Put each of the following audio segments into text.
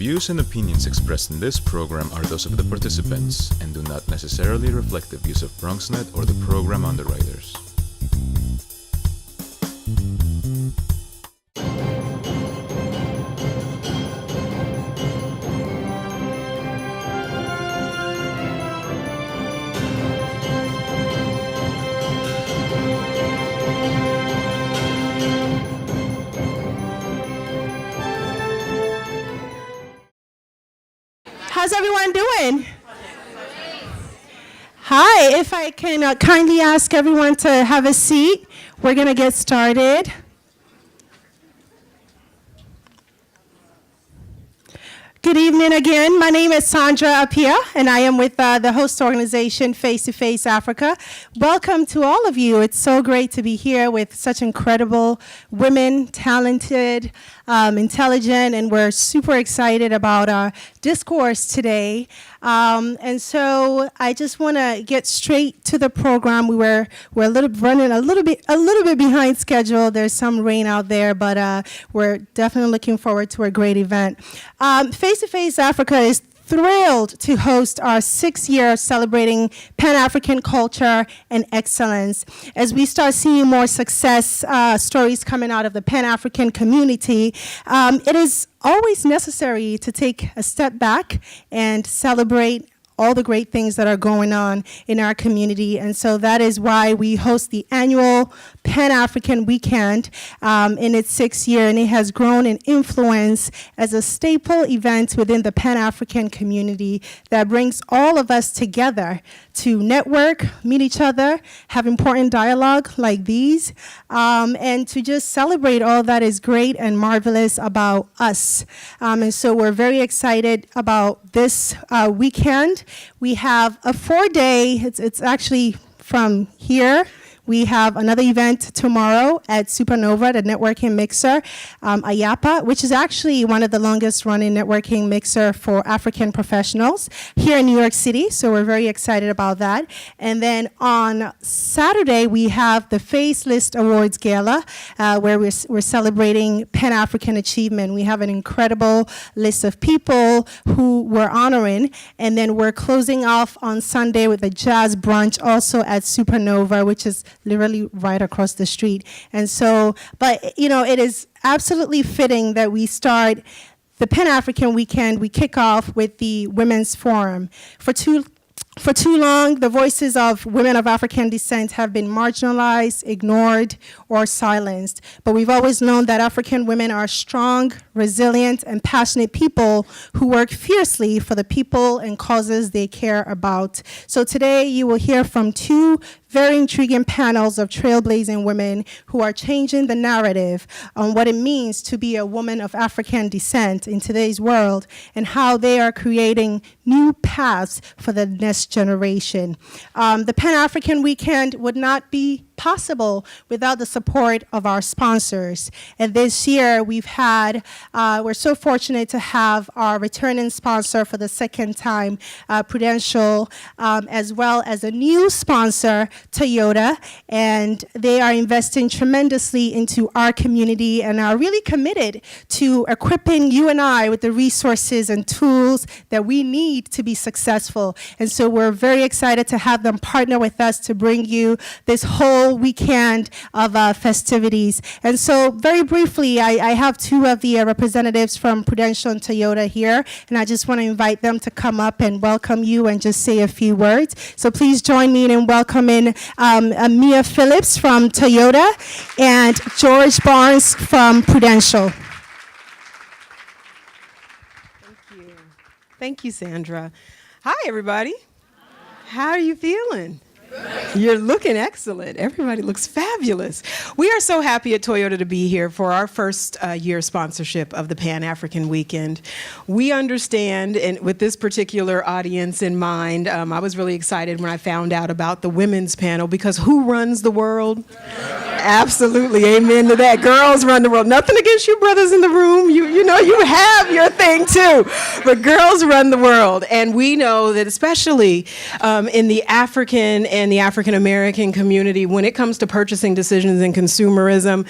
views and opinions expressed in this program are those of the participants and do not necessarily reflect the views of BronxNet or the program underwriters. How's everyone doing? Hi, if I can kindly ask everyone to have a seat, we're going to get started. Good evening again. My name is Sandra Apia, and I am with the host organization Face to Face Africa. Welcome to all of you. It's so great to be here with such incredible women, talented, intelligent, and we're super excited about our discourse today. And so I just want to get straight to the program. We're running a little bit behind schedule. There's some rain out there, but we're definitely looking forward to a great event. Face to Face Africa is thrilled to host our 6th year celebrating Pan-African culture and excellence. As we start seeing more success stories coming out of the Pan-African community, it is always necessary to take a step back and celebrate all the great things that are going on in our community. And so that is why we host the annual Pan-African Weekend in its 6th year, and it has grown in influence as a staple event within the Pan-African community that brings all of us together to network, meet each other, have important dialogue like these, and to just celebrate all that is great and marvelous about us. And so we're very excited about this weekend. We have a 4-day, it's actually from here. We have another event tomorrow at Supernova, the networking mixer, Ayapa, which is actually one of the longest running networking mixer for African professionals here in New York City. So we're very excited about that. And then on Saturday, we have the Facelist Awards Gala, where we're celebrating Pan-African achievement. We have an incredible list of people who we're honoring. And then we're closing off on Sunday with a jazz brunch also at Supernova, which is literally right across the street. And so, but you know, it is absolutely fitting that we start the Pan-African Weekend. We kick off with the Women's Forum. For too long, the voices of women of African descent have been marginalized, ignored, or silenced. But we've always known that African women are strong, resilient, and passionate people who work fiercely for the people and causes they care about. So today, you will hear from two very intriguing panels of trailblazing women who are changing the narrative on what it means to be a woman of African descent in today's world and how they are creating new paths for the next generation. The Pan-African Weekend would not be possible without the support of our sponsors. And this year we're so fortunate to have our returning sponsor for the second time, Prudential, as well as a new sponsor, Toyota, and they are investing tremendously into our community and are really committed to equipping you and I with the resources and tools that we need to be successful. And so we're very excited to have them partner with us to bring you this whole weekend of festivities. And so very briefly, I have two of the representatives from Prudential and Toyota here, and I just want to invite them to come up and welcome you and just say a few words. So please join me in welcoming Mia Phillips from Toyota and George Barnes from Prudential. Thank you. Thank you, Sandra. Hi, everybody. How are you feeling? You're looking excellent. Everybody looks fabulous. We are so happy at Toyota to be here for our first year sponsorship of the Pan-African Weekend. We understand, and with this particular audience in mind, I was really excited when I found out about the women's panel, because who runs the world? Absolutely, amen to that. Girls run the world. Nothing against you brothers in the room. You know, you have your thing too. But girls run the world. And we know that especially in the African and the African American community, when it comes to purchasing decisions and consumerism,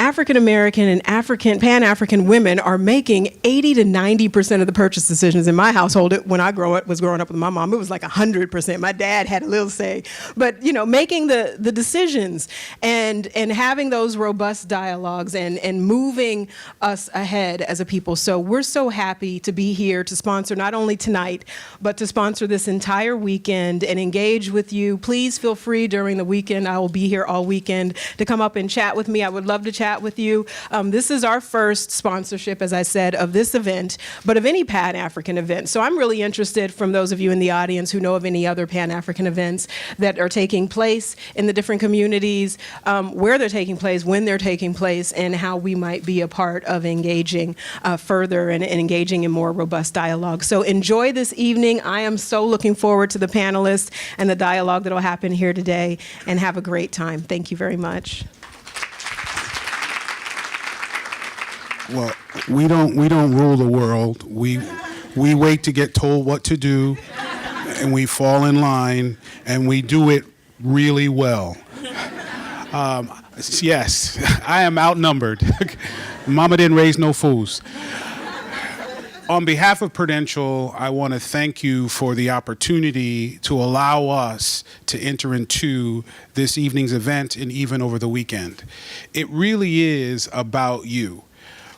African American and Pan-African women are making 80 to 90% of the purchase decisions in my household. When I was growing up with my mom, it was like 100%. My dad had a little say, but making the decisions and having those robust dialogues and moving us ahead as a people. So we're so happy to be here to sponsor not only tonight, but to sponsor this entire weekend and engage with you. Please feel free during the weekend. I will be here all weekend to come up and chat with me. I would love to chat with you. This is our first sponsorship, as I said, of this event, but of any Pan-African event. So I'm really interested from those of you in the audience who know of any other Pan-African events that are taking place in the different communities, where they're taking place, when they're taking place, and how we might be a part of engaging further and engaging in more robust dialogue. So enjoy this evening. I am so looking forward to the panelists and the dialogue that will happen here today, and have a great time. Thank you very much. Well, we don't rule the world. We wait to get told what to do, and we fall in line, and we do it really well. Yes, I am outnumbered. Mama didn't raise no fools. On behalf of Prudential, I want to thank you for the opportunity to allow us to enter into this evening's event and even over the weekend. It really is about you.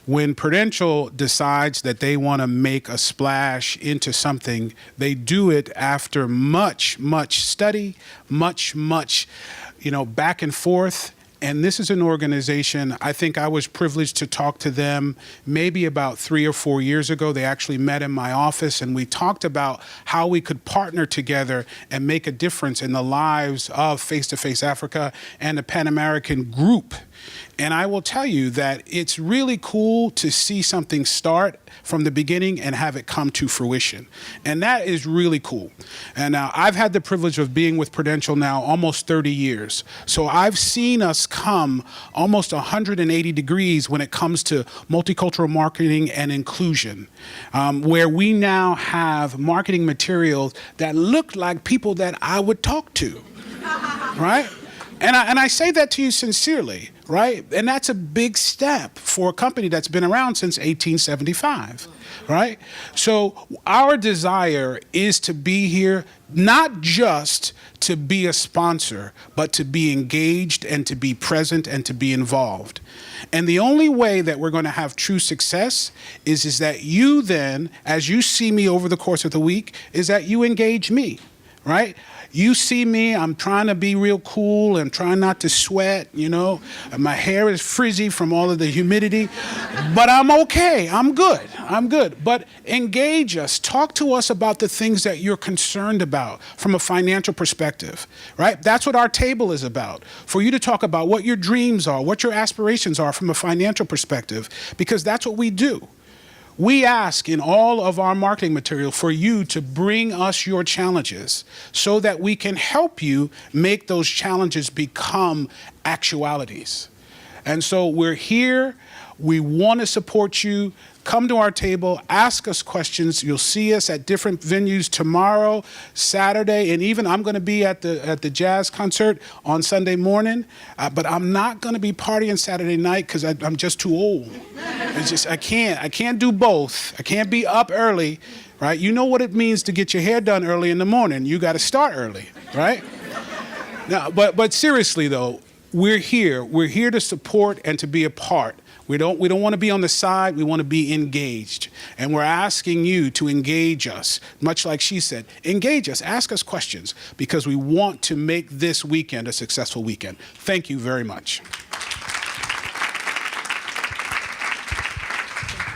When Prudential decides that they want to make a splash into something, they do it after much, much study, much, back and forth. And this is an organization, I think I was privileged to talk to them maybe about 3 or 4 years ago. They actually met in my office, and we talked about how we could partner together and make a difference in the lives of Face to Face Africa and the Pan American group. And I will tell you that it's really cool to see something start from the beginning and have it come to fruition. And that is really cool. And now I've had the privilege of being with Prudential now almost 30 years. So I've seen us come almost 180 degrees when it comes to multicultural marketing and inclusion, where we now have marketing materials that look like people that I would talk to, right? And I say that to you sincerely, right? And that's a big step for a company that's been around since 1875, right? So our desire is to be here not just to be a sponsor, but to be engaged and to be present and to be involved. And the only way that we're going to have true success is that you then, as you see me over the course of the week, is that you engage me, right? You see me, I'm trying to be real cool and trying not to sweat, My hair is frizzy from all of the humidity, but I'm okay, I'm good. But engage us, talk to us about the things that you're concerned about from a financial perspective, right? That's what our table is about, for you to talk about what your dreams are, what your aspirations are from a financial perspective, because that's what we do. We ask in all of our marketing material for you to bring us your challenges so that we can help you make those challenges become actualities. And so we're here. We want to support you. Come to our table, ask us questions. You'll see us at different venues tomorrow, Saturday, and even I'm going to be at the jazz concert on Sunday morning. But I'm not going to be partying Saturday night because I'm just too old. It's just I can't do both. I can't be up early, right? You know what it means to get your hair done early in the morning. You got to start early, right? Now, but seriously though, we're here. We're here to support and to be a part. We don't want to be on the side. We want to be engaged. And we're asking you to engage us, much like she said. Engage us. Ask us questions, because we want to make this weekend a successful weekend. Thank you very much.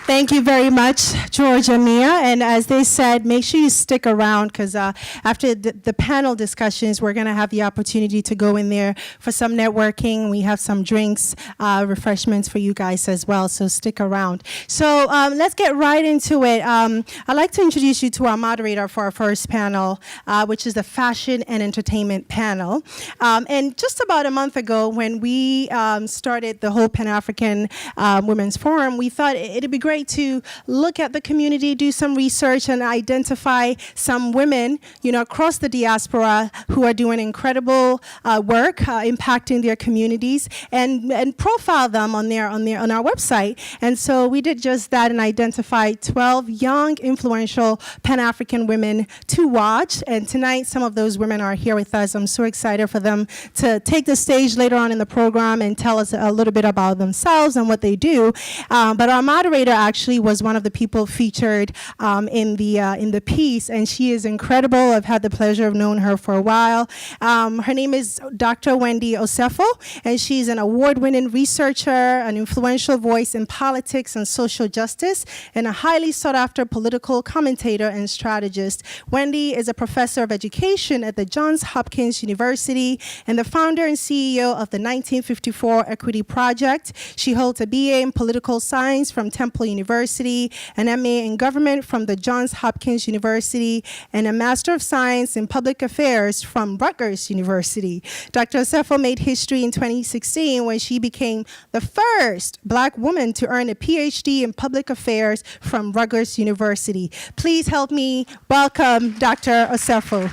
Thank you very much, George and Mia. And as they said, make sure you stick around, because after the panel discussions, we're going to have the opportunity to go in there for some networking. We have some drinks, refreshments for you guys as well, so stick around. So let's get right into it. I'd like to introduce you to our moderator for our first panel, which is the Fashion and Entertainment panel. And just about a month ago, when we started the whole Pan-African Women's Forum, we thought it'd be great great to look at the community, do some research, and identify some women, across the diaspora who are doing incredible work, impacting their communities, and profile them on our website. And so we did just that and identified 12 young, influential Pan-African women to watch. And tonight, some of those women are here with us. I'm so excited for them to take the stage later on in the program and tell us a little bit about themselves and what they do. But our moderator actually was one of the people featured in the piece, and she is incredible. I've had the pleasure of knowing her for a while. Her name is Dr. Wendy Osefo, and she's an award-winning researcher, an influential voice in politics and social justice, and a highly sought-after political commentator and strategist. Wendy is a professor of education at the Johns Hopkins University and the founder and CEO of the 1954 Equity Project. She holds a BA in political science from Temple University, an MA in government from the Johns Hopkins University, and a Master of Science in Public Affairs from Rutgers University. Dr. Osefo made history in 2016 when she became the first Black woman to earn a PhD in Public Affairs from Rutgers University. Please help me welcome Dr. Osefo.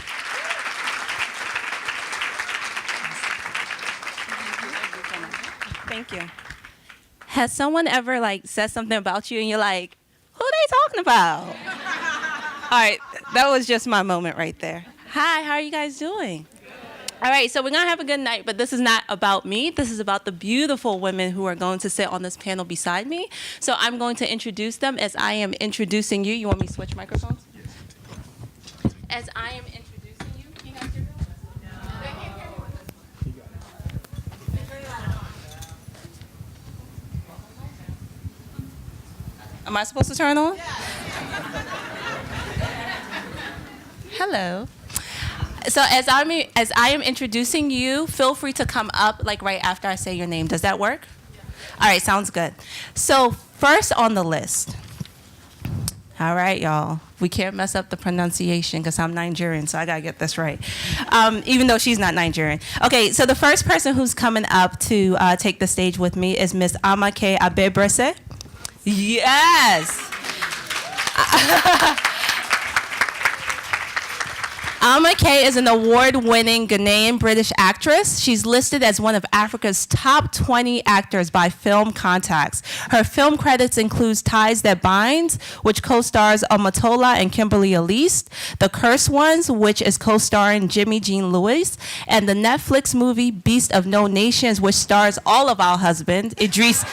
Thank you. Has someone ever said something about you and you're like, who are they talking about? All right, that was just my moment right there. Hi, how are you guys doing? All right, so we're going to have a good night, but this is not about me. This is about the beautiful women who are going to sit on this panel beside me. So I'm going to introduce them as I am introducing you. You want me to switch microphones? As I am introducing you, can you guys hear me? Am I supposed to turn on? Hello. So as I am introducing you, feel free to come up right after I say your name. Does that work? All right, sounds good. So first on the list. All right, y'all. We can't mess up the pronunciation because I'm Nigerian, so I gotta get this right. Even though she's not Nigerian. Okay, so the first person who's coming up to take the stage with me is Miss Amake Abebrese. Yes. Amake is an award-winning Ghanaian British actress. She's listed as one of Africa's top 20 actors by Film Contacts. Her film credits include Ties That Bind, which co-stars Omotola and Kimberly Elise, The Cursed Ones, which is co-starring Jimmy Jean Lewis, and the Netflix movie Beast of No Nations, which stars all of our husbands, Idris.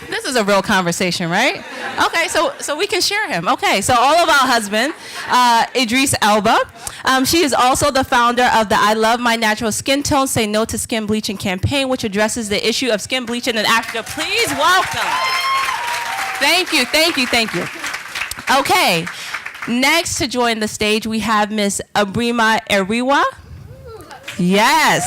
This is a real conversation, right? Okay, so we can share him. Okay, so all of our husband, Idris Elba. She is also the founder of the I Love My Natural Skin Tone, Say No to Skin Bleaching campaign, which addresses the issue of skin bleaching in Africa. Please welcome. Thank you, thank you, thank you. Okay, next to join the stage, we have Miss Abrima Eriwa. Yes.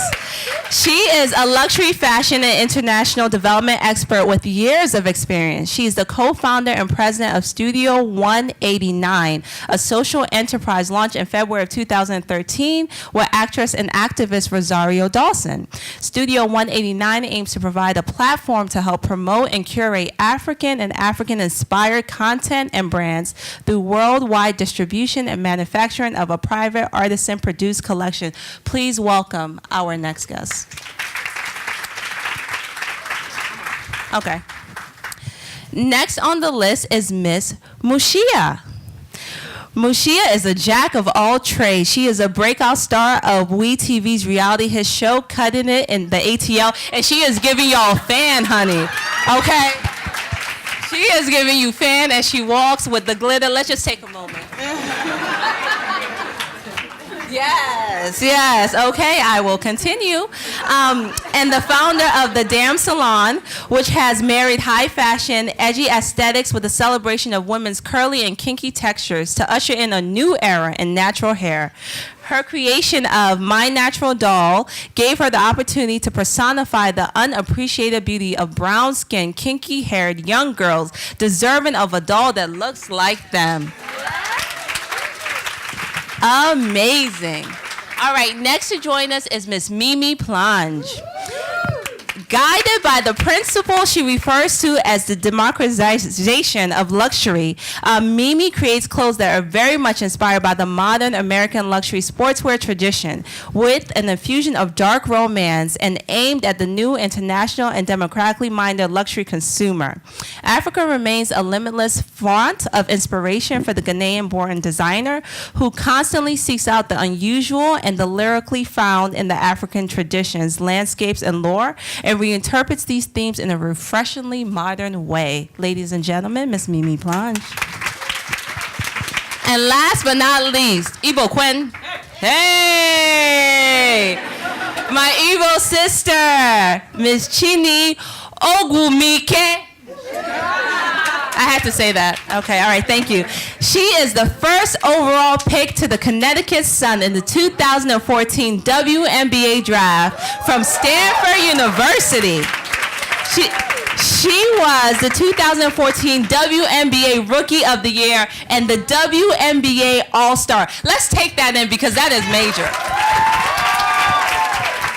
She is a luxury fashion and international development expert with years of experience. She is the co-founder and president of Studio 189, a social enterprise launched in February of 2013 with actress and activist Rosario Dawson. Studio 189 aims to provide a platform to help promote and curate African and African-inspired content and brands through worldwide distribution and manufacturing of a private artisan-produced collection. Please welcome our next guest. Okay. Next on the list is Miss Mushia. Mushia is a jack of all trades. She is a breakout star of WeTV's reality hit show, Cutting It in the ATL, and she is giving y'all fan, honey. Okay? She is giving you fan as she walks with the glitter. Let's just take a moment. Yes, yes. Okay, I will continue. And the founder of The Damn Salon, which has married high fashion, edgy aesthetics with a celebration of women's curly and kinky textures to usher in a new era in natural hair. Her creation of My Natural Doll gave her the opportunity to personify the unappreciated beauty of brown-skinned, kinky-haired young girls deserving of a doll that looks like them. Amazing. All right, next to join us is Miss Mimi Plange. Guided by the principle she refers to as the democratization of luxury, Mimi creates clothes that are very much inspired by the modern American luxury sportswear tradition, with an infusion of dark romance and aimed at the new international and democratically minded luxury consumer. Africa remains a limitless font of inspiration for the Ghanaian-born designer who constantly seeks out the unusual and the lyrically found in the African traditions, landscapes, and lore, and reinterprets these themes in a refreshingly modern way. Ladies and gentlemen, Miss Mimi Blanche. And last but not least, Igbo Quinn. Hey! My Igbo sister, Miss Chini Ogumike. I had to say that. Okay, all right, thank you. She is the first overall pick to the Connecticut Sun in the 2014 WNBA draft from Stanford University. She was the 2014 WNBA Rookie of the Year and the WNBA All-Star. Let's take that in because that is major.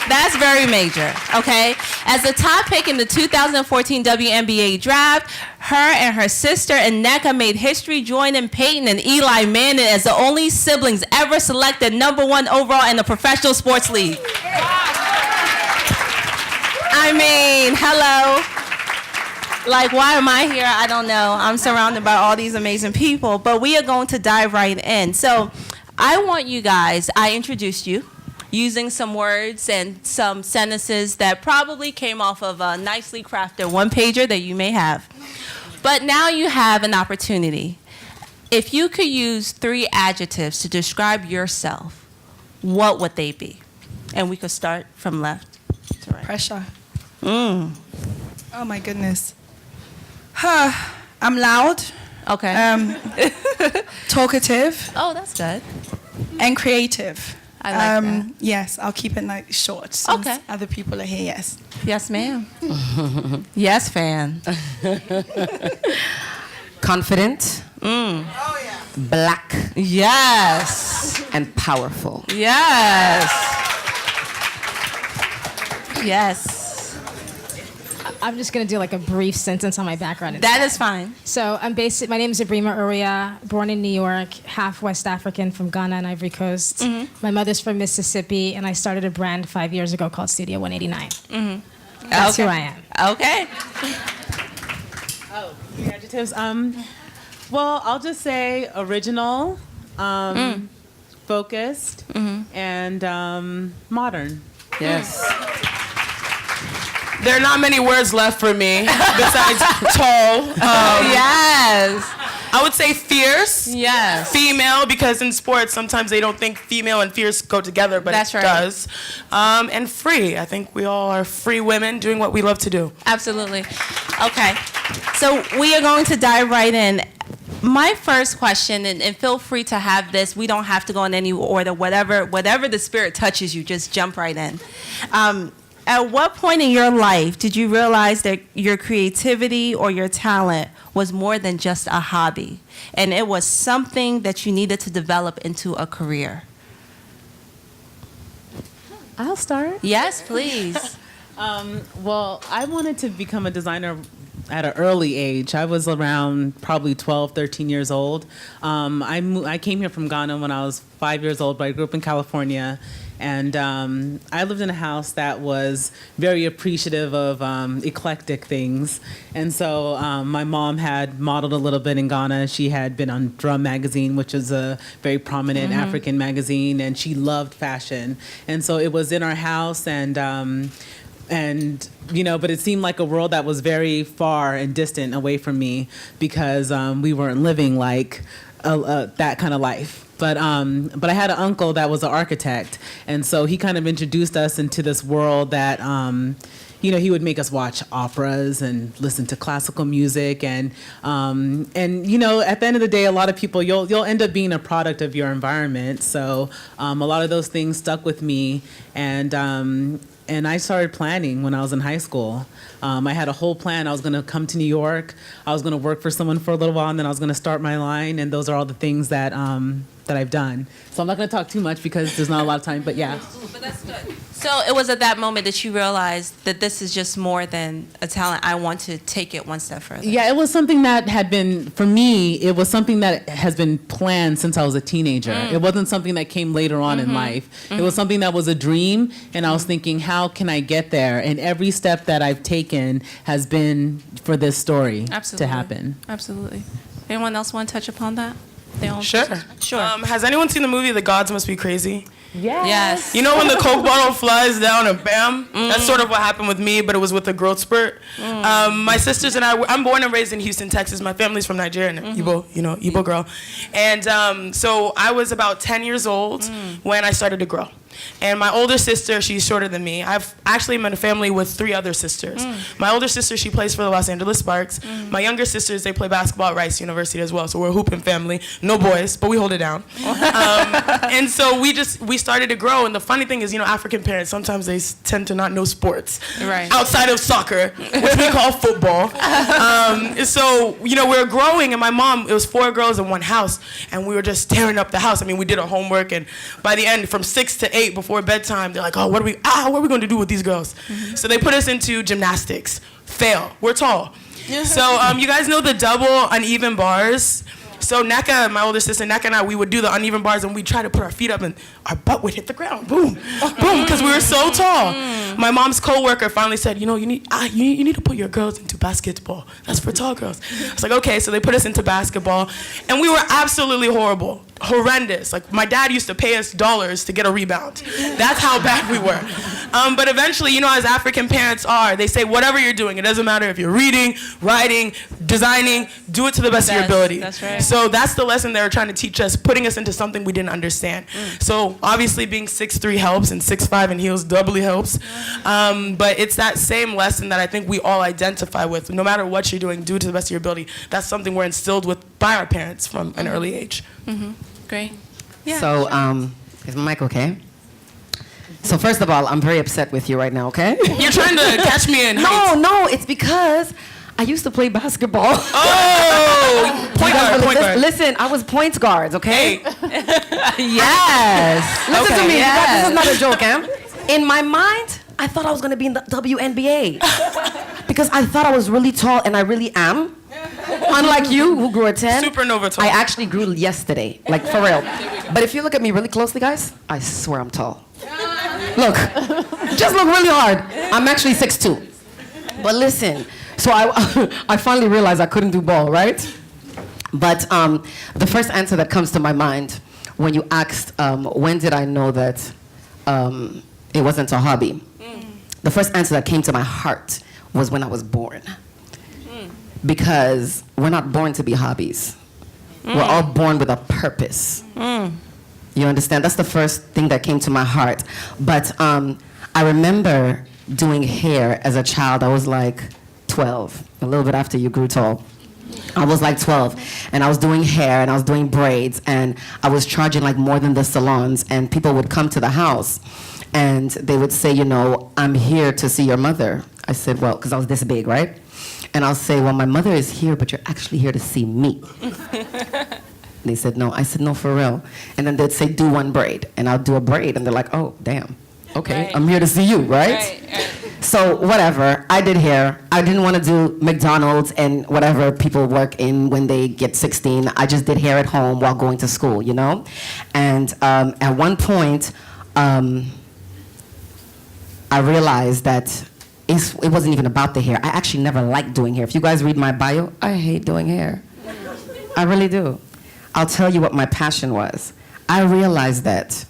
That's very major, okay? As the top pick in the 2014 WNBA draft, her and her sister Nneka made history, joining Peyton and Eli Manning as the only siblings ever selected #1 overall in the professional sports league. I mean, hello. Like, why am I here? I don't know. I'm surrounded by all these amazing people, but we are going to dive right in. So I want you guys, I introduced you using some words and some sentences that probably came off of a nicely crafted one-pager that you may have. But now you have an opportunity. If you could use 3 adjectives to describe yourself, what would they be? And we could start from left to right. Pressure. Oh my goodness. I'm loud. Okay. Talkative Oh, that's good. and creative. I like that. Yes, I'll keep it short since Okay. other people are here. Yes. Yes, ma'am. Yes, fan. Confident, black, Yes. and powerful. Yes. Yes. I'm just going to do like a brief sentence on my background. That is fine. So my name is Ibrima Uria, born in New York, half West African from Ghana and Ivory Coast. Mm-hmm. My mother's from Mississippi, and I started a brand 5 years ago called Studio 189. That's Okay. who I am. Okay. Oh, 3 adjectives. Well, I'll just say original, focused, and modern. Yes. There are not many words left for me besides tall. Yes. I would say fierce. Yes. Female, because in sports sometimes they don't think female and fierce go together, but That's it right. does. And free. I think we all are free women doing what we love to do. Absolutely. Okay. So we are going to dive right in. My first question, and feel free to have this. We don't have to go in any order. Whatever the spirit touches you, just jump right in. At what point in your life did you realize that your creativity or your talent was more than just a hobby, and it was something that you needed to develop into a career? I'll start. Yes, please. Well, I wanted to become a designer at an early age. I was around probably 12, 13 years old. I came here from Ghana when I was 5 years old, but I grew up in California. And I lived in a house that was very appreciative of eclectic things. And so my mom had modeled a little bit in Ghana. She had been on Drum magazine, which is a very prominent African magazine, and she loved fashion. And so it was in our house, and you know, but it seemed like a world that was very far and distant away from me because we weren't living like that kind of life. But I had an uncle that was an architect, and so he kind of introduced us into this world that, you know, he would make us watch operas and listen to classical music, and you know, at the end of the day, a lot of people you'll end up being a product of your environment. So a lot of those things stuck with me, and I started planning when I was in high school. I had a whole plan. I was going to come to New York. I was going to work for someone for a little while, and then I was going to start my line. And those are all the things that that I've done. So I'm not going to talk too much because there's not a lot of time. But yeah. But that's good. So it was at that moment that you realized that this is just more than a talent. I want to take it one step further. Yeah, it was something that had been, for me, it was something that has been planned since I was a teenager. It wasn't something that came later on in life. It was something that was a dream, and I was thinking, how can I get there? And every step that I've taken has been for this story to happen. Absolutely. Anyone else want to touch upon that? Sure. Sure. Has anyone seen the movie The Gods Must Be Crazy? Yes. You know when the Coke bottle flies down and bam? That's sort of what happened with me, but it was with a growth spurt. My sisters and I'm born and raised in Houston, Texas. My family's from Nigeria, Igbo, Igbo girl. And so I was about 10 years old when I started to grow. And my older sister, she's shorter than me. I've actually been in a family with 3 other sisters. My older sister, she plays for the Los Angeles Sparks. My younger sisters, they play basketball at Rice University as well. So we're a hooping family. No boys, but we hold it down. And so we started to grow. And the funny thing is, African parents, sometimes they tend to not know sports outside of soccer, which we call football. So, we were growing, and my mom, it was 4 girls in one house, and we were just tearing up the house. I mean, we did our homework, and by the end, from 6 to 8, before bedtime, they're like, oh, what are we going to do with these girls? So they put us into gymnastics. Fail. We're tall. So you guys know the double uneven bars? So Neka, my older sister, Neka and I, we would do the uneven bars, and we'd try to put our feet up, and our butt would hit the ground. Boom, boom, because we were so tall. My mom's coworker finally said, you need to put your girls into basketball. That's for tall girls. I was like, okay. So they put us into basketball, and we were absolutely horrible. Horrendous. Like, my dad used to pay us dollars to get a rebound. That's how bad we were. But eventually, as African parents are, they say, whatever you're doing, it doesn't matter if you're reading, writing, designing, do it to the best of your ability. That's right. So that's the lesson they were trying to teach us, putting us into something we didn't understand. So obviously being 6'3" helps, and 6'5" in heels doubly helps. But it's that same lesson that I think we all identify with. No matter what you're doing, do it to the best of your ability. That's something we're instilled with by our parents from an early age. Great. Yeah. So, is my mic okay? So first of all, I'm very upset with you right now, okay? You're trying to catch me in heights. No, it's because I used to play basketball. Oh! Point guard. Listen, I was point guard, okay? Hey. Yes. Listen to me. yes. This is not a joke, In my mind, I thought I was going to be in the WNBA. Because I thought I was really tall, and I really am. Unlike you, who grew at 10. Supernova tall. I actually grew yesterday, like for real. But if you look at me really closely, guys, I swear I'm tall. Look, just look really hard. I'm actually 6'2". But listen, so I finally realized I couldn't do ball, right? But the first answer that comes to my mind when you asked, when did I know that it wasn't a hobby? The first answer that came to my heart was when I was born. Because we're not born to be hobbies. We're all born with a purpose. You understand? That's the first thing that came to my heart. But I remember doing hair as a child. I was like 12, a little bit after you grew tall. I was like 12, and I was doing hair, and I was doing braids, and I was charging like more than the salons, and people would come to the house, and they would say, I'm here to see your mother. I said, well, because I was this big, right? And I'll say, well, my mother is here, but you're actually here to see me. They said, no. I said, no, for real. And then they'd say, do one braid. And I'll do a braid. And they're like, oh, damn. Okay, right. I'm here to see you, right? Right. So whatever, I did hair. I didn't want to do McDonald's and whatever people work in when they get 16. I just did hair at home while going to school, And at one point, I realized that it wasn't even about the hair. I actually never liked doing hair. If you guys read my bio, I hate doing hair. I really do. I'll tell you what my passion was. I realized that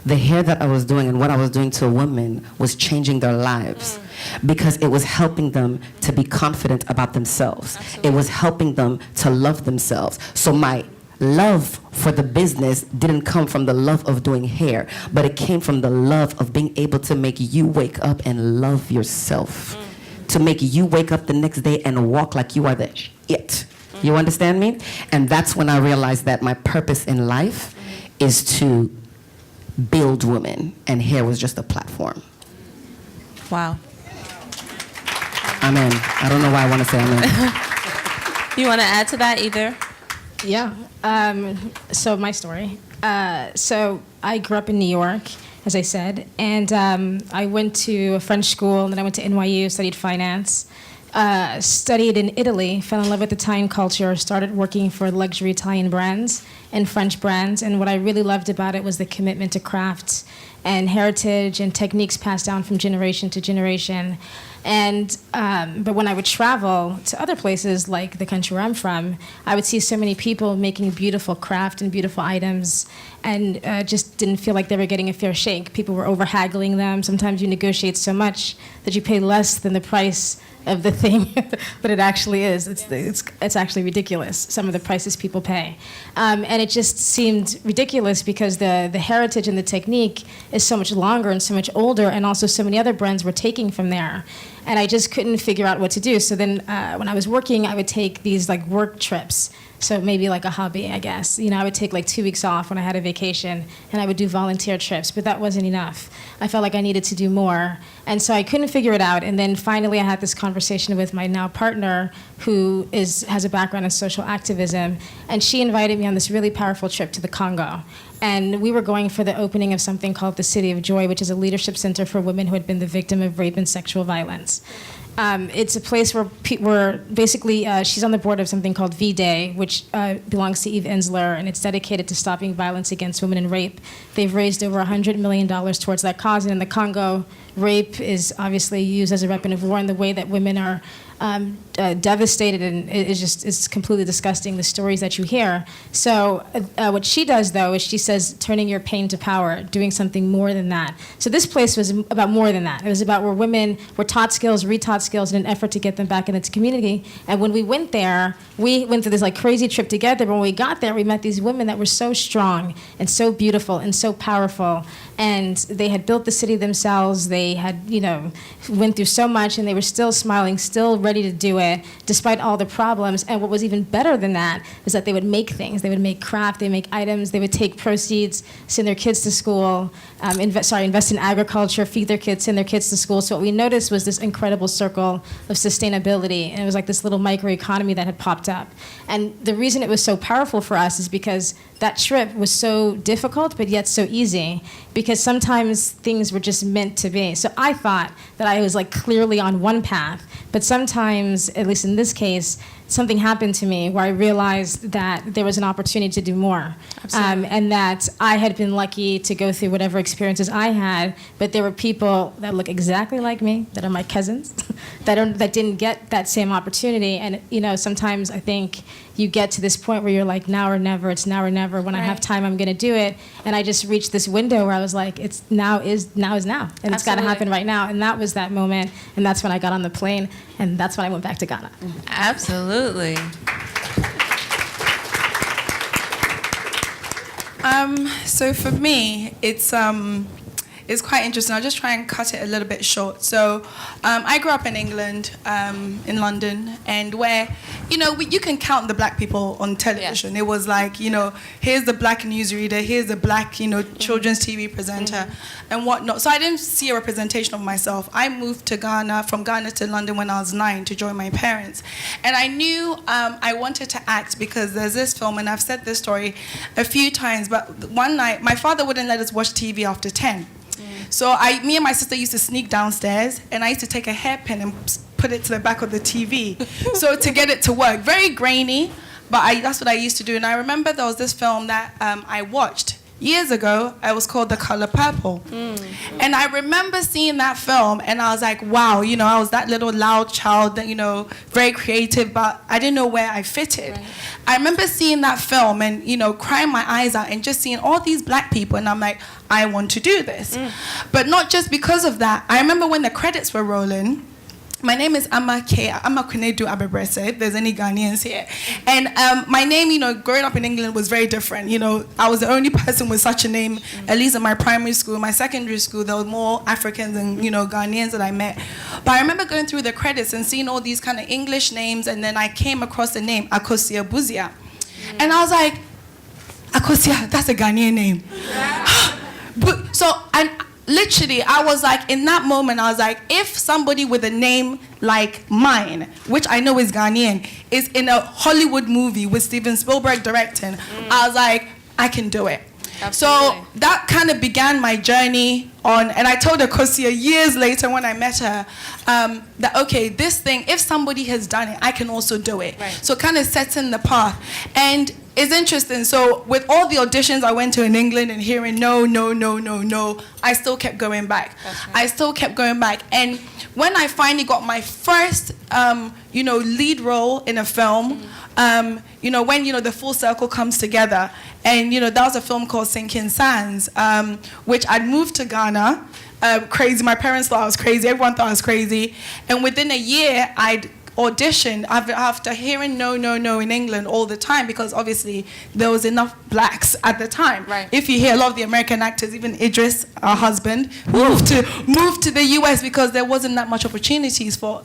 the hair that I was doing and what I was doing to a woman was changing their lives because it was helping them to be confident about themselves. Absolutely. It was helping them to love themselves. So my love for the business didn't come from the love of doing hair, but it came from the love of being able to make you wake up and love yourself. To make you wake up the next day and walk like you are the shit. You understand me? And that's when I realized that my purpose in life is to build women, and hair was just a platform. Wow. Amen. I don't know why I want to say amen. You want to add to that either? Yeah. So my story. So I grew up in New York, as I said. And I went to a French school, and then I went to NYU, studied finance. Studied in Italy, fell in love with Italian culture, started working for luxury Italian brands and French brands. And what I really loved about it was the commitment to crafts and heritage and techniques passed down from generation to generation. And but when I would travel to other places, like the country where I'm from, I would see so many people making beautiful craft and beautiful items, and just didn't feel like they were getting a fair shake. People were over-haggling them. Sometimes you negotiate so much that you pay less than the price of the thing but it actually is. It's actually ridiculous, some of the prices people pay. And it just seemed ridiculous because the heritage and the technique is so much longer and so much older, and also so many other brands were taking from there. And I just couldn't figure out what to do. So then when I was working, I would take these like work trips. So maybe like a hobby, I guess. You know, I would take like 2 weeks off when I had a vacation, and I would do volunteer trips, but that wasn't enough. I felt like I needed to do more. And so I couldn't figure it out. And then finally I had this conversation with my now partner, who has a background in social activism, and she invited me on this really powerful trip to the Congo. And we were going for the opening of something called the City of Joy, which is a leadership center for women who had been the victim of rape and sexual violence. It's a place where basically she's on the board of something called V-Day, which belongs to Eve Ensler, and it's dedicated to stopping violence against women and rape. They've raised over $100 million towards that cause, and in the Congo, rape is obviously used as a weapon of war, and the way that women are devastated, and it's completely disgusting, the stories that you hear. So what she does, though, is she says turning your pain to power, doing something more than that. So this place was about more than that. It was about where women were taught skills, retaught skills in an effort to get them back in its community. And when we went there, we went through this like crazy trip together. But when we got there, we met these women that were so strong and so beautiful and so powerful. And they had built the city themselves. They had, went through so much, and they were still smiling, still ready to do it, despite all the problems. And what was even better than that is that they would make things. They would make craft, they would make items, they would take proceeds, send their kids to school, invest in agriculture, feed their kids, send their kids to school. So what we noticed was this incredible circle of sustainability. And it was like this little microeconomy that had popped up. And the reason it was so powerful for us is because that trip was so difficult, but yet so easy, because sometimes things were just meant to be. So I thought that I was like clearly on one path, but sometimes, at least in this case, something happened to me where I realized that there was an opportunity to do more. And that I had been lucky to go through whatever experiences I had, but there were people that look exactly like me, that are my cousins, that didn't get that same opportunity. And sometimes I think you get to this point where you're like, now or never, it's now or never. When I have time, I'm gonna do it. And I just reached this window where I was like, it's now is now. And it's gotta happen right now. And that was that moment. And that's when I got on the plane. And that's when I went back to Ghana. Absolutely. So for me, it's quite interesting. I'll just try and cut it a little bit short. So I grew up in England, in London, and where, you can count the black people on television. Yes. It was like, here's the black newsreader, here's the black, children's TV presenter, and whatnot. So I didn't see a representation of myself. I moved to Ghana, from Ghana to London when I was 9 to join my parents. And I knew I wanted to act because there's this film, and I've said this story a few times, but one night, my father wouldn't let us watch TV after 10. So me and my sister used to sneak downstairs, and I used to take a hairpin and put it to the back of the TV, so to get it to work. Very grainy, but that's what I used to do. And I remember there was this film that I watched years ago. It was called The Color Purple. And I remember seeing that film, and I was like, wow, I was that little loud child that, very creative, but I didn't know where I fitted. Right. I remember seeing that film and, crying my eyes out and just seeing all these black people, and I'm like, I want to do this. But not just because of that. I remember when the credits were rolling. My name is Ama Kwenedu Abebrese, if there's any Ghanaians here. And my name, growing up in England was very different. I was the only person with such a name, at least in my primary school. My secondary school, there were more Africans and, Ghanaians that I met. But I remember going through the credits and seeing all these kind of English names, and then I came across the name Akosia Buzia. And I was like, Akosia, that's a Ghanaian name. Literally, I was like, in that moment, I was like, if somebody with a name like mine, which I know is Ghanaian, is in a Hollywood movie with Steven Spielberg directing, I was like, I can do it. So that kind of began my journey on, and I told Akosia years later when I met her, that, okay, this thing, if somebody has done it, I can also do it. Right. So kind of setting the path. And it's interesting. So with all the auditions I went to in England and hearing no, I still kept going back. Right. I still kept going back. And when I finally got my first, lead role in a film, when, the full circle comes together, and, that was a film called Sinking Sands, which I'd moved to Ghana, crazy. My parents thought I was crazy. Everyone thought I was crazy. And within a year, I'd auditioned after hearing no in England all the time, because obviously there was enough blacks at the time. Right. If you hear a lot of the American actors, even Idris, our husband, moved to the US because there wasn't that much opportunities for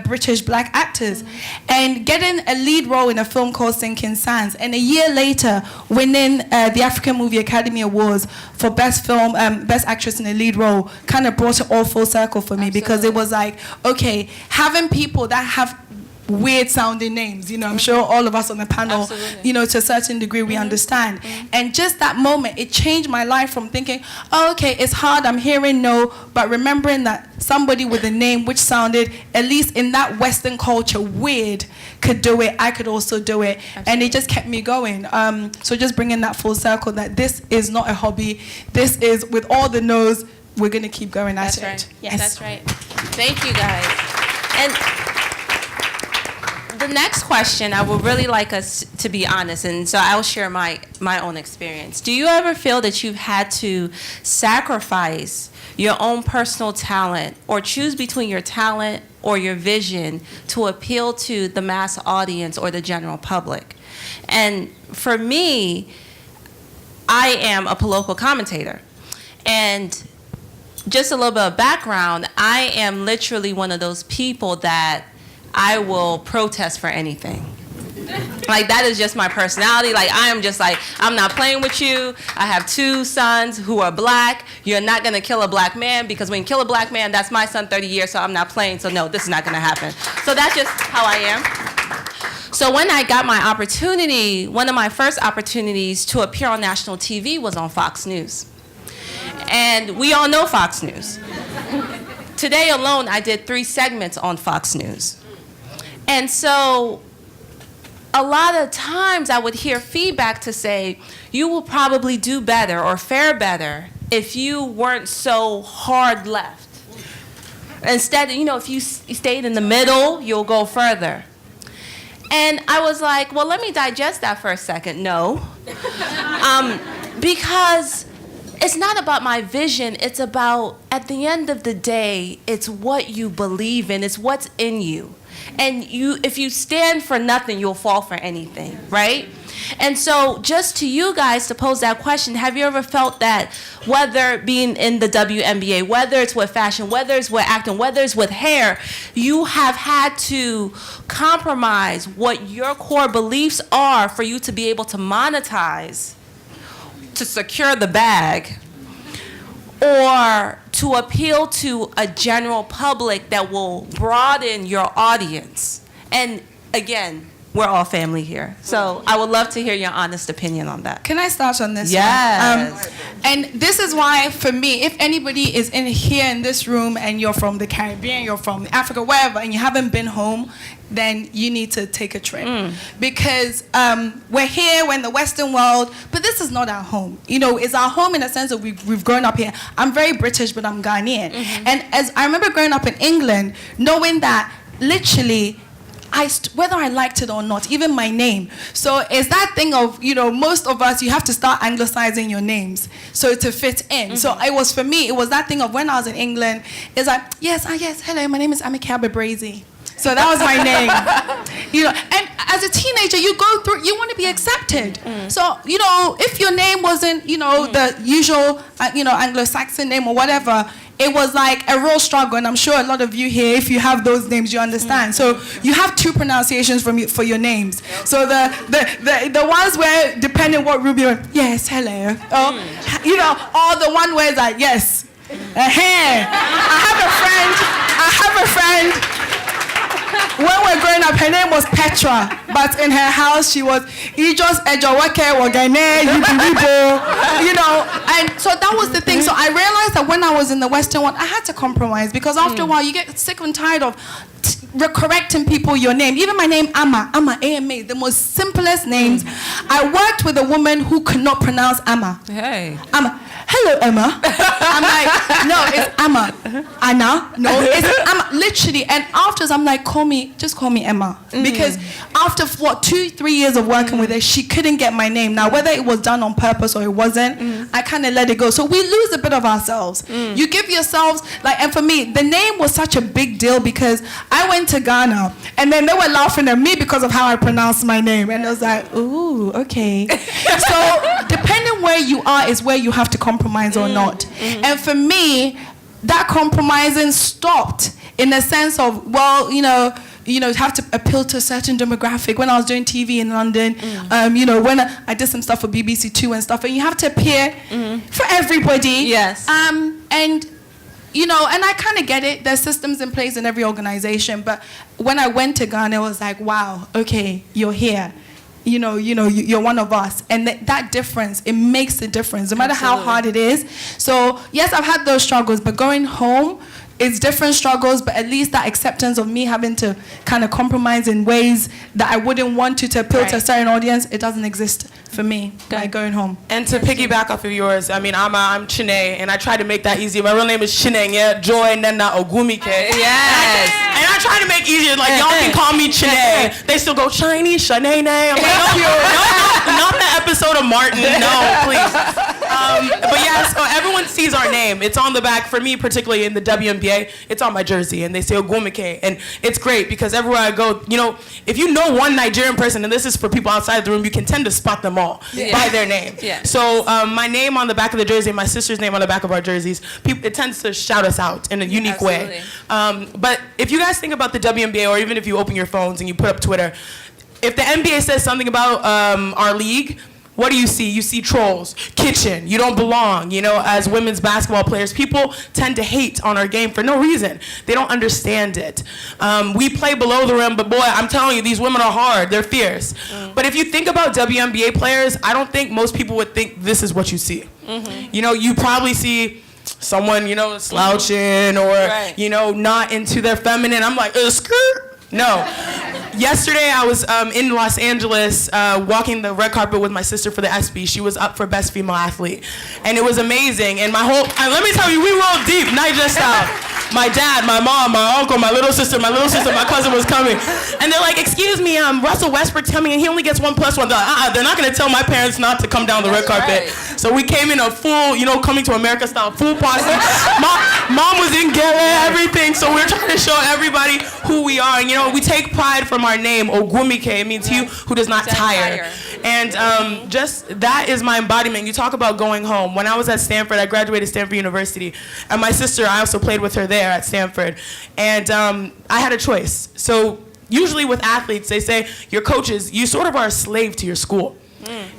British black actors. And getting a lead role in a film called Sinking Sands, and a year later winning the African Movie Academy Awards for best film, best actress in a lead role, kind of brought it all full circle for me. Absolutely. Because it was like, okay, having people that have weird sounding names, I'm sure all of us on the panel, Absolutely. To a certain degree we understand. And just that moment, it changed my life from thinking, oh, okay, it's hard, I'm hearing no, but remembering that somebody with a name which sounded, at least in that Western culture, weird, could do it, I could also do it. Absolutely. And it just kept me going. So just bringing that full circle, that this is not a hobby, this is, with all the no's, we're going to keep going at it. Right. Yes. That's right. Thank you, guys. And the next question, I would really like us to be honest, and so I'll share my own experience. Do you ever feel that you've had to sacrifice your own personal talent, or choose between your talent or your vision to appeal to the mass audience or the general public? And for me, I am a political commentator. And just a little bit of background, I am literally one of those people that I will protest for anything. Like, that is just my personality. Like, I am just like, I'm not playing with you. I have 2 sons who are black. You're not going to kill a black man, because when you kill a black man, that's my son 30 years, so I'm not playing. So no, this is not going to happen. So that's just how I am. So when I got my opportunity, one of my first opportunities to appear on national TV was on Fox News. And we all know Fox News. Today alone, I did 3 segments on Fox News. And so a lot of times I would hear feedback to say, you will probably do better or fare better if you weren't so hard left. Instead, if you stayed in the middle, you'll go further. And I was like, well, let me digest that for a second. No. Because it's not about my vision. It's about, at the end of the day, it's what you believe in. It's what's in you. And if you stand for nothing, you'll fall for anything, right? And so just to you guys to pose that question, have you ever felt that, whether being in the WNBA, whether it's with fashion, whether it's with acting, whether it's with hair, you have had to compromise what your core beliefs are for you to be able to monetize, to secure the bag, or to appeal to a general public that will broaden your audience? And again, we're all family here. So I would love to hear your honest opinion on that. Can I start on this? Yes. And this is why, for me, if anybody is here in this room and you're from the Caribbean, you're from Africa, wherever, and you haven't been home, then you need to take a trip. Because we're here, we're in the Western world, but this is not our home. It's our home in a sense that we've grown up here. I'm very British, but I'm Ghanaian. And as I remember growing up in England, knowing that literally, whether I liked it or not, even my name. So it's that thing of, most of us, you have to start anglicizing your names so to fit in. So for me, it was that thing of, when I was in England, it's like, yes, hello, my name is Amike Abebrazy. So that was my name. And as a teenager, you go through, you want to be accepted. So, if your name wasn't, the usual, Anglo-Saxon name or whatever, it was like a real struggle. And I'm sure a lot of you here, if you have those names, you understand. So you have 2 pronunciations for your names. So the ones where, depending what room you're in, yes, hello. Or the one where it's like, yes. I have a friend when we're growing up, her name was Petra, but in her house she was Ijos Ejawake Wagane, you know, and so that was the thing. So I realized that when I was in the Western one, I had to compromise because after a while you get sick and tired of correcting people your name. Even my name, Amma, AMA, the most simplest names. I worked with a woman who could not pronounce Amma. Hey. Amma. Hello, Emma. I'm like, no, it's Amma. Anna. No, it's Amma. Literally. And afterwards, I'm like, just call me Emma. Because after, 2-3 years of working with her, she couldn't get my name. Now, whether it was done on purpose or it wasn't, I kind of let it go. So we lose a bit of ourselves. You give yourselves, and for me, the name was such a big deal because I went to Ghana, and then they were laughing at me because of how I pronounced my name. And I was like, ooh, okay. So depending where you are is where you have to compromise or not. And for me, that compromising stopped in the sense of, well, you have to appeal to a certain demographic. When I was doing TV in London, when I did some stuff for BBC Two and stuff, and you have to appear for everybody. Yes. And I kind of get it. There's systems in place in every organization. But when I went to Ghana, it was like, wow, okay, you're here. You're one of us. And that difference, it makes a difference, no matter how hard it is. So, yes, I've had those struggles, but going home, it's different struggles, but at least that acceptance of me having to kind of compromise in ways that I wouldn't want to appeal to a certain audience, it doesn't exist for me by going home. And to piggyback off of yours, I mean, I'm Chine, and I try to make that easy. My real name is Chine, yeah, Joy Nena Ogumike. Yes. And I try to make it easier, like, y'all can call me Chine. They still go, Chinese, Shanae. I'm like, no, not the episode of Martin, no, please. But yeah, so everyone sees our name. It's on the back, for me particularly in the WNBA, it's on my jersey, and they say Ogumike, and it's great because everywhere I go, if you know one Nigerian person, and this is for people outside the room, you can tend to spot them all by their name. Yeah. So my name on the back of the jersey, and my sister's name on the back of our jerseys, it tends to shout us out in a unique way. But if you guys think about the WNBA, or even if you open your phones and you put up Twitter, if the NBA says something about our league, what do you see? You see trolls, kitchen, you don't belong. As women's basketball players, people tend to hate on our game for no reason. They don't understand it. We play below the rim, but boy, I'm telling you, these women are hard. They're fierce. But if you think about WNBA players, I don't think most people would think this is what you see. You probably see someone, slouching or, not into their feminine. I'm like, skirt. No. Yesterday, I was in Los Angeles walking the red carpet with my sister for the ESPY. She was up for Best Female Athlete. And it was amazing. And let me tell you, we rolled deep, Niger style. My dad, my mom, my uncle, my little sister, my cousin was coming. And they're like, excuse me, Russell Westbrook's coming and he only gets 1+1. They're not going to tell my parents not to come down the red carpet. Right. So we came in a full, Coming to America style, full posse. Mom was in gala, everything. So we're trying to show everybody who we are. And, we take pride from our name, Ogumike. It means he who does not tire. And just that is my embodiment. You talk about going home. When I was at Stanford, I graduated Stanford University. And my sister, I also played with her there at Stanford. And I had a choice. So usually with athletes, they say, your coaches, you sort of are a slave to your school.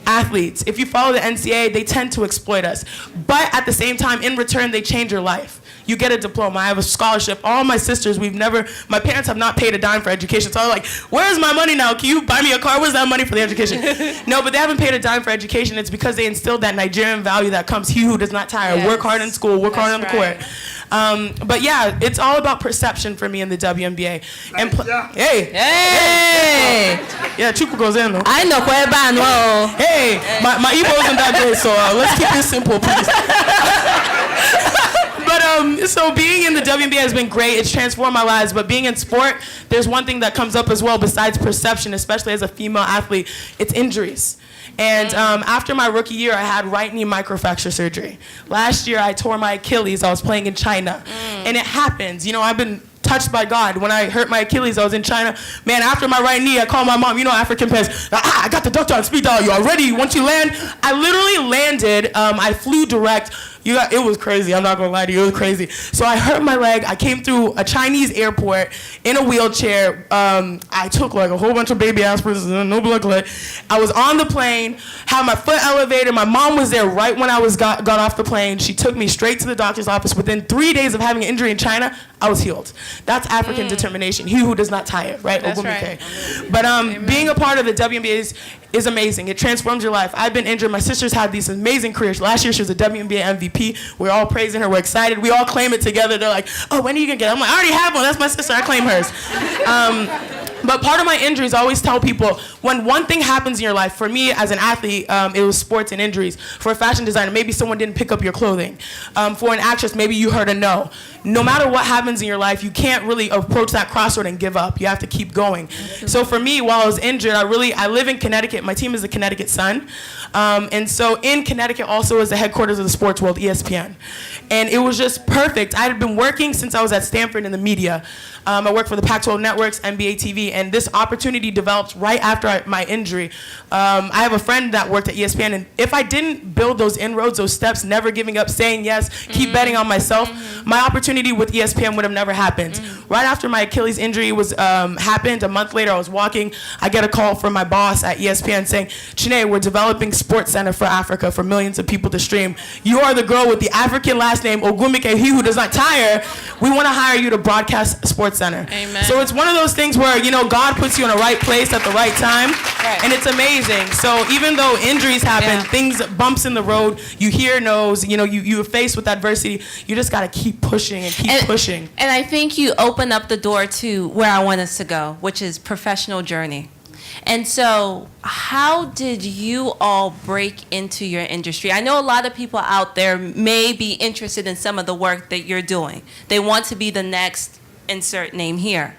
Athletes, if you follow the NCAA, they tend to exploit us. But at the same time, in return, they change your life. You get a diploma. I have a scholarship. All my sisters, my parents have not paid a dime for education. So I'm like, where's my money now? Can you buy me a car? Where's that money for the education? No, but they haven't paid a dime for education. It's because they instilled that Nigerian value that comes, he who does not tire. Yes. Work hard in school, work hard on the court. But yeah, it's all about perception for me in the WNBA. And hey! Yeah, Chuku goes in though. I know Kweba. Hey, my Igbo isn't that great, so let's keep it simple, please. But so being in the WNBA has been great. It's transformed my lives. But being in sport, there's one thing that comes up as well besides perception, especially as a female athlete. It's injuries. And after my rookie year, I had right knee microfracture surgery. Last year, I tore my Achilles. I was playing in China. And it happens. I've been touched by God. When I hurt my Achilles, I was in China. Man, after my right knee, I called my mom. African parents. I got the doctor on speed dial. You all ready? Once you land, I literally landed. I flew direct. It was crazy. I'm not gonna lie to you. It was crazy. So I hurt my leg. I came through a Chinese airport in a wheelchair. I took like a whole bunch of baby aspirin, no blood clot. I was on the plane, had my foot elevated. My mom was there right when I got off the plane. She took me straight to the doctor's office. Within 3 days of having an injury in China, I was healed. That's African determination. He who does not tire, right? That's right. But being a part of the WNBA is amazing. It transforms your life. I've been injured. My sister's had these amazing careers. Last year, she was a WNBA MVP. We're all praising her. We're excited. We all claim it together. They're like, oh, when are you going to get it? I'm like, I already have one. That's my sister. I claim hers. But part of my injuries, I always tell people, when one thing happens in your life, for me as an athlete, it was sports and injuries. For a fashion designer, maybe someone didn't pick up your clothing. For an actress, maybe you heard a no. No matter what happens in your life, you can't really approach that crossroad and give up. You have to keep going. So for me, while I was injured, I live in Connecticut. My team is the Connecticut Sun. And so in Connecticut also is the headquarters of the sports world, ESPN. And it was just perfect. I had been working since I was at Stanford in the media. I worked for the Pac-12 networks, NBA TV, and this opportunity developed right after my injury. I have a friend that worked at ESPN, and if I didn't build those inroads, those steps, never giving up, saying yes, keep betting on myself, my opportunity with ESPN would have never happened. Right after my Achilles injury happened, a month later I was walking, I get a call from my boss at ESPN saying, Chine, we're developing Sports Center for Africa for millions of people to stream. You are the girl with the African last name, Ogumike, he who does not tire. We want to hire you to broadcast Sports Center. Amen. So it's one of those things where, God puts you in the right place at the right time, and it's amazing. So even though injuries happen, things, bumps in the road, you hear no's, you're faced with adversity, you just got to keep pushing and keep pushing. And I think you open up the door to where I want us to go, which is professional journey. And so how did you all break into your industry? I know a lot of people out there may be interested in some of the work that you're doing. They want to be the next insert name here.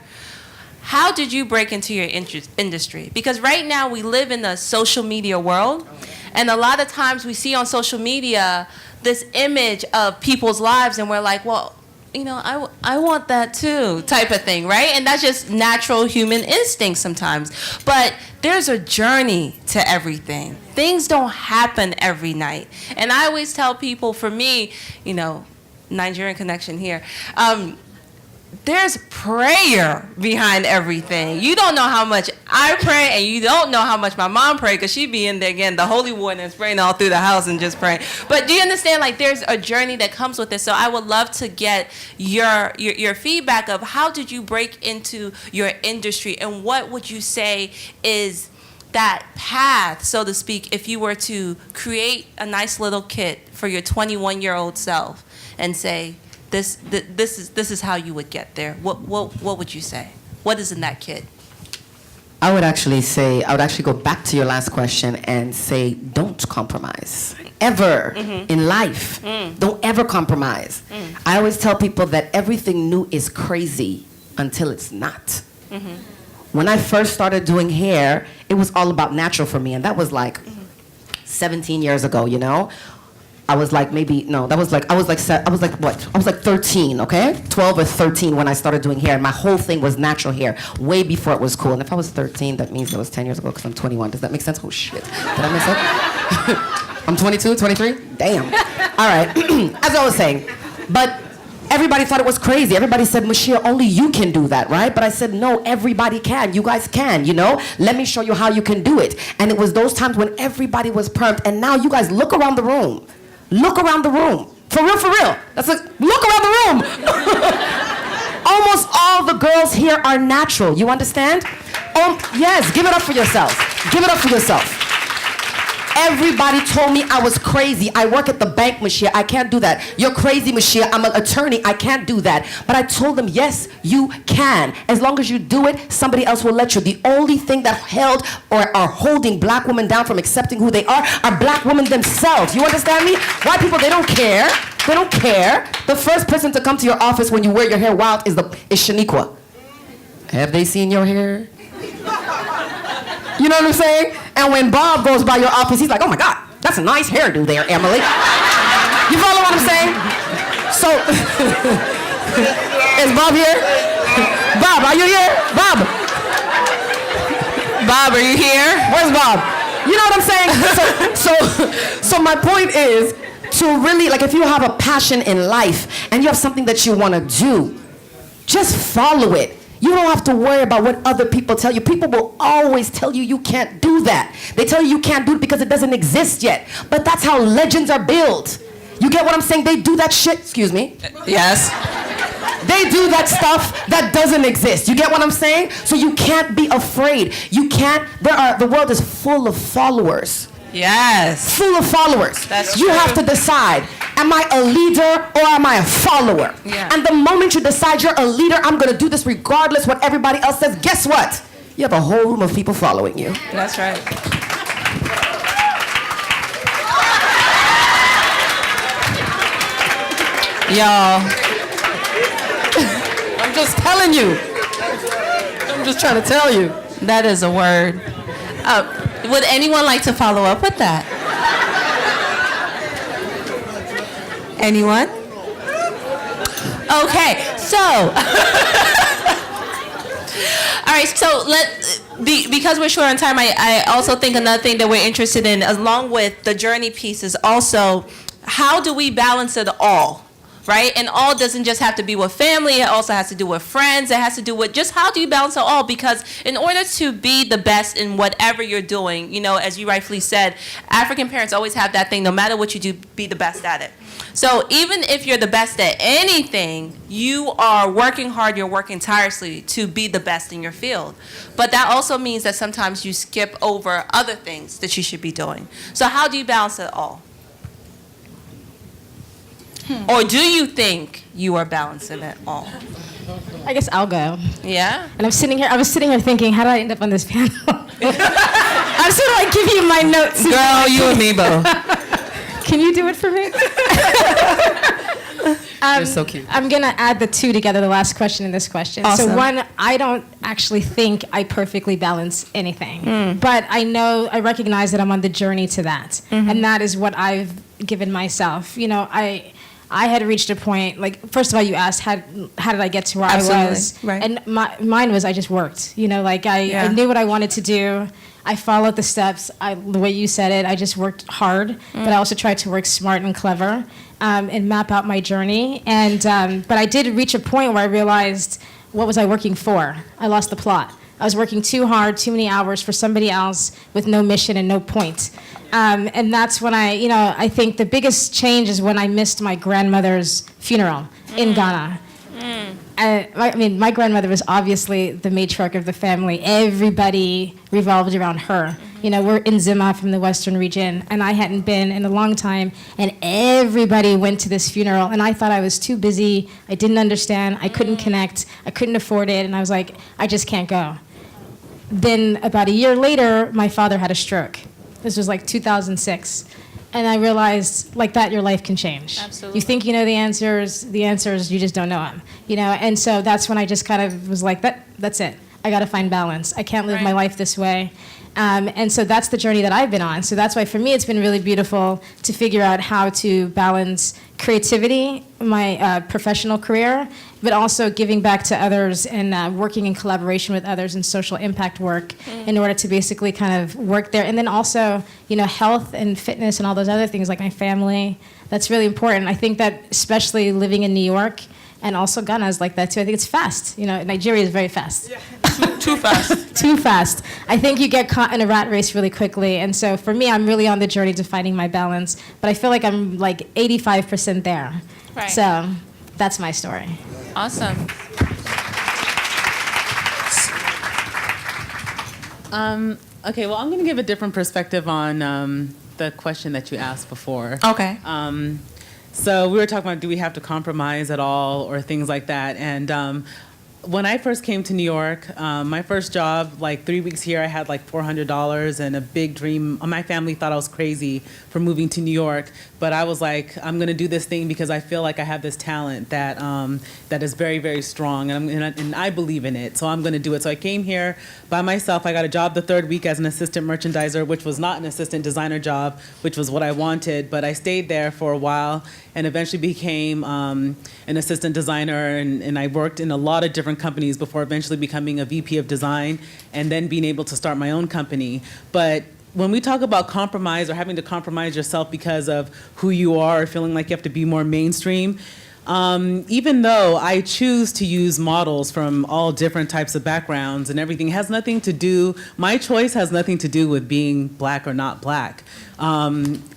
How did you break into your industry? Because right now we live in the social media world, and a lot of times we see on social media this image of people's lives, and we're like, well, I want that too, type of thing, right? And that's just natural human instinct sometimes. But there's a journey to everything. Things don't happen every night. And I always tell people, for me, Nigerian connection here, there's prayer behind everything. You don't know how much I pray, and you don't know how much my mom prayed, because she be in there again, the holy water, and spraying all through the house and just praying. But do you understand? Like, there's a journey that comes with it. So I would love to get your feedback of how did you break into your industry, and what would you say is that path, so to speak, if you were to create a nice little kit for your 21-year-old self and say, This is how you would get there. What would you say? What is in that kit? I would actually go back to your last question and say, don't compromise. Ever in life. Don't ever compromise. I always tell people that everything new is crazy until it's not. When I first started doing hair, it was all about natural for me, and that was like 17 years ago, I was like, I was like 13, okay? 12 or 13 when I started doing hair. And my whole thing was natural hair, way before it was cool. And if I was 13, that means that was 10 years ago, because I'm 21. Does that make sense? Oh, shit. Did I mess up? I'm 22, 23? Damn. All right. As I was saying. But everybody thought it was crazy. Everybody said, Mashia, only you can do that, right? But I said, no, everybody can. You guys can, Let me show you how you can do it. And it was those times when everybody was permed. And now you guys look around the room. Look around the room. For real. That's like, look around the room. Almost all the girls here are natural. You understand? Yes, give it up for yourselves. Give it up for yourself. Everybody told me I was crazy. I work at the bank, Mashia. I can't do that. You're crazy, Mashia. I'm an attorney. I can't do that. But I told them, yes, you can. As long as you do it, somebody else will let you. The only thing that held or are holding black women down from accepting who they are black women themselves. You understand me? White people, they don't care. They don't care. The first person to come to your office when you wear your hair wild is Shaniqua. Have they seen your hair? You know what I'm saying? And when Bob goes by your office, he's like, oh my God, that's a nice hairdo there, Emily. You follow what I'm saying? So, is Bob here? Bob, are you here? Bob, are you here? Where's Bob? You know what I'm saying? So my point is, to really, like, if you have a passion in life and you have something that you want to do, just follow it. You don't have to worry about what other people tell you. People will always tell you you can't do that. They tell you you can't do it because it doesn't exist yet. But that's how legends are built. You get what I'm saying? They do that shit, excuse me. Yes. They do that stuff that doesn't exist. You get what I'm saying? So you can't be afraid. You can't, the world is full of followers. Yes. Full of followers. That's you true. have to decide, am I a leader or am I a follower? Yeah. And the moment you decide you're a leader, I'm going to do this regardless what everybody else says, guess what? You have a whole room of people following you. That's right. Y'all, I'm just telling you. I'm just trying to tell you. that is a word. Would anyone like to follow up with that? Anyone? Okay, so. All right, so because we're short on time, I also think another thing that we're interested in, along with the journey piece, is also how do we balance it all? Right? And all doesn't just have to be with family. It also has to do with friends. It has to do with just how do you balance it all? Because in order to be the best in whatever you're doing, you know, as you rightfully said, African parents always have that thing, no matter what you do, be the best at it. So even if you're the best at anything, you are working hard, you're working tirelessly to be the best in your field. But that also means that sometimes you skip over other things that you should be doing. So how do you balance it all? Or do you think you are balancing it all? I guess I'll go. Yeah? And I was sitting here thinking, how did I end up on this panel? I'm sort of like give you my notes. Girl, you and me both. Can you do it for me? You're so cute. I'm going to add the two together, the last question and this question. Awesome. So one, I don't actually think I perfectly balance anything. But I recognize that I'm on the journey to that. And that is what I've given myself. You know, I had reached a point, like, first of all, you asked, how did I get to where Absolutely. I was? Right. And mine was I just worked. You know, like, I knew what I wanted to do. I followed the steps. The way you said it, I just worked hard, but I also tried to work smart and clever and map out my journey. And but I did reach a point where I realized, what was I working for? I lost the plot. I was working too hard, too many hours for somebody else with no mission and no point. And that's when I think the biggest change is when I missed my grandmother's funeral in Ghana. My grandmother was obviously the matriarch of the family. Everybody revolved around her. You know, we're in Zima from the Western region, and I hadn't been in a long time, and everybody went to this funeral, and I thought I was too busy. I didn't understand. I couldn't connect. I couldn't afford it, and I was like, I just can't go. Then about a year later, my father had a stroke. This was like 2006. And I realized, like that, your life can change. Absolutely. You think you know the answers, you just don't know them. You know, and so that's when I just kind of was like, that's it. I got to find balance. I can't live my life this way. And so that's the journey that I've been on. So that's why for me it's been really beautiful to figure out how to balance creativity, my professional career, but also giving back to others and working in collaboration with others in social impact work in order to basically kind of work there. And then also, you know, health and fitness and all those other things like my family. That's really important. I think that especially living in New York, and also Ghana is like that too. I think it's fast. You know, Nigeria is very fast. Yeah. Too fast. Too fast. I think you get caught in a rat race really quickly. And so for me, I'm really on the journey to finding my balance. But I feel like I'm like 85% there. Right. So that's my story. Awesome. Okay, well, I'm going to give a different perspective on the question that you asked before. Okay. So we were talking about, do we have to compromise at all or things like that? And when I first came to New York, my first job, like 3 weeks here, I had like $400 and a big dream. My family thought I was crazy for moving to New York, but I was like, I'm going to do this thing because I feel like I have this talent that that is very, very strong, and I believe in it, so I'm going to do it. So I came here by myself. I got a job the third week as an assistant merchandiser, which was not an assistant designer job, which was what I wanted, but I stayed there for a while and eventually became an assistant designer, and I worked in a lot of different companies before eventually becoming a VP of design and then being able to start my own company. But when we talk about compromise or having to compromise yourself because of who you are, or feeling like you have to be more mainstream, even though I choose to use models from all different types of backgrounds and everything, has nothing to do, my choice has nothing to do with being black or not black.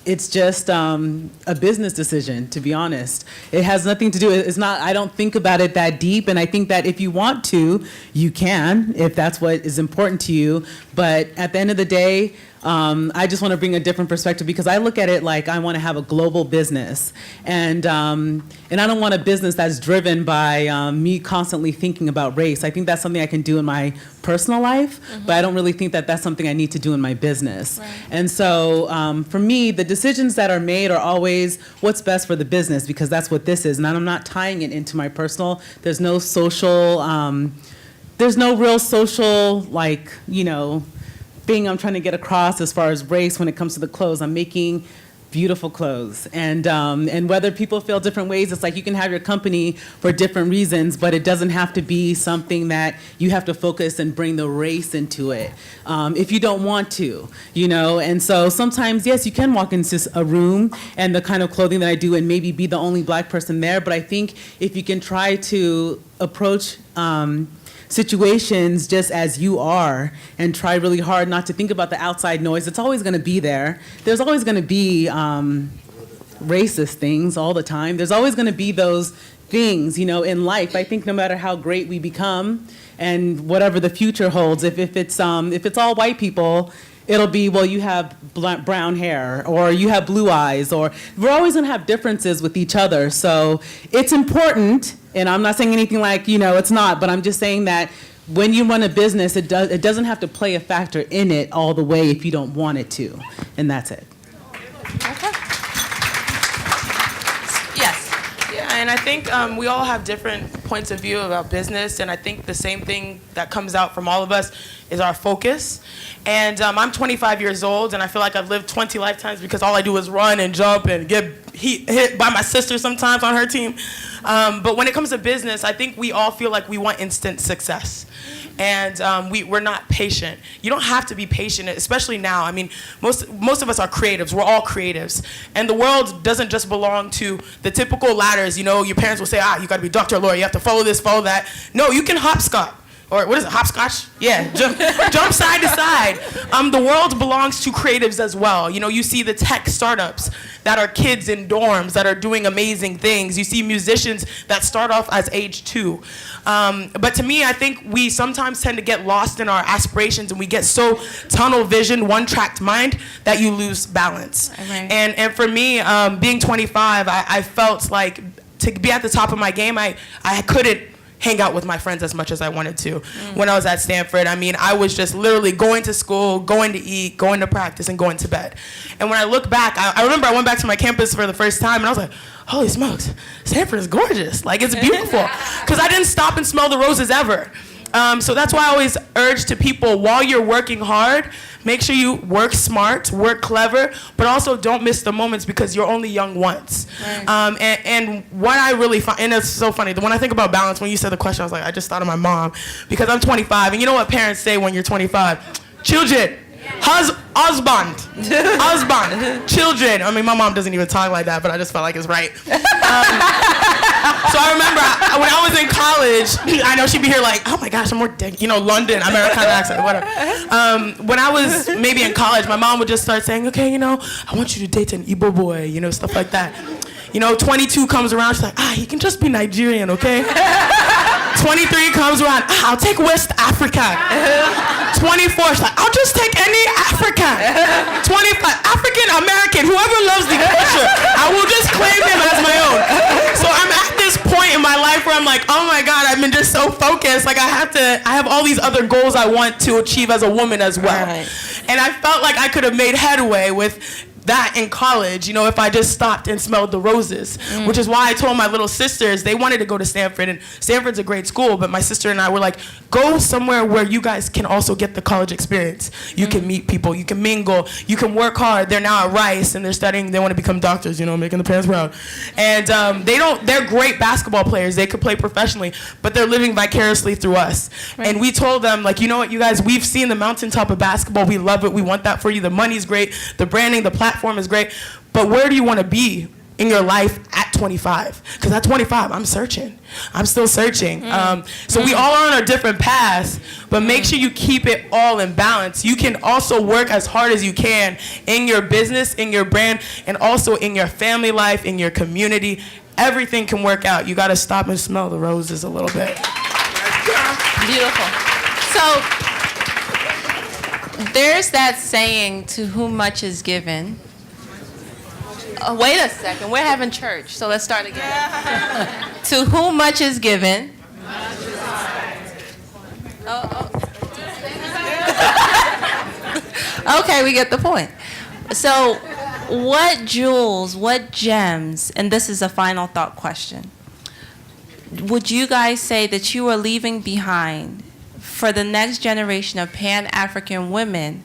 It's just a business decision, to be honest. It has nothing to do, it's not, I don't think about it that deep, and I think that if you want to, you can, if that's what is important to you. But at the end of the day, I just want to bring a different perspective, because I look at it like I want to have a global business, and I don't want a business that's driven by me constantly thinking about race. I think that's something I can do in my personal life, but I don't really think that that's something I need to do in my business. Right. And so for me, the decisions that are made are always what's best for the business, because that's what this is, and I'm not tying it into my personal. There's no social, there's no real social, like, you know, thing I'm trying to get across as far as race when it comes to the clothes. I'm making beautiful clothes, and whether people feel different ways, it's like you can have your company for different reasons, but it doesn't have to be something that you have to focus and bring the race into it if you don't want to, you know. And so sometimes, yes, you can walk into a room and the kind of clothing that I do and maybe be the only black person there, but I think if you can try to approach situations just as you are and try really hard not to think about the outside noise, it's always going to be there. There's always going to be racist things all the time. There's always going to be those things, you know, in life. I think no matter how great we become and whatever the future holds, if it's all white people, it'll be, well, you have brown hair, or you have blue eyes, or we're always going to have differences with each other. So it's important, and I'm not saying anything like, you know, it's not, but I'm just saying that when you run a business, it doesn't have to play a factor in it all the way if you don't want it to, and that's it. Yes. Yeah, and I think we all have different points of view about business, and I think the same thing that comes out from all of us is our focus. And I'm 25 years old, and I feel like I've lived 20 lifetimes because all I do is run and jump and get hit by my sister sometimes on her team. But when it comes to business, I think we all feel like we want instant success. And we're not patient. You don't have to be patient, especially now. I mean, most of us are creatives. We're all creatives. And the world doesn't just belong to the typical ladders. You know, your parents will say, you got to be doctor, lawyer. You have to follow this, follow that. No, you can hopscotch. Or what is it, hopscotch? Yeah, jump side to side. The world belongs to creatives as well. You know, you see the tech startups that are kids in dorms that are doing amazing things. You see musicians that start off as age 2. But to me, I think we sometimes tend to get lost in our aspirations, and we get so tunnel vision, one-tracked mind, that you lose balance. Right. And for me, being 25, I felt like to be at the top of my game, I couldn't hang out with my friends as much as I wanted to. When I was at Stanford, I mean, I was just literally going to school, going to eat, going to practice, and going to bed. And when I look back, I remember I went back to my campus for the first time, and I was like, holy smokes, Stanford is gorgeous. Like, it's beautiful. Because I didn't stop and smell the roses ever. So that's why I always urge to people, while you're working hard, make sure you work smart, work clever, but also don't miss the moments, because you're only young once. Right. And what I really find, and it's so funny, when I think about balance, when you said the question, I was like, I just thought of my mom, because I'm 25, and you know what parents say when you're 25? Children. Husband, children. I mean, my mom doesn't even talk like that, but I just felt like it's right. So I remember when I was in college, I know she'd be here like, oh my gosh, I'm more, you know, London, American accent, whatever. When I was maybe in college, my mom would just start saying, okay, you know, I want you to date an Igbo boy, you know, stuff like that. You know, 22 comes around, she's like, he can just be Nigerian, okay? 23 comes around, I'll take West Africa. 24, she's like, I'll just take any African. 25, African American, whoever loves the culture, I will just claim him as my own. So I'm at this point in my life where I'm like, oh my God, I've been just so focused. Like, I have all these other goals I want to achieve as a woman as well. Right. And I felt like I could have made headway with that in college, you know, if I just stopped and smelled the roses, which is why I told my little sisters, they wanted to go to Stanford, and Stanford's a great school, but my sister and I were like, go somewhere where you guys can also get the college experience. You can meet people, you can mingle, you can work hard. They're now at Rice, and they're studying, they want to become doctors, you know, making the parents proud. And they're great basketball players. They could play professionally, but they're living vicariously through us. Right. And we told them, like, you know what, you guys, we've seen the mountaintop of basketball. We love it. We want that for you. The money's great. The branding, the platform is great. But where do you want to be in your life at 25? Because at 25, I'm searching. I'm still searching. So we all are on our different paths, but make sure you keep it all in balance. You can also work as hard as you can in your business, in your brand, and also in your family life, in your community. Everything can work out. You got to stop and smell the roses a little bit. Beautiful. So there's that saying, to whom much is given. Wait a second, we're having church, so let's start again. To whom much is given. Okay, we get the point. So what jewels, what gems, and this is a final thought question, would you guys say that you are leaving behind for the next generation of Pan-African women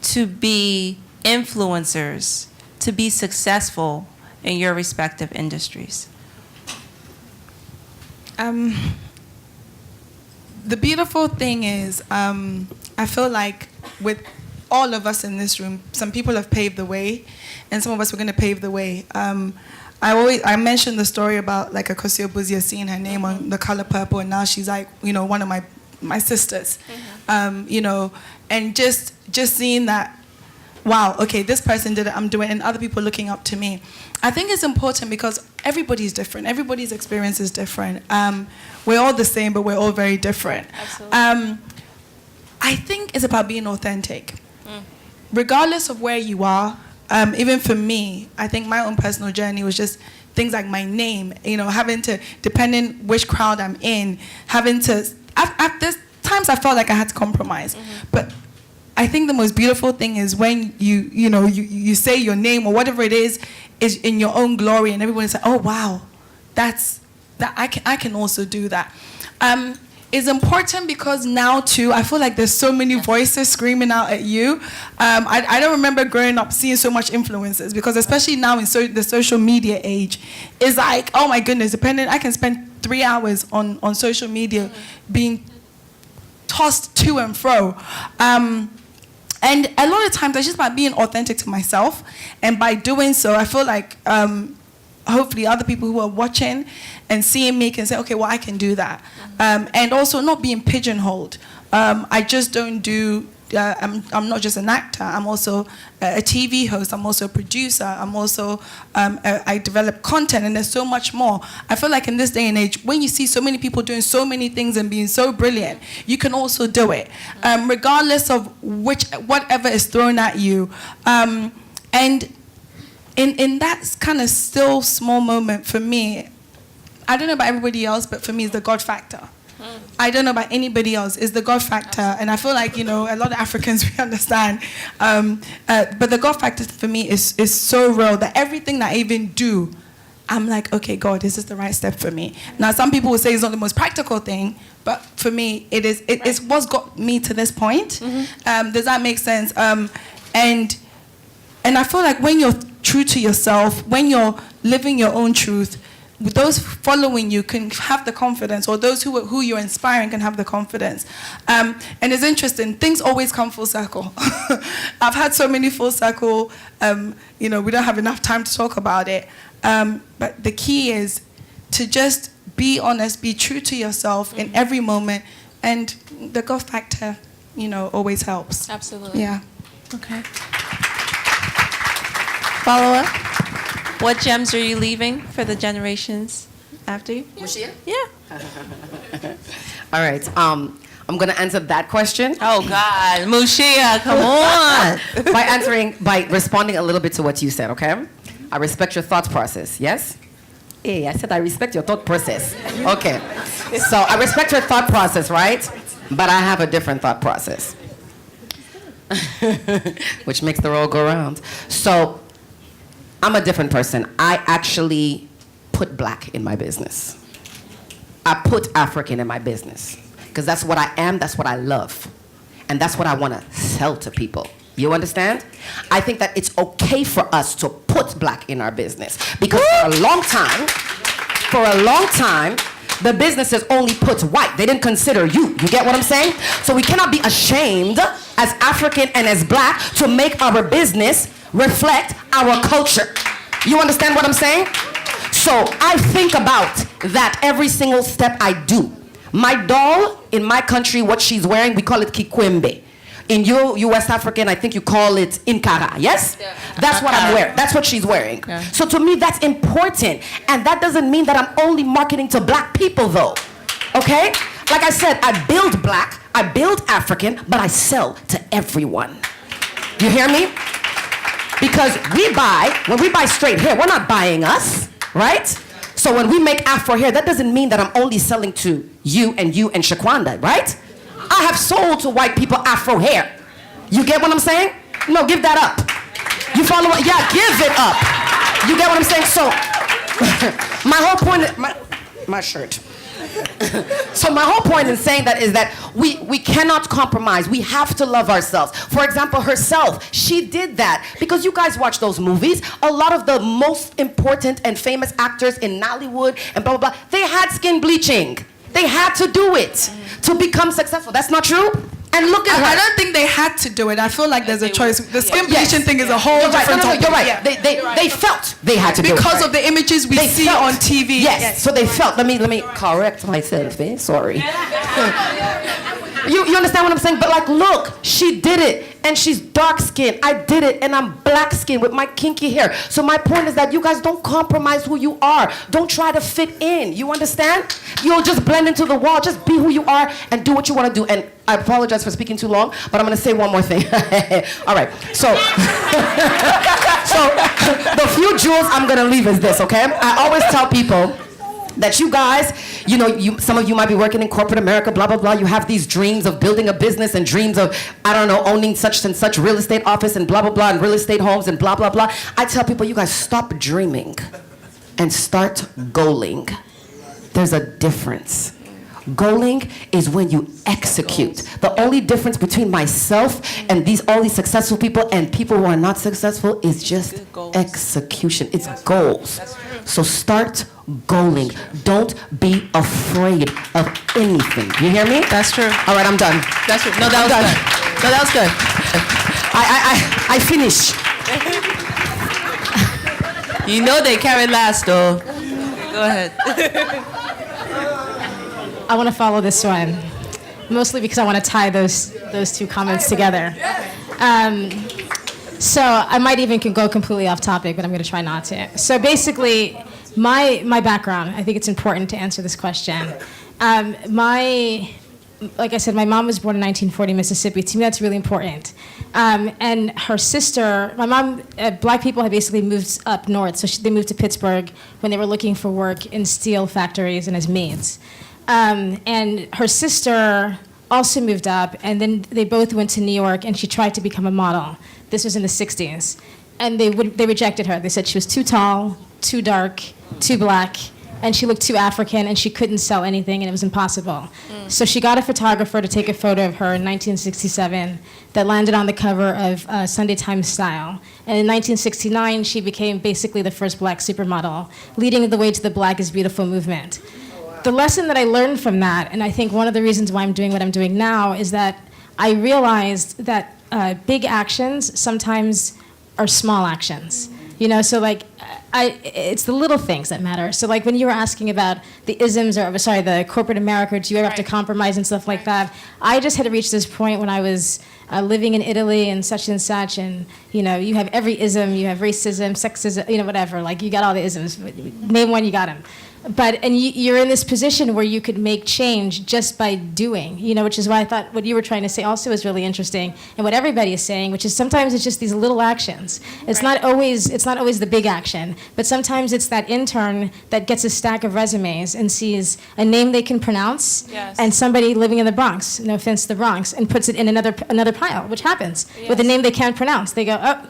to be influencers, to be successful in your respective industries? The beautiful thing is, I feel like with all of us in this room, some people have paved the way, and some of us are going to pave the way. I mentioned the story about like Akosua Buzia seeing her name on The Color Purple, and now she's like, you know, one of my sisters, you know, and just seeing that, wow, okay, this person did it, I'm doing it, and other people looking up to me. I think it's important because everybody's different. Everybody's experience is different. We're all the same, but we're all very different. Absolutely. I think it's about being authentic. Regardless of where you are, even for me, I think my own personal journey was just things like my name, you know, having to, depending which crowd I'm in, having to, there's times I felt like I had to compromise. But I think the most beautiful thing is when you say your name or whatever it is in your own glory, and everyone's like, oh wow, that I can also do that. It's important because now too, I feel like there's so many voices screaming out at you. I don't remember growing up seeing so much influences, because especially now in the social media age, it's like, oh my goodness, I can spend 3 hours on social media being tossed to and fro. And a lot of times it's just about being authentic to myself, and by doing so, I feel like hopefully other people who are watching and seeing me can say, okay, well, I can do that. And also not being pigeonholed. I just don't do, I'm not just an actor, I'm also a TV host, I'm also a producer, I'm also, I develop content, and there's so much more. I feel like in this day and age, when you see so many people doing so many things and being so brilliant, you can also do it, regardless of whatever is thrown at you. And in that kind of still small moment for me, I don't know about everybody else, but for me it's the God factor. I don't know about anybody else. It's the God factor, and I feel like, you know, a lot of Africans, we understand. But the God factor for me is so real that everything that I even do, I'm like, okay, God, is this the right step for me? Now, some people will say it's not the most practical thing, but for me, it is. It's what's got me to this point. Does that make sense? And I feel like when you're true to yourself, when you're living your own truth, those following you can have the confidence, or those who you're inspiring can have the confidence. And it's interesting, things always come full circle. I've had so many full circle, you know, we don't have enough time to talk about it. But the key is to just be honest, be true to yourself in every moment, and the God factor, you know, always helps. Absolutely. Yeah. Okay. Follow up. What gems are you leaving for the generations after you? Mushia? Yeah. All right. I'm going to answer that question. Oh, God. Mushia, come on. By responding a little bit to what you said, okay? I respect your thought process, yes? Hey, I said I respect your thought process. Okay. So I respect your thought process, right? But I have a different thought process. which makes the world go round. So I'm a different person. I actually put black in my business. I put African in my business because that's what I am, that's what I love, and that's what I want to sell to people. You understand? I think that it's okay for us to put black in our business because for a long time, the businesses only put white. They didn't consider you. You get what I'm saying? So we cannot be ashamed as African and as black to make our business reflect our culture. You understand what I'm saying? So I think about that every single step I do. My doll in my country, what she's wearing, we call it kikwembe. In you, West African, I think you call it inkara, yes? Yeah. That's what I'm wearing. That's what she's wearing. Yeah. So to me, that's important. And that doesn't mean that I'm only marketing to black people, though. Okay? Like I said, I build black, I build African, but I sell to everyone. You hear me? Because when we buy straight hair, we're not buying us, right? So when we make Afro hair, that doesn't mean that I'm only selling to you and Shaquanda, right? I have sold to white people Afro hair. You get what I'm saying? No, give that up. You follow what? Yeah, give it up. You get what I'm saying? So, my whole point, my shirt. So my whole point in saying that is that we cannot compromise. We have to love ourselves. For example, herself, she did that. Because you guys watch those movies, a lot of the most important and famous actors in Nollywood and blah, blah, blah, they had skin bleaching. They had to do it to become successful. That's not true? And look at her. I don't think they had to do it. I feel like there's a choice. The skin bleaching thing is a whole different topic. You're right. Yeah. They felt they had to do it. Because of the images we see on TV. Yes. So they felt. Let me correct myself. Sorry. You understand what I'm saying? But like, look, she did it. And she's dark skinned. I did it, and I'm black skinned with my kinky hair. So my point is that you guys don't compromise who you are. Don't try to fit in. You understand? You'll just blend into the wall. Just be who you are and do what you want to do. And I apologize for speaking too long, but I'm going to say one more thing. All right. So, the few jewels I'm going to leave is this, okay? I always tell people that you guys, some of you might be working in corporate America, blah, blah, blah. You have these dreams of building a business and dreams of, owning such and such real estate office and blah, blah, blah, and real estate homes and blah, blah, blah. I tell people, you guys stop dreaming and start goaling. There's a difference. Goaling is when you execute. The only difference between myself and all these successful people and people who are not successful is just execution. It's goals. So start goaling. Don't be afraid of anything. You hear me? That's true. All right, I'm done. That's true. No, that was good. No, that was good. I finish. You know they carry last, though. Go ahead. I want to follow this one, mostly because I want to tie those two comments together. So I might even go completely off topic, but I'm going to try not to. So basically, my background, I think it's important to answer this question. Like I said, my mom was born in 1940 Mississippi. To me, that's really important. And her sister, my mom, black people had basically moved up north, so they moved to Pittsburgh when they were looking for work in steel factories and as maids. And her sister also moved up, and then they both went to New York, and she tried to become a model. This was in the 60s. And they rejected her. They said she was too tall, too dark, too black, and she looked too African, and she couldn't sell anything, and it was impossible. So she got a photographer to take a photo of her in 1967 that landed on the cover of Sunday Times Style. And in 1969, she became basically the first black supermodel, leading the way to the Black is Beautiful movement. The lesson that I learned from that, and I think one of the reasons why I'm doing what I'm doing now, is that I realized that big actions sometimes are small actions. So like, it's the little things that matter. So like when you were asking about the isms, the corporate America, do you ever have to compromise and stuff like that? I just had to reach this point when I was living in Italy and, and you have every ism, you have racism, sexism, whatever. Like you got all the isms. Name one, you got them. And you're in this position where you could make change just by doing, which is why I thought what you were trying to say also is really interesting, and what everybody is saying, which is sometimes it's just these little actions. It's not always the big action, but sometimes it's that intern that gets a stack of resumes and sees a name they can pronounce, and somebody living in the Bronx, no offense to the Bronx, and puts it in another pile, which happens with a name they can't pronounce. They go, oh,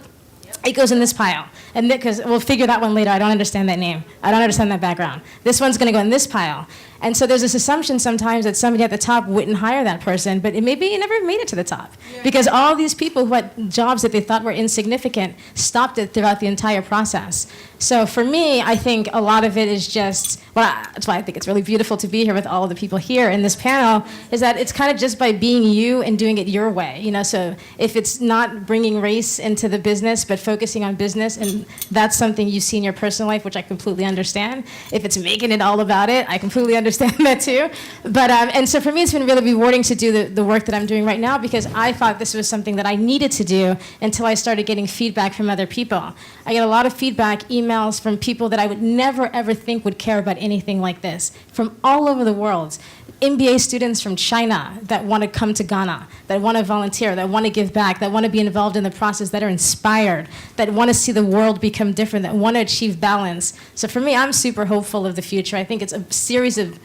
it goes in this pile. And because we'll figure that one later. I don't understand that name. I don't understand that background. This one's going to go in this pile. And so there's this assumption sometimes that somebody at the top wouldn't hire that person, but it maybe never made it to the top. Because all these people who had jobs that they thought were insignificant stopped it throughout the entire process. So for me, I think a lot of it is just, that's why I think it's really beautiful to be here with all of the people here in this panel, is that it's kind of just by being you and doing it your way. So if it's not bringing race into the business, but focusing on business, and that's something you see in your personal life, which I completely understand. If it's making it all about it, I completely understand that too. But and so for me, it's been really rewarding to do the work that I'm doing right now, because I thought this was something that I needed to do until I started getting feedback from other people. I get a lot of feedback, emails from people that I would never ever think would care about anything like this, from all over the world. MBA students from China that want to come to Ghana, that want to volunteer, that want to give back, that want to be involved in the process, that are inspired, that want to see the world become different, that want to achieve balance. So for me, I'm super hopeful of the future. I think it's a series of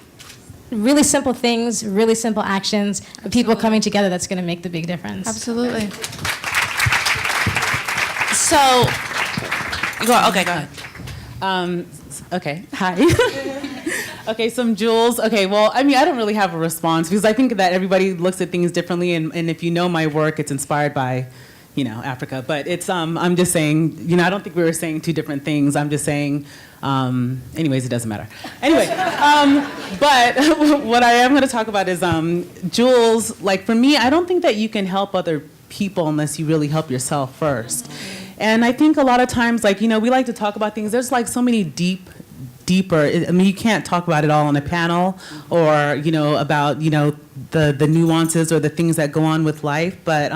really simple things, really simple actions, of people coming together that's going to make the big difference. Absolutely. So, go ahead. Okay, hi. Okay, so I'm Jules. Okay, well, I don't really have a response, because I think that everybody looks at things differently, and if you know my work, it's inspired by, Africa. But it's, I'm just saying, I don't think we were saying two different things. I'm just saying, anyways, it doesn't matter. Anyway, but what I am going to talk about is, Jules, like for me, I don't think that you can help other people unless you really help yourself first. And I think a lot of times, like, we like to talk about things. There's like so many deeper. You can't talk about it all on a panel, or about the nuances or the things that go on with life. But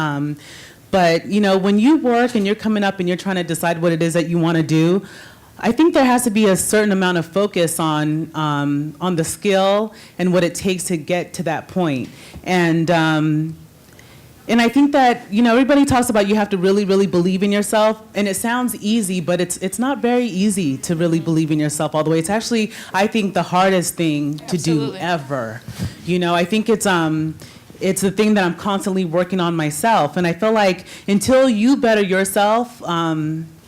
when you work and you're coming up and you're trying to decide what it is that you want to do, I think there has to be a certain amount of focus on the skill and what it takes to get to that point. And I think that, everybody talks about you have to really, really believe in yourself. And it sounds easy, but it's not very easy to really believe in yourself all the way. It's actually, I think, the hardest thing to do ever. I think it's the thing that I'm constantly working on myself. And I feel like until you better yourself,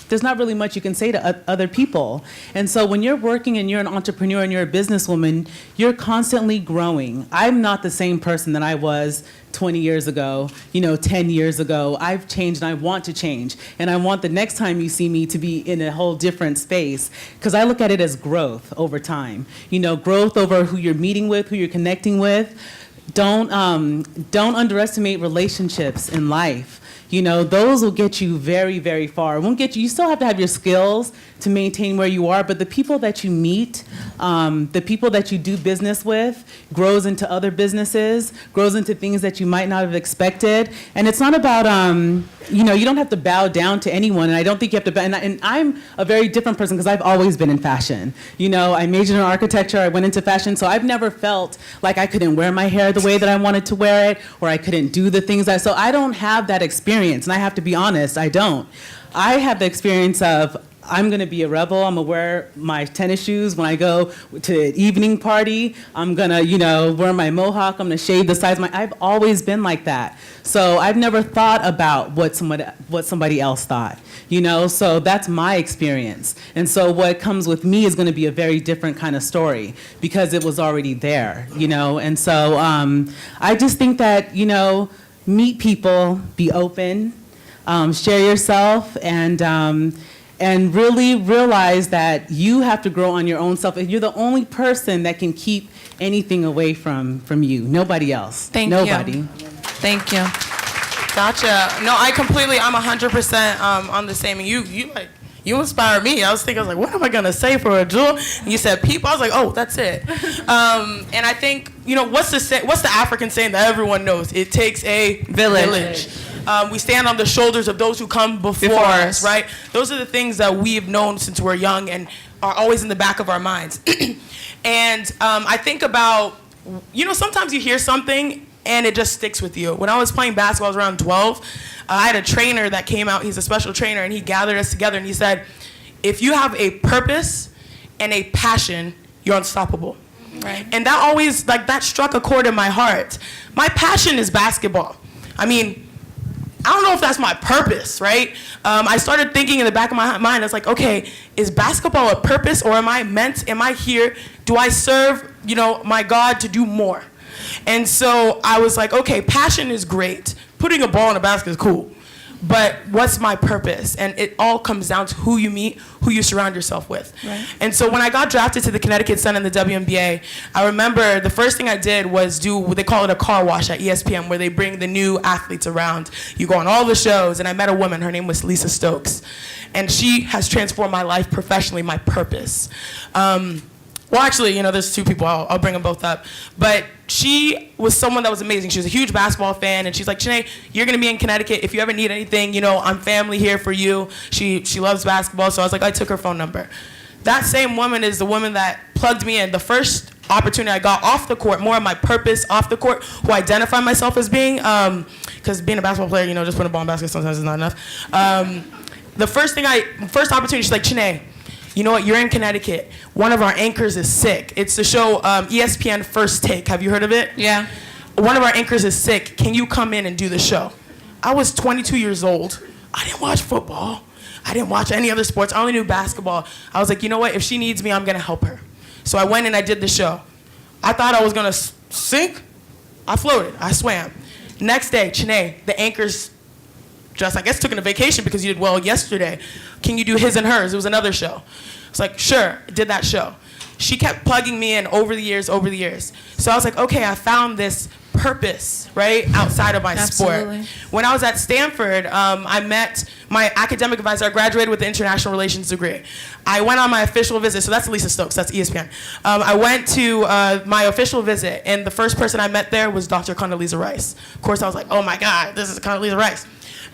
there's not really much you can say to other people. And so when you're working and you're an entrepreneur and you're a businesswoman, you're constantly growing. I'm not the same person that I was 20 years ago, 10 years ago. I've changed and I want to change. And I want the next time you see me to be in a whole different space, because I look at it as growth over time. Growth over who you're meeting with, who you're connecting with. Don't underestimate relationships in life. Those will get you very, very far. It won't get you. You still have to have your skills to maintain where you are, but the people that you meet, the people that you do business with, grows into other businesses, grows into things that you might not have expected. And it's not about, you don't have to bow down to anyone, and I don't think you have to bow. And I'm a very different person, because I've always been in fashion. I majored in architecture, I went into fashion, so I've never felt like I couldn't wear my hair the way that I wanted to wear it, or I couldn't do the things so I don't have that experience, and I have to be honest, I don't. I have the experience of, I'm going to be a rebel. I'm going to wear my tennis shoes when I go to an evening party. I'm going to, wear my mohawk. I'm going to shave the sides of my... I've always been like that. So I've never thought about what somebody else thought, So that's my experience. And so what comes with me is going to be a very different kind of story, because it was already there, And so I just think that, meet people, be open, share yourself, and really realize that you have to grow on your own self. You're the only person that can keep anything away from you. Nobody else. Nobody. Thank you. Gotcha. No, I'm 100% on the same. And you inspire me. I was like, what am I gonna say for a jewel? And you said people. I was like, oh, that's it. And I think, what's the African saying that everyone knows? It takes a village. We stand on the shoulders of those who come before us, right? Those are the things that we've known since we're young and are always in the back of our minds. And I think about, sometimes you hear something and it just sticks with you. When I was playing basketball, I was around 12. I had a trainer that came out. He's a special trainer, and he gathered us together, and he said, if you have a purpose and a passion, you're unstoppable. Right. And that always, that struck a chord in my heart. My passion is basketball. I mean, I don't know if that's my purpose, right? I started thinking in the back of my mind, I was like, okay, is basketball a purpose, or am I here, do I serve, my God to do more? And so I was like, okay, passion is great. Putting a ball in a basket is cool. But what's my purpose? And it all comes down to who you meet, who you surround yourself with. Right. And so when I got drafted to the Connecticut Sun and the WNBA, I remember the first thing I did was do what they call it a car wash at ESPN, where they bring the new athletes around. You go on all the shows, and I met a woman. Her name was Lisa Stokes. And she has transformed my life professionally, my purpose. Well, actually, there's two people. I'll bring them both up. But she was someone that was amazing. She was a huge basketball fan, and she's like, Janae, you're going to be in Connecticut. If you ever need anything, I'm family here for you. She loves basketball, so I was like, I took her phone number. That same woman is the woman that plugged me in. The first opportunity I got off the court, more of my purpose off the court, who I identify myself as being, because being a basketball player, just putting a ball in basket sometimes is not enough. The first opportunity, she's like, Janae, you know what, you're in Connecticut. One of our anchors is sick. It's the show ESPN First Take. Have you heard of it? Yeah. One of our anchors is sick. Can you come in and do the show? I was 22 years old. I didn't watch football. I didn't watch any other sports. I only knew basketball. I was like, you know what, if she needs me, I'm going to help her. So I went and I did the show. I thought I was going to sink. I floated. I swam. Next day, Chene, the anchor's just, I guess, took a vacation because you did well yesterday. Can you do his and hers? It was another show. It's like, sure, did that show. She kept plugging me in over the years. So I was like, okay, I found this purpose, right, outside of my Absolutely. sport. When I was at Stanford, I met my academic advisor. I graduated with an international relations degree. I went on my official visit. So that's Lisa Stokes. That's ESPN. I went to my official visit, and the first person I met there was Dr. Condoleezza Rice. Of course, I was like, oh my God, this is Condoleezza Rice.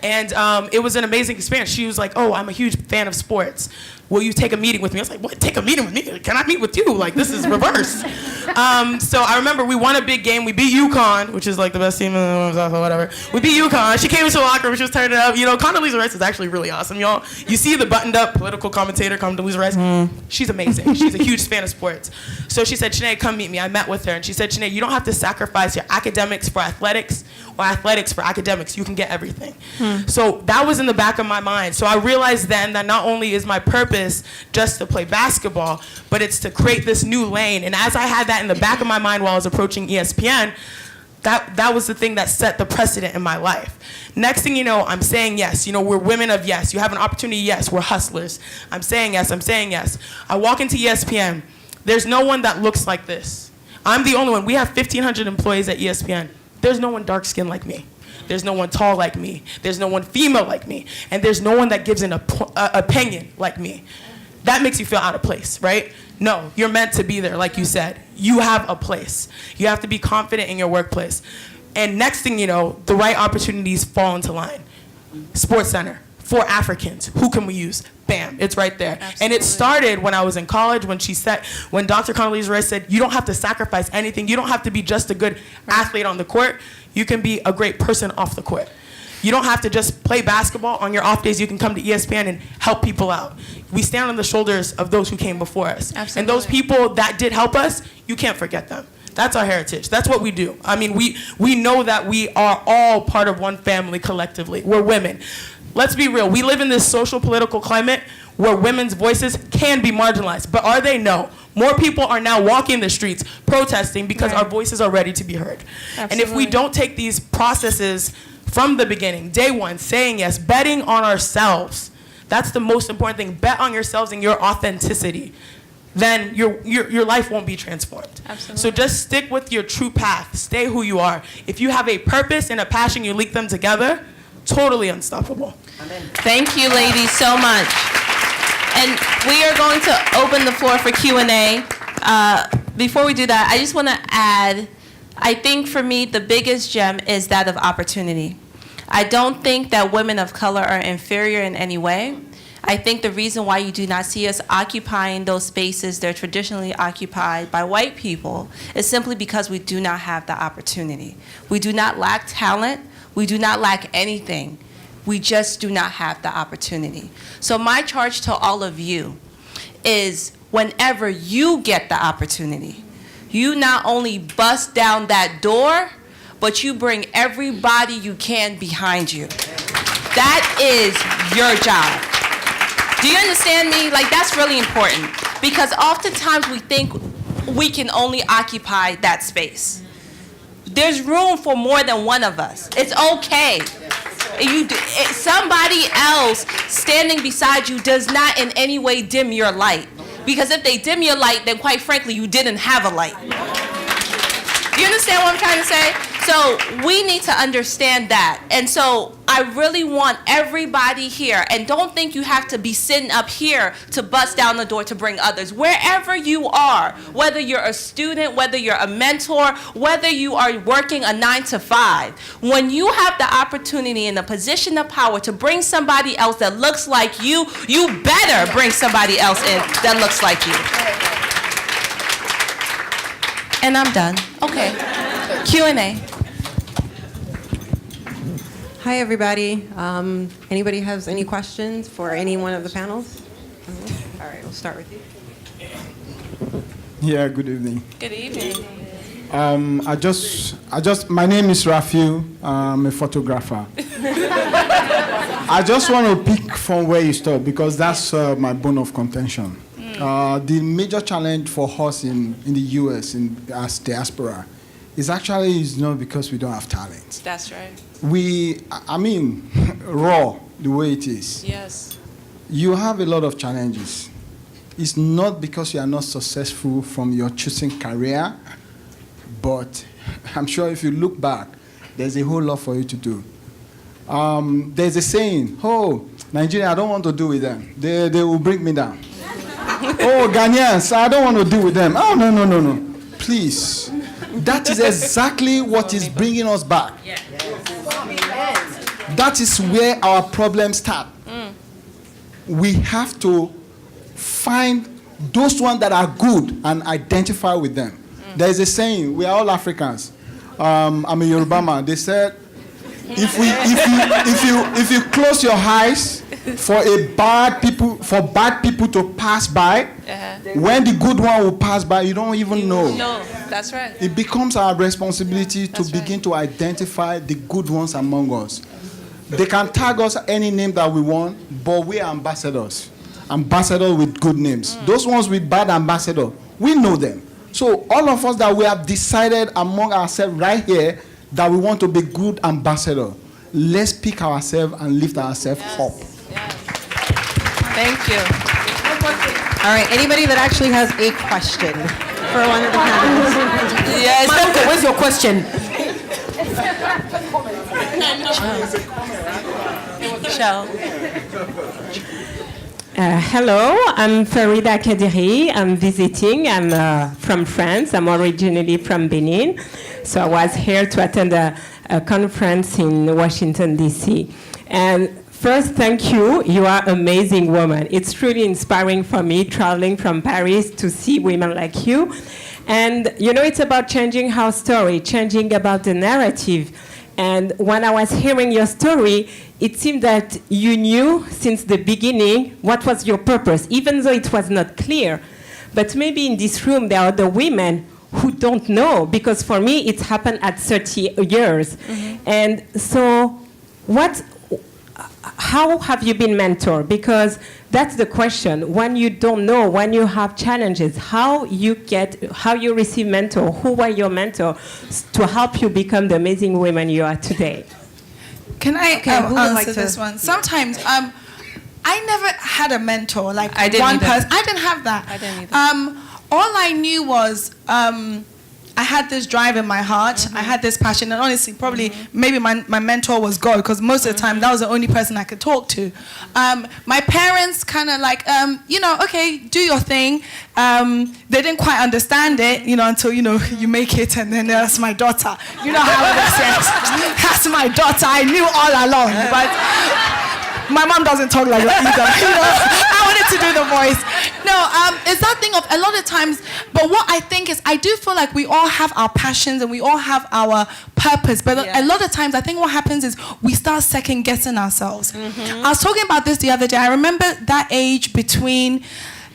And it was an amazing experience. She was like, oh, I'm a huge fan of sports. Will you take a meeting with me? I was like, what, take a meeting with me? Can I meet with you? Like, this is reverse. So I remember we won a big game. We beat UConn, which is like the best team in the world, whatever. We beat UConn. She came into the locker room. She was turning it up. Condoleezza Rice is actually really awesome, y'all. You see the buttoned up political commentator, Condoleezza Rice? She's amazing. She's a huge fan of sports. So she said, Sinead, come meet me. I met with her. And she said, Sinead, you don't have to sacrifice your academics for athletics or athletics for academics. You can get everything. So that was in the back of my mind. So I realized then that not only is my purpose just to play basketball, but it's to create this new lane. And as I had that in the back of my mind while I was approaching ESPN, that was the thing that set the precedent in my life. Next thing you know, I'm saying yes. We're women of yes. You have an opportunity, yes. We're hustlers. I'm saying yes. I walk into ESPN. There's no one that looks like this. I'm the only one. We have 1,500 employees at ESPN. There's no one dark-skinned like me. There's no one tall like me. There's no one female like me. And there's no one that gives an opinion like me. That makes you feel out of place, right? No, you're meant to be there, like you said. You have a place. You have to be confident in your workplace. And next thing you know, the right opportunities fall into line. Sports Center, for Africans, who can we use? Bam, it's right there. Absolutely. And it started when I was in college, when Dr. Condoleezza Rice said, you don't have to sacrifice anything. You don't have to be just a good athlete on the court. You can be a great person off the court. You don't have to just play basketball. On your off days, you can come to ESPN and help people out. We stand on the shoulders of those who came before us. Absolutely. And those people that did help us, you can't forget them. That's our heritage. That's what we do. I mean, we know that we are all part of one family collectively. We're women. Let's be real. We live in this social political climate where women's voices can be marginalized. But are they? No. More people are now walking the streets protesting because our voices are ready to be heard. Absolutely. And if we don't take these processes from the beginning, day one, saying yes, betting on ourselves, that's the most important thing. Bet on yourselves and your authenticity. Then your life won't be transformed. Absolutely. So just stick with your true path. Stay who you are. If you have a purpose and a passion, you link them together, totally unstoppable. Amen. Thank you, ladies, so much. And we are going to open the floor for Q&A. Before we do that, I just want to add, I think for me, the biggest gem is that of opportunity. I don't think that women of color are inferior in any way. I think the reason why you do not see us occupying those spaces that are traditionally occupied by white people is simply because we do not have the opportunity. We do not lack talent. We do not lack anything. We just do not have the opportunity. So my charge to all of you is whenever you get the opportunity, you not only bust down that door, but you bring everybody you can behind you. That is your job. Do you understand me? Like, that's really important, because oftentimes we think we can only occupy that space. There's room for more than one of us. It's okay. Somebody else standing beside you does not in any way dim your light. Because if they dim your light, then quite frankly, you didn't have a light. Do you understand what I'm trying to say? So we need to understand that. And so I really want everybody here, and don't think you have to be sitting up here to bust down the door to bring others. Wherever you are, whether you're a student, whether you're a mentor, whether you are working a 9-to-5, when you have the opportunity and the position of power to bring somebody else that looks like you, you better bring somebody else in that looks like you. And I'm done. Okay. Q&A. Hi, everybody. Anybody has any questions for any one of the panels? All right, we'll start with you. Yeah, good evening. Good evening. My name is Rafiu. I'm a photographer. I just want to pick from where you stopped, because that's my bone of contention. The major challenge for us in the U.S. as diaspora is not because we don't have talent. That's right. Raw, the way it is. Yes. You have a lot of challenges. It's not because you are not successful from your choosing career, but I'm sure if you look back, there's a whole lot for you to do. There's a saying, Nigeria, I don't want to do with them. They will bring me down. Ghanaians, I don't want to deal with them. Oh, no. Please. That is exactly what is bringing us back. That is where our problems start. We have to find those ones that are good and identify with them. There is a saying, we are all Africans. I'm a Yoruba man. They said, if you close your eyes for bad people to pass by, when the good one will pass by, you don't even know. No, that's right. It becomes our responsibility to begin to identify the good ones among us. They can tag us any name that we want, but we are ambassadors. Ambassadors with good names. Those ones with bad ambassador, we know them. So all of us that we have decided among ourselves right here that we want to be good ambassador, let's pick ourselves and lift ourselves up. Yes. Thank you. All right, anybody that actually has a question for one of the panelists? Yes. Monica, where's your question? Michelle. Hello, I'm Farida Kadiri. I'm visiting. I'm from France. I'm originally from Benin. So I was here to attend a conference in Washington, D.C. And first, thank you. You are an amazing woman. It's truly inspiring for me, traveling from Paris to see women like you. And, it's about changing our story, changing about the narrative. And when I was hearing your story, it seemed that you knew since the beginning what was your purpose, even though it was not clear. But maybe in this room there are the women who don't know, because for me it happened at 30 years. And so how have you been mentored? Because that's the question. When you don't know, when you have challenges, how you receive mentor, who were your mentor to help you become the amazing woman you are today? Can I answer this one? Sometimes I never had a mentor, like one person. I didn't have that. I didn't either. All I knew was I I had this drive in my heart. I had this passion. And honestly, probably, maybe my mentor was God, because most of the time, that was the only person I could talk to. My parents kind of like, okay, do your thing. They didn't quite understand it, until, you make it, and then that's my daughter. You know how it is. That's my daughter. I knew all along, but my mom doesn't talk like that either. I wanted to do the voice. No, it's that thing of a lot of times, but what I think is, I do feel like we all have our passions and we all have our purpose, but a lot of times I think what happens is we start second guessing ourselves. I was talking about this the other day. I remember that age between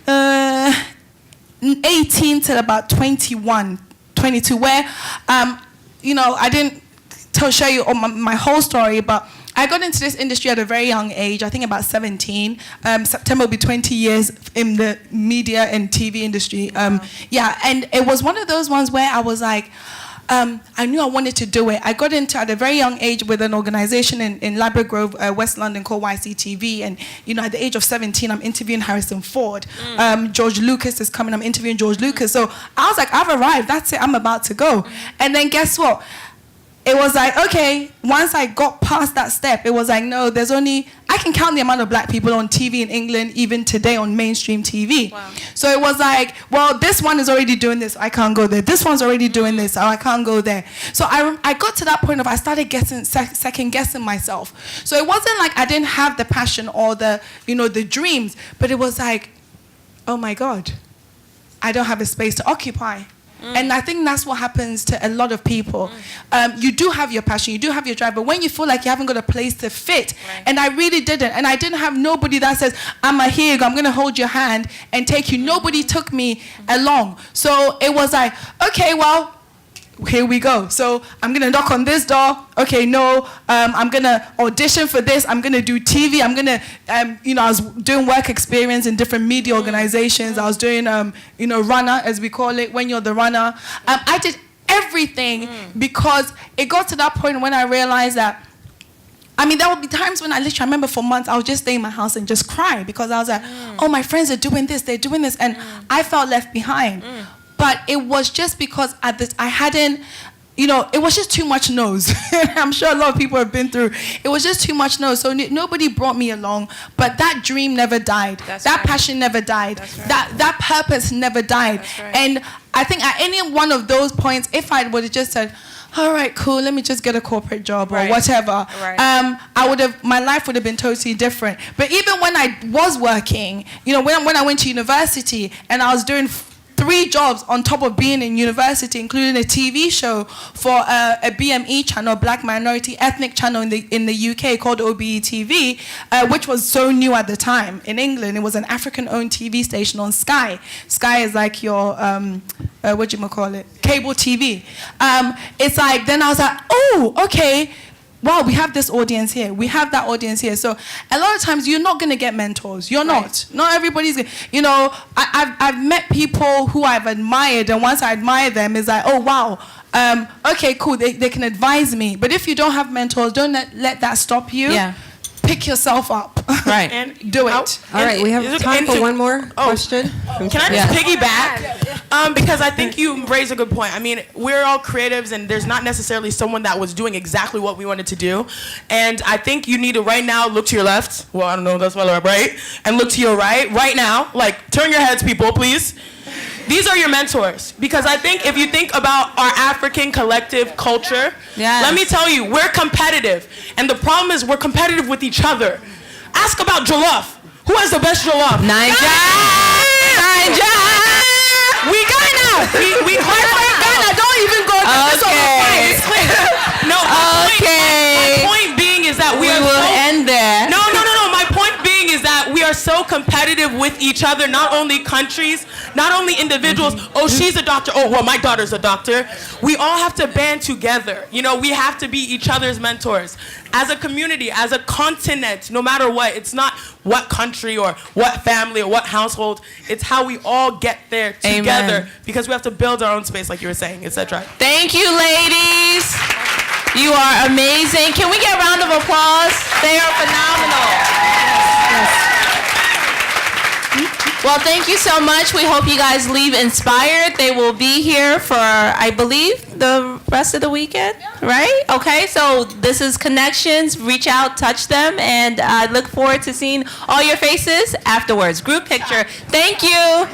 18 till about 21, 22, where, I didn't show you my whole story, but I got into this industry at a very young age, I think about 17. September will be 20 years in the media and TV industry. And it was one of those ones where I was like, I knew I wanted to do it. I got into at a very young age with an organization in Ladbroke Grove, West London, called YCTV. And, at the age of 17, I'm interviewing Harrison Ford. George Lucas is coming, I'm interviewing George Lucas. So I was like, I've arrived, that's it, I'm about to go. And then guess what? It was like, okay, once I got past that step, it was like, no, I can count the amount of black people on TV in England, even today on mainstream TV. Wow. So it was like, well, this one is already doing this, I can't go there. This one's already doing this, I can't go there. So I got to that point of I started second guessing myself. So it wasn't like I didn't have the passion or the dreams, but it was like, oh my God, I don't have a space to occupy. And I think that's what happens to a lot of people. You do have your passion, you do have your drive, but when you feel like you haven't got a place to fit, and I really didn't, and I didn't have nobody that says, here you go, I'm going to hold your hand and take you. Nobody took me along. So it was like, okay, well, here we go. So I'm going to knock on this door. Okay, no, I'm going to audition for this. I'm going to do TV. I'm going to, I was doing work experience in different media organizations. I was doing, runner, as we call it, when you're the runner. I did everything because it got to that point when I realized that, there would be times when I remember for months, I would just stay in my house and just cry because I was like, oh, my friends are doing this, they're doing this, and I felt left behind. But it was just because I hadn't, it was just too much no's. I'm sure a lot of people have been through. It was just too much no's. So nobody brought me along. But that dream never died. That passion never died. That purpose never died. And I think at any one of those points, if I would have just said, all right, cool, let me just get a corporate job or whatever, my life would have been totally different. But even when I was working, when I went to university and I was doing 3 jobs on top of being in university, including a TV show for a BME channel, Black Minority Ethnic channel in the UK called OBE TV, which was so new at the time in England. It was an African-owned TV station on Sky. Sky is like your, cable TV. It's like, then I was like, oh, okay, wow, we have this audience here. We have that audience here. So a lot of times you're not going to get mentors. You're not. Not everybody's going to. I've met people who I've admired, and once I admire them, it's like, oh, wow. Okay, cool. They can advise me. But if you don't have mentors, don't let that stop you. Yeah. Pick yourself up. Right. And do it. All right, we have time for one more question. Can I just piggyback? Because I think you raise a good point. We're all creatives, and there's not necessarily someone that was doing exactly what we wanted to do. And I think you need to right now look to your left. Well, I don't know, that's my left, right? And look to your right now. Like, turn your heads, people, please. These are your mentors. Because I think if you think about our African collective culture, let me tell you, we're competitive. And the problem is we're competitive with each other. Ask about jollof. Who has the best jollof? Nigeria! We Ghana! We Ghana! Don't even go to this one. No, my point being is that we will end there. No. My point being is that we are so competitive with each other, not only countries, not only individuals. Oh, she's a doctor. Oh, well, my daughter's a doctor. We all have to band together. We have to be each other's mentors. As a community, as a continent, no matter what, it's not what country or what family or what household. It's how we all get there together. Amen. Because we have to build our own space, like you were saying, etc. Thank you, ladies. You are amazing. Can we get a round of applause? They are phenomenal. Yes. Well, thank you so much. We hope you guys leave inspired. They will be here for, I believe, the rest of the weekend, right? Okay, so this is Connections. Reach out, touch them, and I look forward to seeing all your faces afterwards. Group picture. Thank you.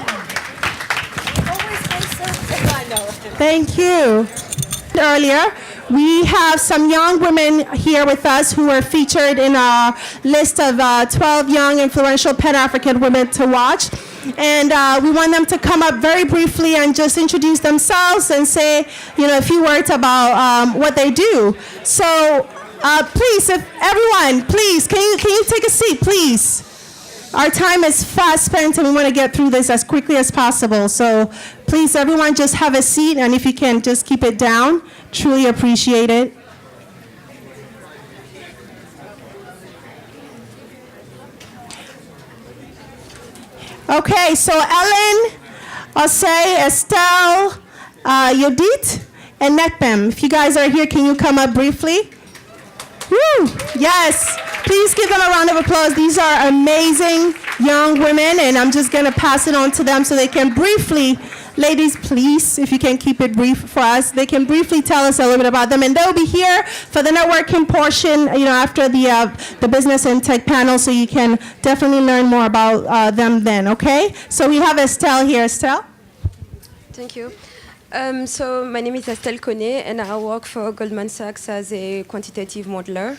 Thank you. Earlier, we have some young women here with us who were featured in our list of 12 young influential Pan-African women to watch. And we want them to come up very briefly and just introduce themselves and say, a few words about what they do. So please, if everyone, please, can you take a seat, please? Our time is fast spent and we want to get through this as quickly as possible. So please, everyone, just have a seat, and if you can just keep it down, truly appreciate it. Okay, so Ellen, Osei, Estelle, Yodit, and Nekpem. If you guys are here, can you come up briefly? Woo! Yes. Please give them a round of applause. These are amazing young women, and I'm just going to pass it on to them so they can briefly, ladies, please, if you can keep it brief for us, they can briefly tell us a little bit about them. And they'll be here for the networking portion, after the business and tech panel, so you can definitely learn more about them then, okay? So we have Estelle here. Estelle? Thank you. So my name is Estelle Koné, and I work for Goldman Sachs as a quantitative modeler.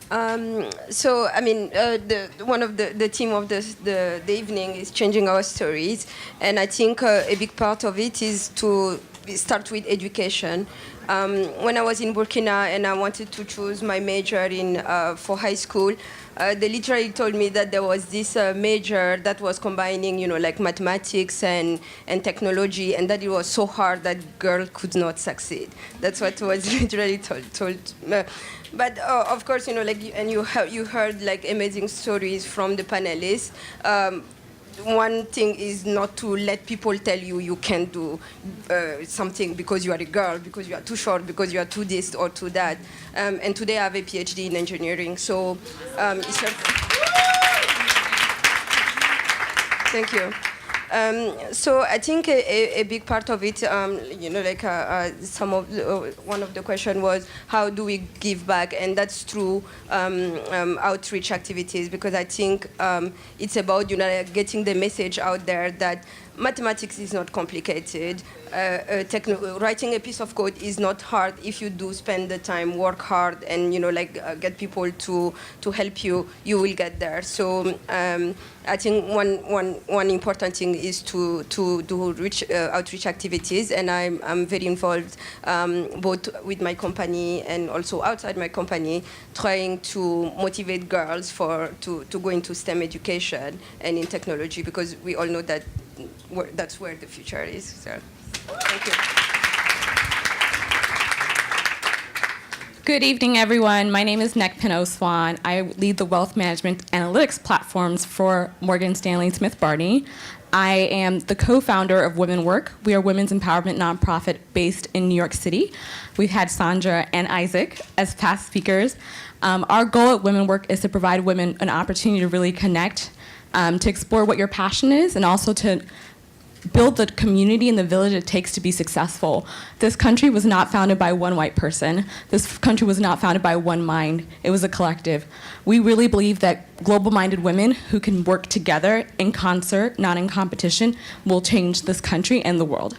One of the theme of the evening is changing our stories, and I think a big part of it is to start with education. When I was in Burkina and I wanted to choose my major for high school, they literally told me that there was this major that was combining, like mathematics and technology, and that it was so hard that girl could not succeed. That's what was literally told. But of course, you heard like amazing stories from the panelists. One thing is not to let people tell you can't do something because you are a girl, because you are too short, because you are too this or too that. And today I have a PhD in engineering, so thank you. So I think a big part of it, one of the question was, how do we give back? And that's through outreach activities, because I think it's about getting the message out there that mathematics is not complicated. Writing a piece of code is not hard if you do spend the time, work hard, and get people to help you. You will get there. So I think one important thing is to do outreach activities, and I'm very involved both with my company and also outside my company, trying to motivate girls to go into STEM education and in technology, because we all know that that's where the future is. So, thank you. Good evening, everyone. My name is Nekpem Oswan. I lead the wealth management analytics platforms for Morgan Stanley Smith Barney. I am the co-founder of Women Work. We are a women's empowerment nonprofit based in New York City. We've had Sandra and Isaac as past speakers. Our goal at Women Work is to provide women an opportunity to really connect, to explore what your passion is, and also to build the community and the village it takes to be successful. This country was not founded by one white person. This country was not founded by one mind. It was a collective. We really believe that global-minded women who can work together in concert, not in competition, will change this country and the world.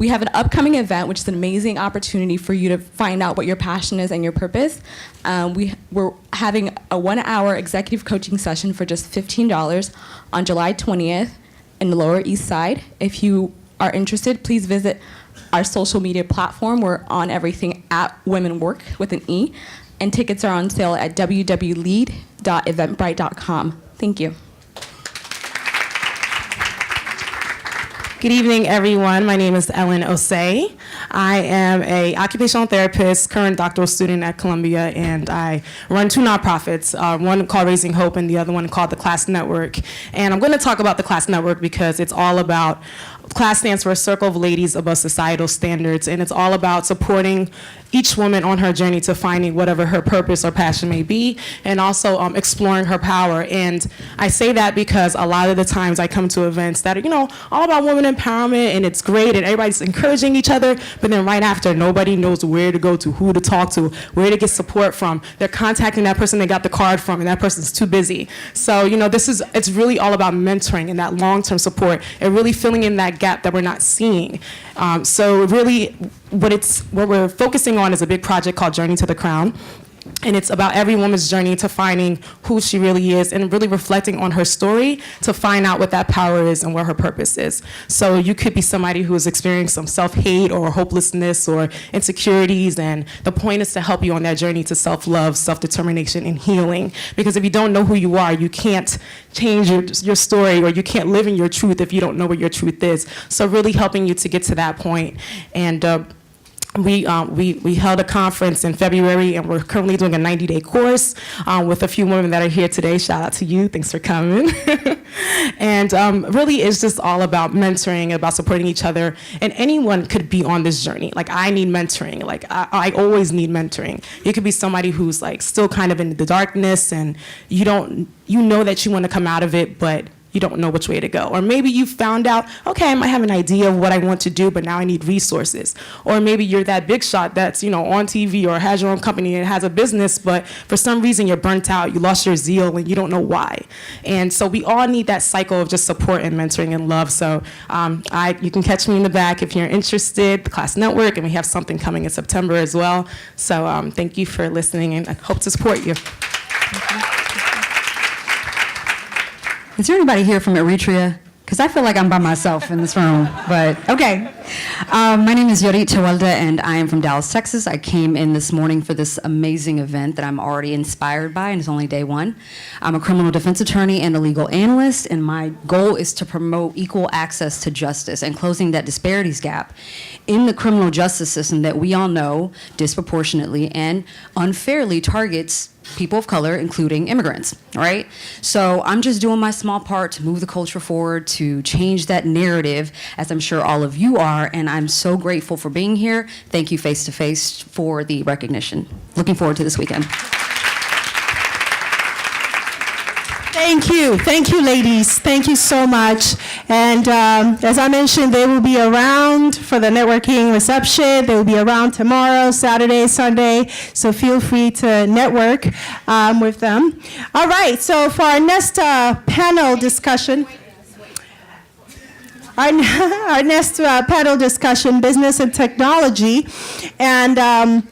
We have an upcoming event, which is an amazing opportunity for you to find out what your passion is and your purpose. We're having a 1-hour executive coaching session for just $15 on July 20th in the Lower East Side. If you are interested, please visit our social media platform. We're on everything at Women Work with an E, and tickets are on sale at www.lead.eventbrite.com. Thank you. Good evening, everyone. My name is Ellen Osei. I am an occupational therapist, current doctoral student at Columbia, and I run 2 nonprofits, one called Raising Hope and the other one called the Class Network. And I'm going to talk about the Class Network because it's all about class stands for a circle of ladies above societal standards, and it's all about supporting each woman on her journey to finding whatever her purpose or passion may be, and also exploring her power. And I say that because a lot of the times I come to events that are, all about women empowerment, and it's great, and everybody's encouraging each other, but then right after, nobody knows where to go to, who to talk to, where to get support from. They're contacting that person they got the card from, and that person's too busy. So, it's really all about mentoring and that long-term support, and really filling in that gap that we're not seeing. So really, what we're focusing on is a big project called Journey to the Crown. And it's about every woman's journey to finding who she really is and really reflecting on her story to find out what that power is and what her purpose is. So you could be somebody who has experienced some self-hate or hopelessness or insecurities, and the point is to help you on that journey to self-love, self-determination, and healing. Because if you don't know who you are, you can't change your story, or you can't live in your truth if you don't know what your truth is. So really helping you to get to that point. And we held a conference in February, and we're currently doing a 90-day course with a few women that are here today. Shout out to you. Thanks for coming. And really, it's just all about mentoring, about supporting each other. And anyone could be on this journey. Like, I need mentoring. Like, I always need mentoring. You could be somebody who's like still kind of in the darkness, and you know that you want to come out of it, but you don't know which way to go. Or maybe you found out, okay, I might have an idea of what I want to do, but now I need resources. Or maybe you're that big shot that's, on TV or has your own company and has a business, but for some reason you're burnt out, you lost your zeal, and you don't know why. And so we all need that cycle of just support and mentoring and love. So you can catch me in the back if you're interested, the class network, and we have something coming in September as well. So thank you for listening, and I hope to support you. Is there anybody here from Eritrea? Because I feel like I'm by myself in this room, but okay. My name is Yorit Tewalda, and I am from Dallas, Texas. I came in this morning for this amazing event that I'm already inspired by, and it's only day one. I'm a criminal defense attorney and a legal analyst, and my goal is to promote equal access to justice and closing that disparities gap in the criminal justice system that we all know disproportionately and unfairly targets people of color, including immigrants, right? So I'm just doing my small part to move the culture forward, to change that narrative, as I'm sure all of you are, and I'm so grateful for being here. Thank you, Face to Face, for the recognition. Looking forward to this weekend. Thank you, ladies. Thank you so much. And as I mentioned, they will be around for the networking reception. They will be around tomorrow, Saturday, Sunday. So feel free to network with them. All right. So for our next panel discussion, our next panel discussion, business and technology, and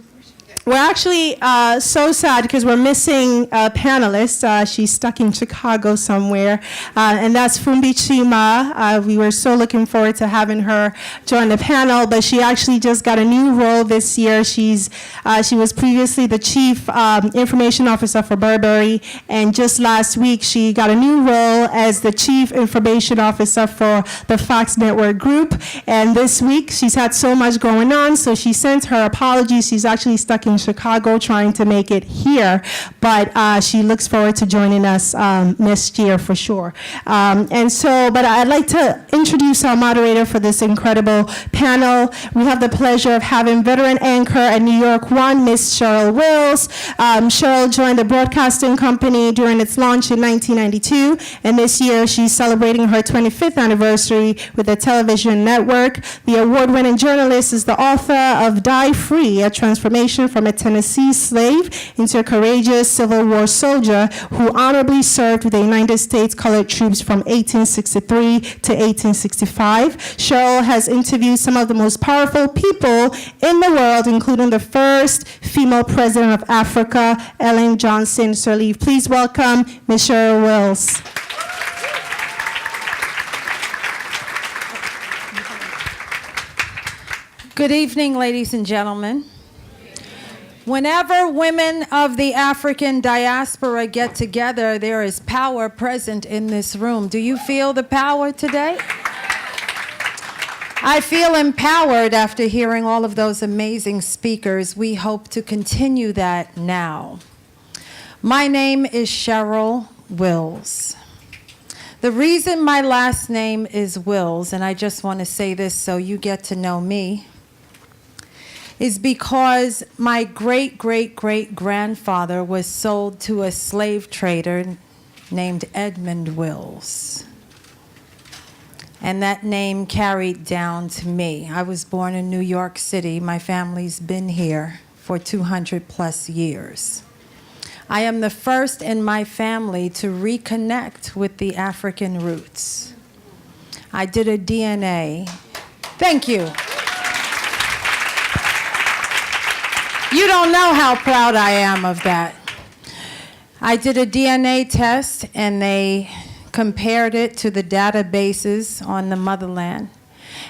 we're actually so sad because we're missing a panelist. She's stuck in Chicago somewhere, and that's Fumbi Chima. We were so looking forward to having her join the panel, but she actually just got a new role this year. She was previously the Chief Information Officer for Burberry, and just last week she got a new role as the Chief Information Officer for the Fox Network Group. And this week she's had so much going on, so she sent her apologies. She's actually stuck in Chicago trying to make it here, but she looks forward to joining us next year for sure. But I'd like to introduce our moderator for this incredible panel. We have the pleasure of having veteran anchor at New York One, Miss Cheryl Wills. Cheryl joined the broadcasting company during its launch in 1992, and this year she's celebrating her 25th anniversary with the television network. The award-winning journalist is the author of Die Free, A Transformation from a Tennessee Slave into a Courageous Civil War Soldier who honorably served with the United States Colored Troops from 1863 to 1865. Cheryl has interviewed some of the most powerful people in the world, including the first female president of Africa, Ellen Johnson Sirleaf. Please welcome Ms. Cheryl Wills. Good evening, ladies and gentlemen. Whenever women of the African diaspora get together, there is power present in this room. Do you feel the power today? I feel empowered after hearing all of those amazing speakers. We hope to continue that now. My name is Cheryl Wills. The reason my last name is Wills, and I just want to say this so you get to know me, is because my great-great-great-grandfather was sold to a slave trader named Edmund Wills. And that name carried down to me. I was born in New York City. My family's been here for 200 plus years. I am the first in my family to reconnect with the African roots. I did a DNA. Thank you. You don't know how proud I am of that. I did a DNA test and they compared it to the databases on the motherland.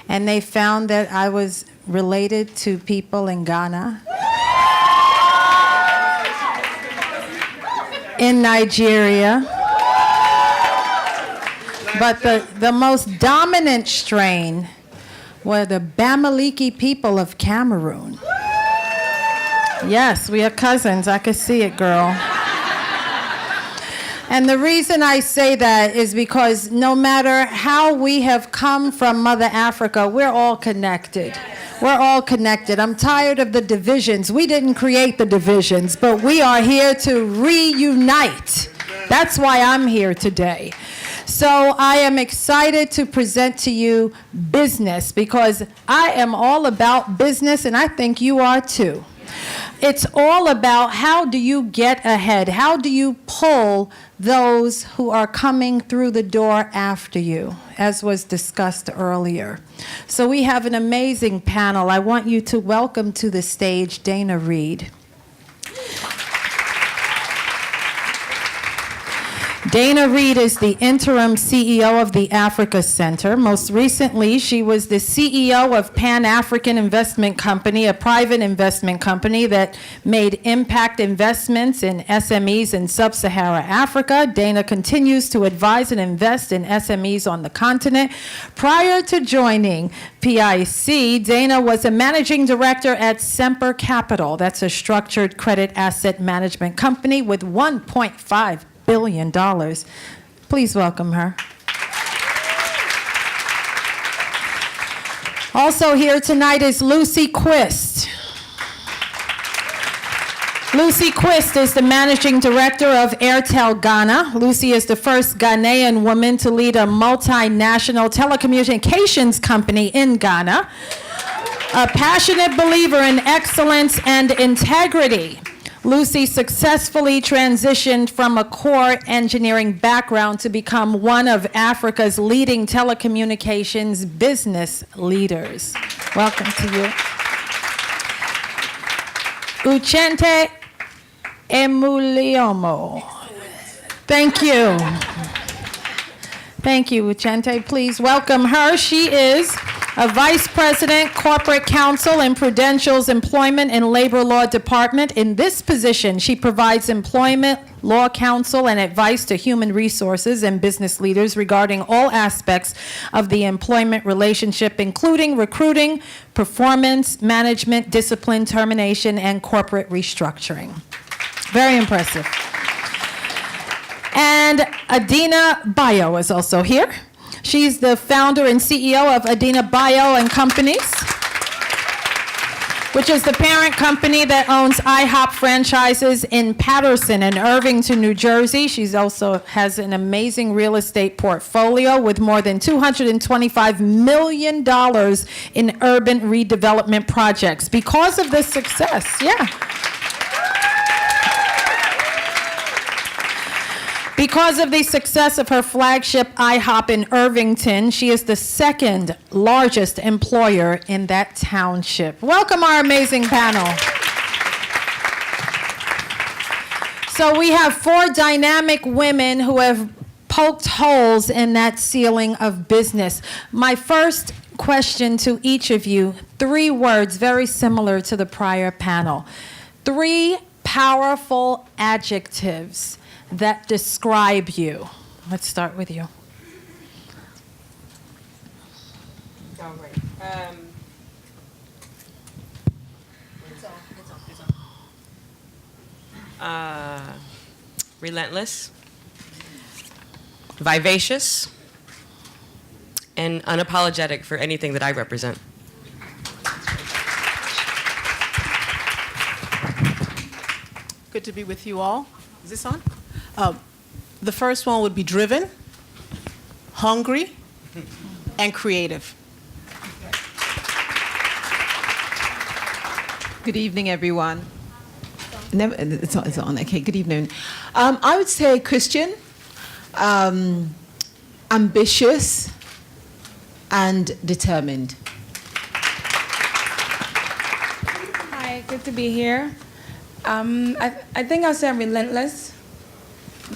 And they found that I was related to people in Ghana, in Nigeria. But the most dominant strain were the Bamaliki people of Cameroon. Yes, we are cousins. I could see it, girl. And the reason I say that is because no matter how we have come from Mother Africa, we're all connected. We're all connected. I'm tired of the divisions. We didn't create the divisions, but we are here to reunite. That's why I'm here today. So I am excited to present to you business because I am all about business and I think you are too. It's all about how do you get ahead? How do you pull those who are coming through the door after you, as was discussed earlier. So we have an amazing panel. I want you to welcome to the stage Dana Reed. Dana Reed is the interim CEO of the Africa Center. Most recently, she was the CEO of Pan-African Investment Company, a private investment company that made impact investments in SMEs in sub-Saharan Africa. Dana continues to advise and invest in SMEs on the continent. Prior to joining PIC, Dana was a managing director at Semper Capital. That's a structured credit asset management company with $1.5 billion. Please welcome her. Also here tonight is Lucy Quist. Lucy Quist is the managing director of Airtel Ghana. Lucy is the first Ghanaian woman to lead a multinational telecommunications company in Ghana. A passionate believer in excellence and integrity, Lucy successfully transitioned from a core engineering background to become one of Africa's leading telecommunications business leaders. Welcome to you. Uchente Emuliomo. Thank you. Thank you, Uchente. Please welcome her. She is a Vice President, Corporate Counsel in Prudential's Employment and Labor Law Department. In this position, she provides employment law counsel and advice to human resources and business leaders regarding all aspects of the employment relationship, including recruiting, performance, management, discipline, termination, and corporate restructuring. Very impressive. And Adina Bayo is also here. She's the founder and CEO of Adina Bayo and Companies, which is the parent company that owns IHOP franchises in Patterson and Irvington, New Jersey. She also has an amazing real estate portfolio with more than $225 million in urban redevelopment projects. Because of this success, Because of the success of her flagship IHOP in Irvington, she is the second largest employer in that township. Welcome our amazing panel. So we have 4 dynamic women who have poked holes in that ceiling of business. My first question to each of you, 3 words very similar to the prior panel. 3 powerful adjectives that describe you. Let's start with you. All right. Relentless. vivacious, and unapologetic for anything that I represent. Good to be with you all. Is this on? The first one would be driven, hungry, and creative. Good evening, everyone. It's on. Okay, good evening. I would say Christian, ambitious, and determined. Hi, good to be here. I think I'll say I'm relentless,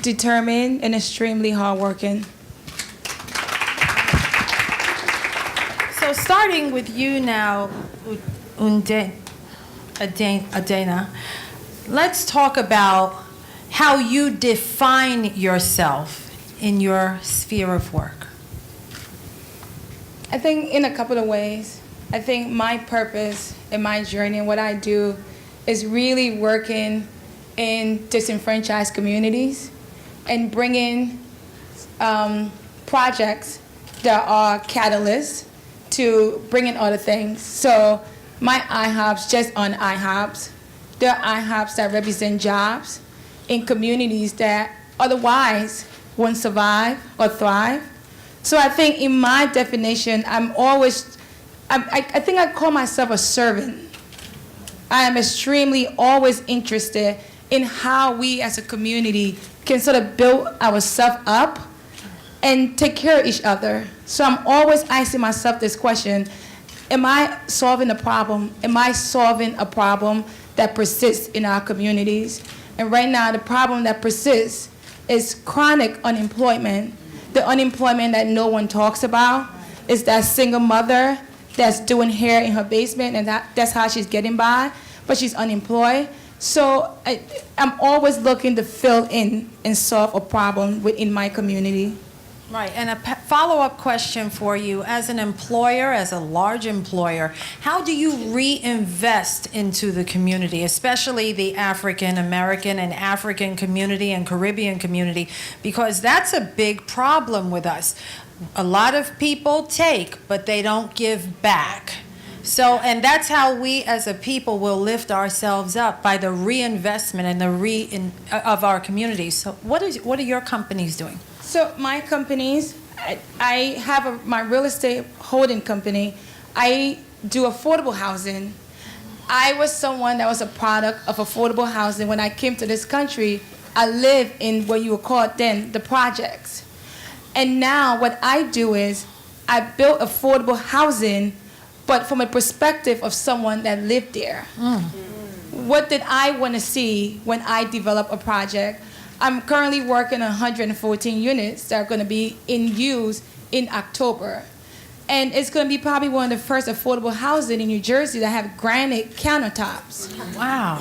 determined, and extremely hardworking. So starting with you now, Adena, let's talk about how you define yourself in your sphere of work. I think in a couple of ways. I think my purpose in my journey and what I do is really working in disenfranchised communities and bringing projects that are catalysts to bringing other things. So my IHOPs just on IHOPs. There are IHOPs that represent jobs in communities that otherwise wouldn't survive or thrive. So I think in my definition, I think I call myself a servant. I am extremely always interested in how we as a community can sort of build ourselves up and take care of each other. So I'm always asking myself this question: am I solving a problem? Am I solving a problem that persists in our communities? And right now, the problem that persists is chronic unemployment. The unemployment that no one talks about is that single mother that's doing hair in her basement, and that's how she's getting by, but she's unemployed. So I'm always looking to fill in and solve a problem within my community. Right, and a follow-up question for you. As an employer, as a large employer, how do you reinvest into the community, especially the African American and African community and Caribbean community? Because that's a big problem with us. A lot of people take, but they don't give back. So, and that's how we as a people will lift ourselves up, by the reinvestment and of our communities. So what are your companies doing? So my companies, I have my real estate holding company. I do affordable housing. I was someone that was a product of affordable housing. When I came to this country, I lived in what you would call then the projects. And now what I do is I built affordable housing, but from a perspective of someone that lived there. What did I want to see when I develop a project? I'm currently working on 114 units that are going to be in use in October. And it's going to be probably one of the first affordable housing in New Jersey that have granite countertops. Wow.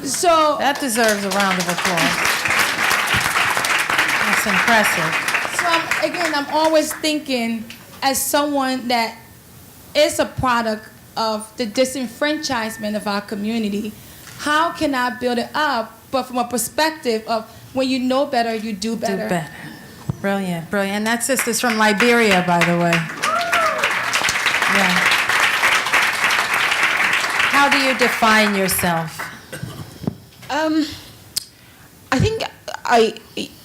So that deserves a round of applause. That's impressive. So I'm always thinking, as someone that is a product of the disenfranchisement of our community, how can I build it up, but from a perspective of when you know better, you do better. Do better. Brilliant, brilliant. And that sister's from Liberia, by the way. Yeah. How do you define yourself? I think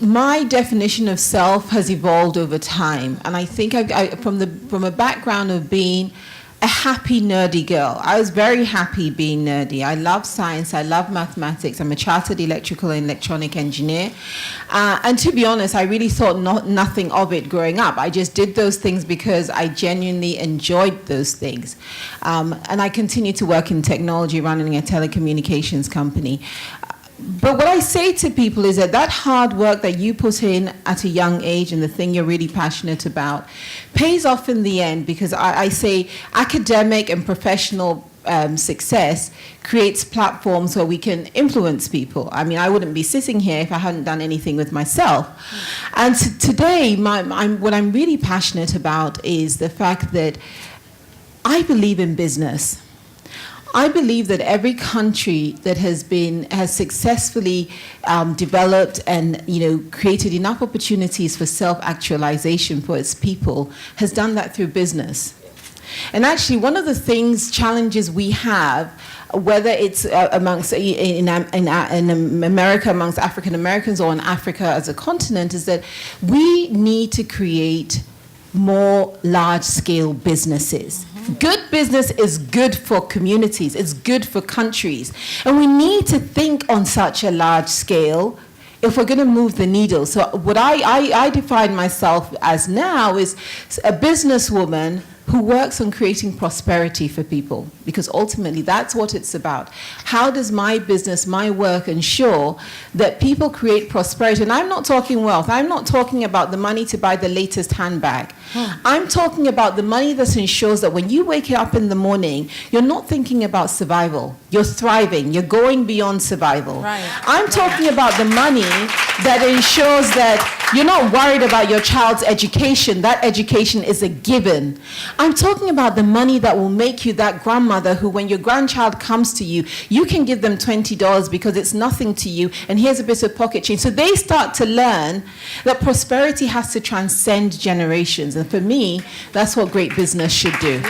my definition of self has evolved over time, and I think from a background of being a happy, nerdy girl. I was very happy being nerdy. I love science. I love mathematics. I'm a chartered electrical and electronic engineer. And to be honest, I really thought nothing of it growing up. I just did those things because I genuinely enjoyed those things. And I continue to work in technology, running a telecommunications company. But what I say to people is that hard work that you put in at a young age and the thing you're really passionate about pays off in the end, because I say academic and professional success creates platforms where we can influence people. I mean, I wouldn't be sitting here if I hadn't done anything with myself. And today, what I'm really passionate about is the fact that I believe in business. I believe that every country that has successfully developed and created enough opportunities for self-actualization for its people has done that through business. And actually, one of the challenges we have, whether it's amongst in America amongst African Americans or in Africa as a continent, is that we need to create more large-scale businesses. Good business is good for communities, it's good for countries. And we need to think on such a large scale if we're going to move the needle. So what I define myself as now is a businesswoman who works on creating prosperity for people, because ultimately that's what it's about. How does my business, my work ensure that people create prosperity? And I'm not talking wealth. I'm not talking about the money to buy the latest handbag. I'm talking about the money that ensures that when you wake up in the morning, you're not thinking about survival. You're thriving. You're going beyond survival. Right. I'm talking about the money that ensures that you're not worried about your child's education. That education is a given. I'm talking about the money that will make you that grandmother who, when your grandchild comes to you, you can give them $20 because it's nothing to you, and here's a bit of pocket change. So they start to learn that prosperity has to transcend generations. And for me, that's what great business should do.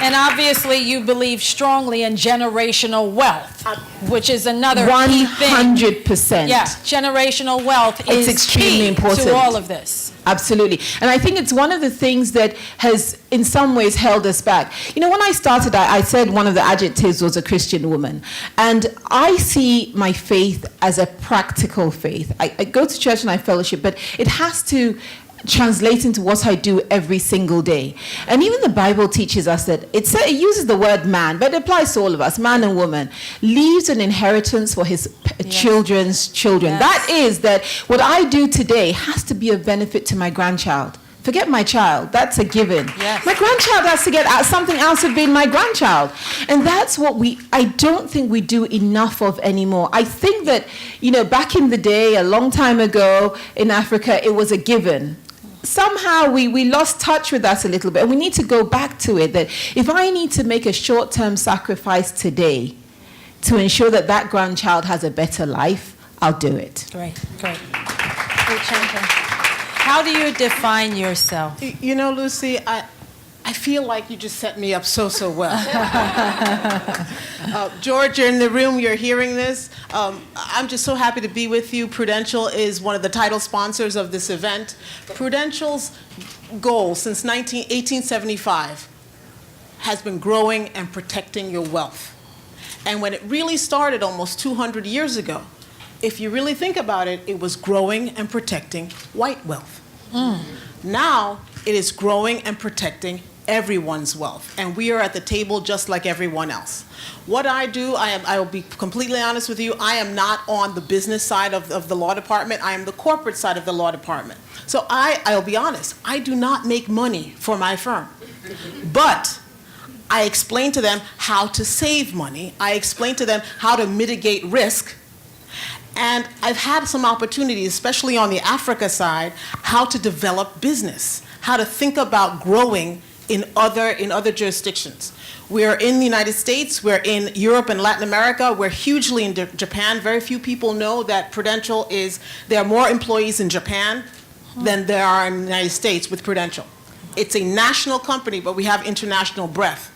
And obviously you believe strongly in generational wealth, which is another key thing. 100%. Yeah, generational wealth is extremely important to all of this. Absolutely. And I think it's one of the things that has in some ways held us back. When I started, I said one of the adjectives was a Christian woman. And I see my faith as a practical faith. I go to church and I fellowship, but it has to translate into what I do every single day. And even the Bible teaches us that it uses the word man, but it applies to all of us, man and woman, leaves an inheritance for his children's children. Yes. That is that what I do today has to be of benefit to my grandchild. Forget my child, that's a given. Yes. My grandchild has to get something else of being my grandchild. And that's what I don't think we do enough of anymore. I think that, back in the day, a long time ago in Africa, it was a given. Somehow we lost touch with that a little bit, and we need to go back to it, that if I need to make a short-term sacrifice today to ensure that that grandchild has a better life, I'll do it. Great. How do you define yourself? Lucy, I feel like you just set me up so well. George, you're in the room, you're hearing this. I'm just so happy to be with you. Prudential is one of the title sponsors of this event. Prudential's goal since 1875 has been growing and protecting your wealth. And when it really started almost 200 years ago, if you really think about it, it was growing and protecting white wealth. Now it is growing and protecting everyone's wealth, and we are at the table just like everyone else. What I do, I will be completely honest with you, I am not on the business side of the law department, I am the corporate side of the law department. So I'll be honest, I do not make money for my firm, but I explain to them how to save money, I explain to them how to mitigate risk, and I've had some opportunities, especially on the Africa side, how to develop business, how to think about growing in other jurisdictions. We're in the United States, we're in Europe and Latin America, we're hugely in Japan. Very few people know that Prudential there are more employees in Japan than there are in the United States with Prudential. It's a national company, but we have international breadth.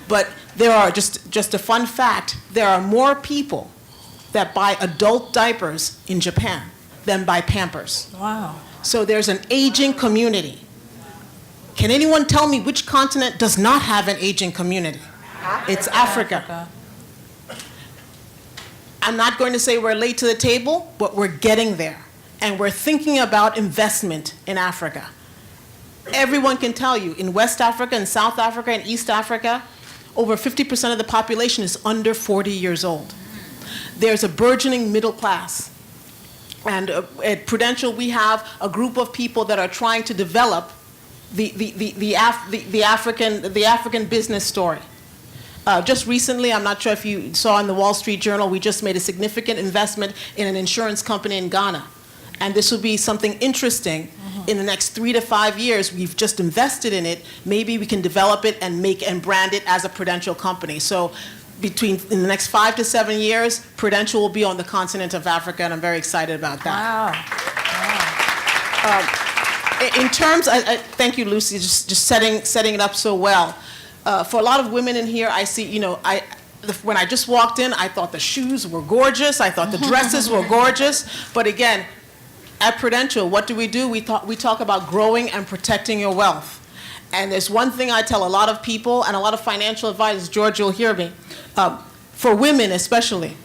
But there are, just a fun fact, there are more people that buy adult diapers in Japan than buy Pampers. Wow. So there's an aging community. Can anyone tell me which continent does not have an aging community? It's Africa. I'm not going to say we're late to the table, but we're getting there. And we're thinking about investment in Africa. Everyone can tell you, in West Africa, and South Africa, and East Africa, over 50% of the population is under 40 years old. There's a burgeoning middle class. And at Prudential, we have a group of people that are trying to develop the African business story. Just recently, I'm not sure if you saw in the Wall Street Journal, we just made a significant investment in an insurance company in Ghana. And this will be something interesting in the next 3 to 5 years, we've just invested in it, maybe we can develop it and brand it as a Prudential company. So in the next 5 to 7 years, Prudential will be on the continent of Africa, and I'm very excited about that. Wow. In terms, thank you, Lucy, just setting it up so well. For a lot of women in here, I see, when I just walked in, I thought the shoes were gorgeous. I thought the dresses were gorgeous. But again, at Prudential, what do? We talk about growing and protecting your wealth. And there's one thing I tell a lot of people and a lot of financial advisors, George, you'll hear me, for women especially,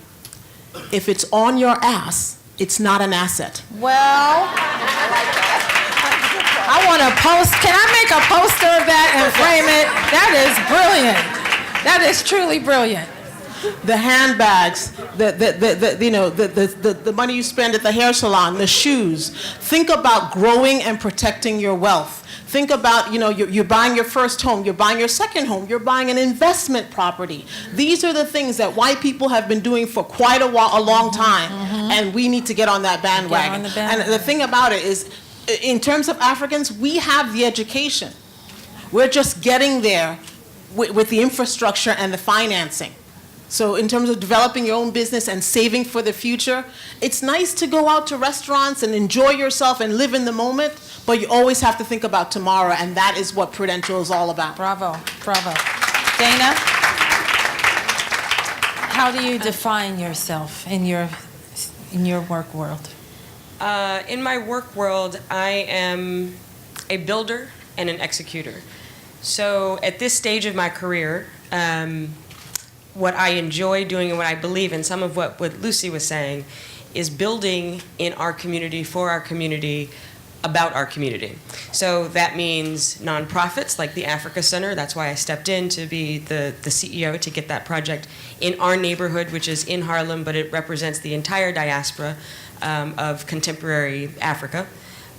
if it's on your ass, it's not an asset. Well, I want to post. Can I make a poster of that and frame it? That is brilliant. That is truly brilliant. The handbags, the money you spend at the hair salon, the shoes. Think about growing and protecting your wealth. Think about, you're buying your first home, you're buying your second home, you're buying an investment property. These are the things that white people have been doing for quite a long time, and we need to get on that bandwagon. And the thing about it is, in terms of Africans, we have the education. We're just getting there with the infrastructure and the financing. So in terms of developing your own business and saving for the future, it's nice to go out to restaurants and enjoy yourself and live in the moment, but you always have to think about tomorrow, and that is what Prudential is all about. Bravo, bravo. Dana, how do you define yourself in your work world? In my work world, I am a builder and an executor. So at this stage of my career, what I enjoy doing and what I believe in, some of what Lucy was saying, is building in our community, for our community, about our community. So that means nonprofits like the Africa Center. That's why I stepped in to be the CEO to get that project in our neighborhood, which is in Harlem, but it represents the entire diaspora of contemporary Africa.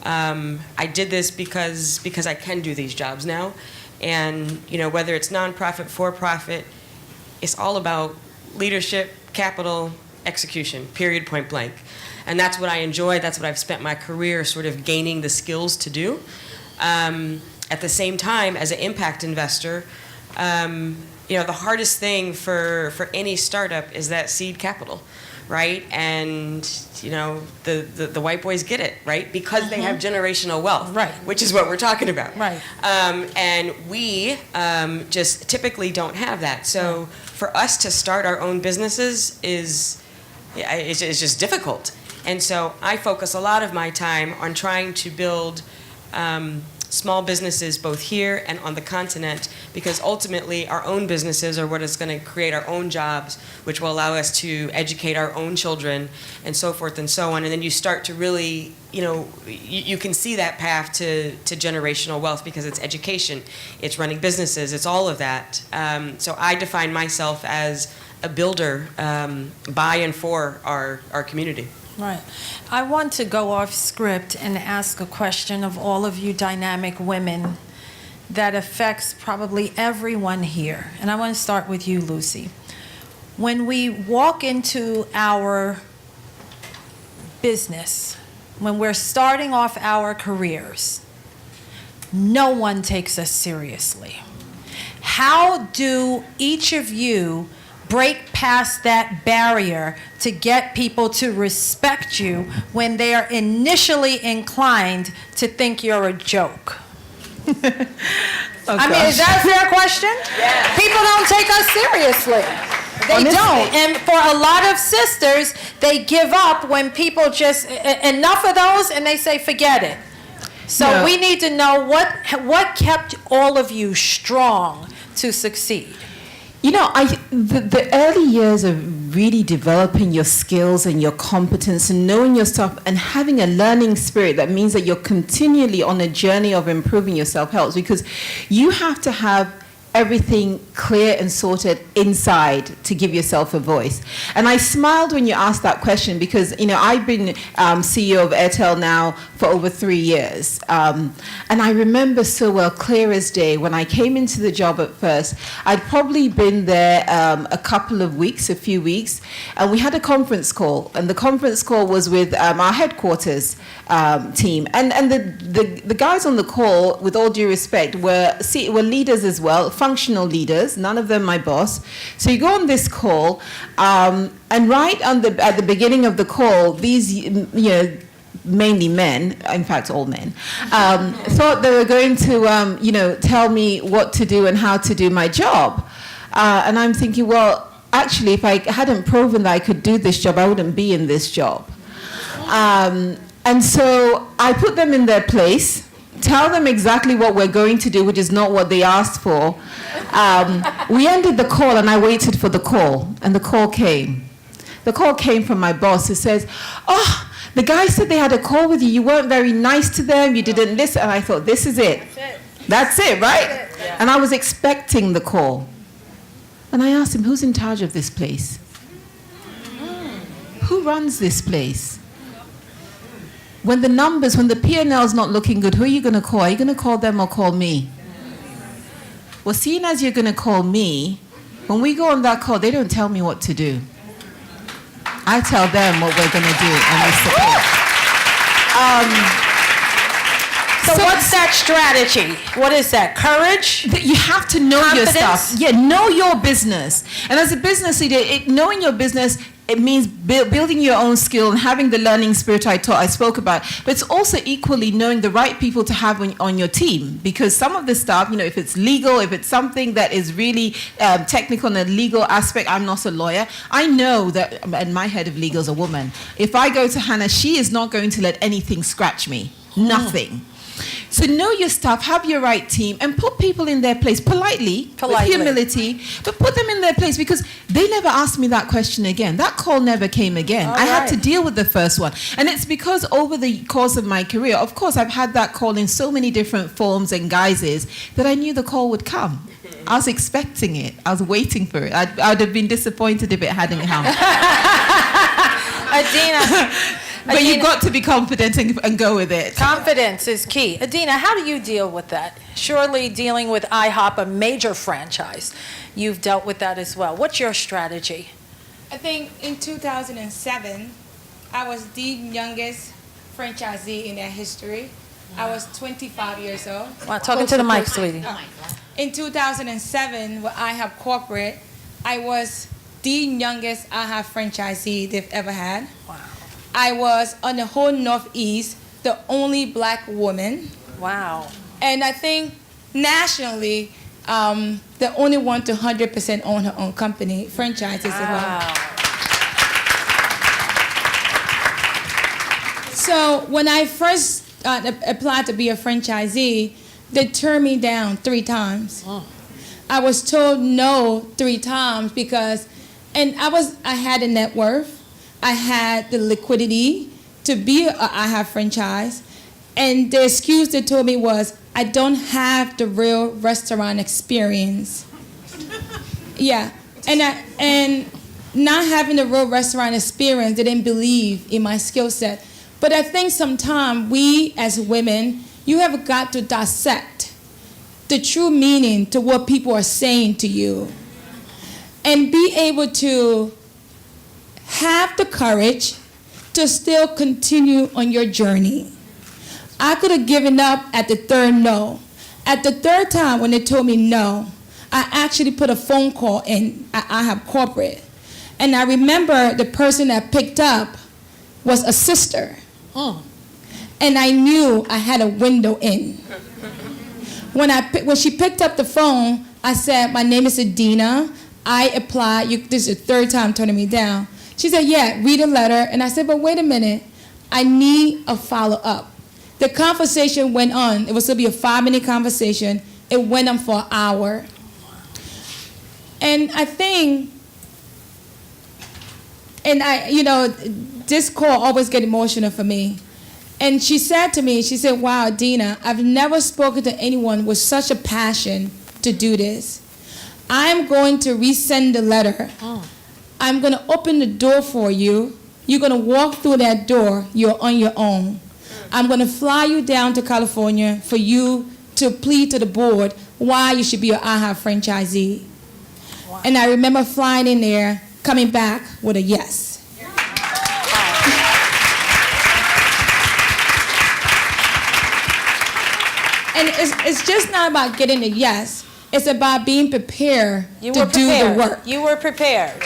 I did this because I can do these jobs now. And whether it's nonprofit, for-profit, it's all about leadership, capital, execution, period, point blank. And that's what I enjoy. That's what I've spent my career sort of gaining the skills to do. At the same time, as an impact investor, the hardest thing for any startup is that seed capital, right? And the white boys get it, right? Because they have generational wealth, right? Which is what we're talking about, right? And we just typically don't have that. So for us to start our own businesses it's just difficult. And so I focus a lot of my time on trying to build small businesses both here and on the continent, because ultimately our own businesses are what is going to create our own jobs, which will allow us to educate our own children and so forth and so on. And then you start to really, you can see that path to generational wealth, because it's education, it's running businesses, it's all of that. So I define myself as a builder by and for our community. Right. I want to go off script and ask a question of all of you dynamic women that affects probably everyone here. And I want to start with you, Lucy. When we walk into our business, when we're starting off our careers, no one takes us seriously. How do each of you break past that barrier to get people to respect you when they are initially inclined to think you're a joke? I mean, is that a fair question? Yeah. People don't take us seriously. They don't. And for a lot of sisters, they give up when people just, enough of those, and they say, forget it. So we need to know what kept all of you strong to succeed. The early years of really developing your skills and your competence and knowing your stuff and having a learning spirit, that means that you're continually on a journey of improving yourself, helps, because you have to have everything clear and sorted inside to give yourself a voice? And I smiled when you asked that question because, I've been CEO of Airtel now for over 3 years. And I remember so well, clear as day, when I came into the job at first, I'd probably been there a few weeks, and we had a conference call. And the conference call was with our headquarters team. And the guys on the call, with all due respect, were leaders as well, functional leaders, none of them my boss. So you go on this call, and right at the beginning of the call, these, mainly men, in fact all men, thought they were going to, tell me what to do and how to do my job. And I'm thinking, well, actually, if I hadn't proven that I could do this job, I wouldn't be in this job. And so I put them in their place, tell them exactly what we're going to do, which is not what they asked for. We ended the call, and I waited for the call, and the call came. The call came from my boss, who says, "Oh, the guy said they had a call with you. You weren't very nice to them. You didn't listen." And I thought, this is it. That's it, right? That's it. Yeah. And I was expecting the call. And I asked him, who's in charge of this place? Who runs this place? When the P&L's not looking good, who are you going to call? Are you going to call them or call me? Well, seeing as you're going to call me, when we go on that call, they don't tell me what to do. I tell them what we're going to do, and we support. So what's that strategy? What is that? Courage? You have to know your stuff. Yeah, know your business. And as a business leader, knowing your business, it means building your own skill and having the learning spirit I spoke about. But it's also equally knowing the right people to have on your team. Because some of the stuff, if it's legal, if it's something that is really technical in a legal aspect, I'm not a lawyer. I know that, and my head of legal is a woman. If I go to Hannah, she is not going to let anything scratch me. Nothing. So know your stuff, have your right team, and put people in their place politely, with humility, but put them in their place, because they never asked me that question again. That call never came again. I had to deal with the first one. And it's because over the course of my career, of course, I've had that call in so many different forms and guises that I knew the call would come. I was expecting it. I was waiting for it. I'd have been disappointed if it hadn't come. Adina. But you've got to be confident and go with it. Confidence is key. Adina, how do you deal with that? Surely dealing with IHOP, a major franchise, you've dealt with that as well. What's your strategy? I think in 2007, I was the youngest franchisee in their history. I was 25 years old. Wow, talking to the mic, sweetie. In 2007, with IHOP Corporate, I was the youngest IHOP franchisee they've ever had. Wow. I was, on the whole Northeast, the only black woman. Wow. And I think nationally, the only one to 100% own her own company, franchises as well. So when I first applied to be a franchisee, they turned me down 3 times. I was told no 3 times because, I had a net worth. I had the liquidity to be an IHOP franchise, and the excuse they told me was, I don't have the real restaurant experience. Yeah, and not having the real restaurant experience, they didn't believe in my skill set. But I think sometimes we as women, you have got to dissect the true meaning to what people are saying to you, and be able to have the courage to still continue on your journey. I could have given up at the 3rd no. At the 3rd time when they told me no, I actually put a phone call in at IHOP Corporate. And I remember the person that picked up was a sister. And I knew I had a window in. When she picked up the phone, I said, my name is Adina. I applied. This is the 3rd time turning me down. She said, yeah, read a letter. And I said, but wait a minute. I need a follow-up. The conversation went on. It was going to be a 5-minute conversation. It went on for an hour. And I think, this call always gets emotional for me. And she said to me, wow, Dina, I've never spoken to anyone with such a passion to do this. I'm going to resend the letter. I'm going to open the door for you. You're going to walk through that door. You're on your own. I'm going to fly you down to California for you to plead to the board why you should be an AHA franchisee. Wow. And I remember flying in there, coming back with a yes. And it's just not about getting a yes. It's about being prepared to do the work. You were prepared.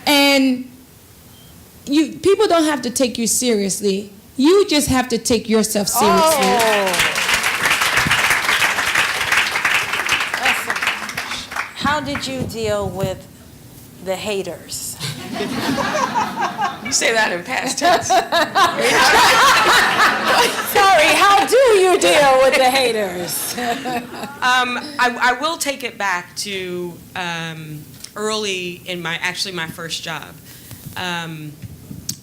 And people don't have to take you seriously. You just have to take yourself seriously. Listen, how did you deal with the haters? You say that in past tense. Sorry, how do you deal with the haters? I will take it back to early in my first job,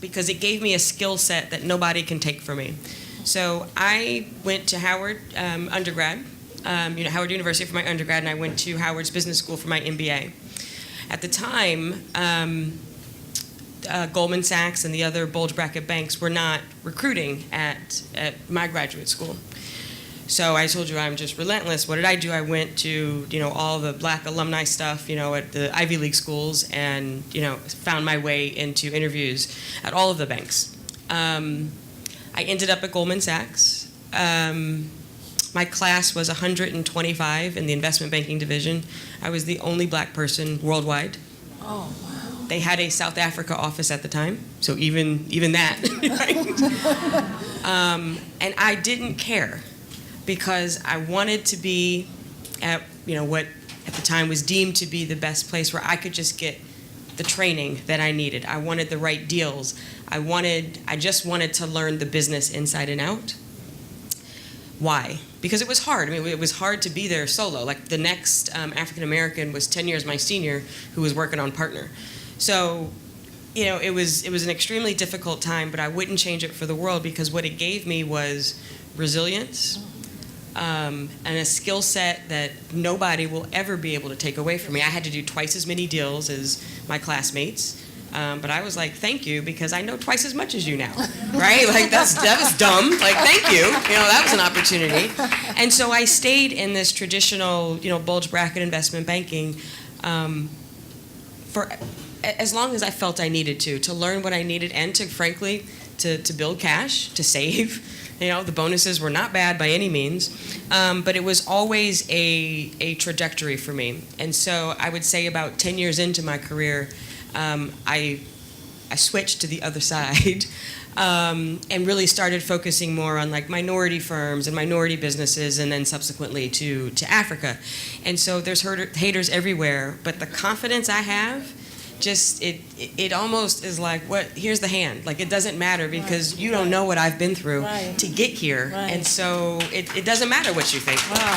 because it gave me a skill set that nobody can take from me. So I went to Howard undergrad, Howard University for my undergrad, and I went to Howard's Business School for my MBA. At the time, Goldman Sachs and the other bulge bracket banks were not recruiting at my graduate school. So I told you I'm just relentless. What did I do? I went to all the black alumni stuff at the Ivy League schools, and found my way into interviews at all of the banks. I ended up at Goldman Sachs. My class was 125 in the investment banking division. I was the only black person worldwide. Oh, wow. They had a South Africa office at the time, so even that. Right? And I didn't care, because I wanted to be at what at the time was deemed to be the best place where I could just get the training that I needed. I wanted the right deals. I just wanted to learn the business inside and out. Why? Because it was hard. I mean, it was hard to be there solo. Like, the next African American was 10 years my senior, who was working on partner. So, it was an extremely difficult time, but I wouldn't change it for the world, because what it gave me was resilience, and a skill set that nobody will ever be able to take away from me. I had to do twice as many deals as my classmates. But I was like, thank you, because I know twice as much as you now, right? Like, that was dumb. Like, thank you. That was an opportunity. And so I stayed in this traditional, bulge bracket investment banking for as long as I felt I needed to learn what I needed, and to, frankly, to build cash, to save. The bonuses were not bad by any means, but it was always a trajectory for me. And so I would say about 10 years into my career, I switched to the other side, and really started focusing more on like minority firms and minority businesses, and then subsequently to Africa. And so there's haters everywhere, but the confidence I have, just it almost is like, here's the hand. Like, it doesn't matter, because you don't know what I've been through to get here. And so it doesn't matter what you think. Wow.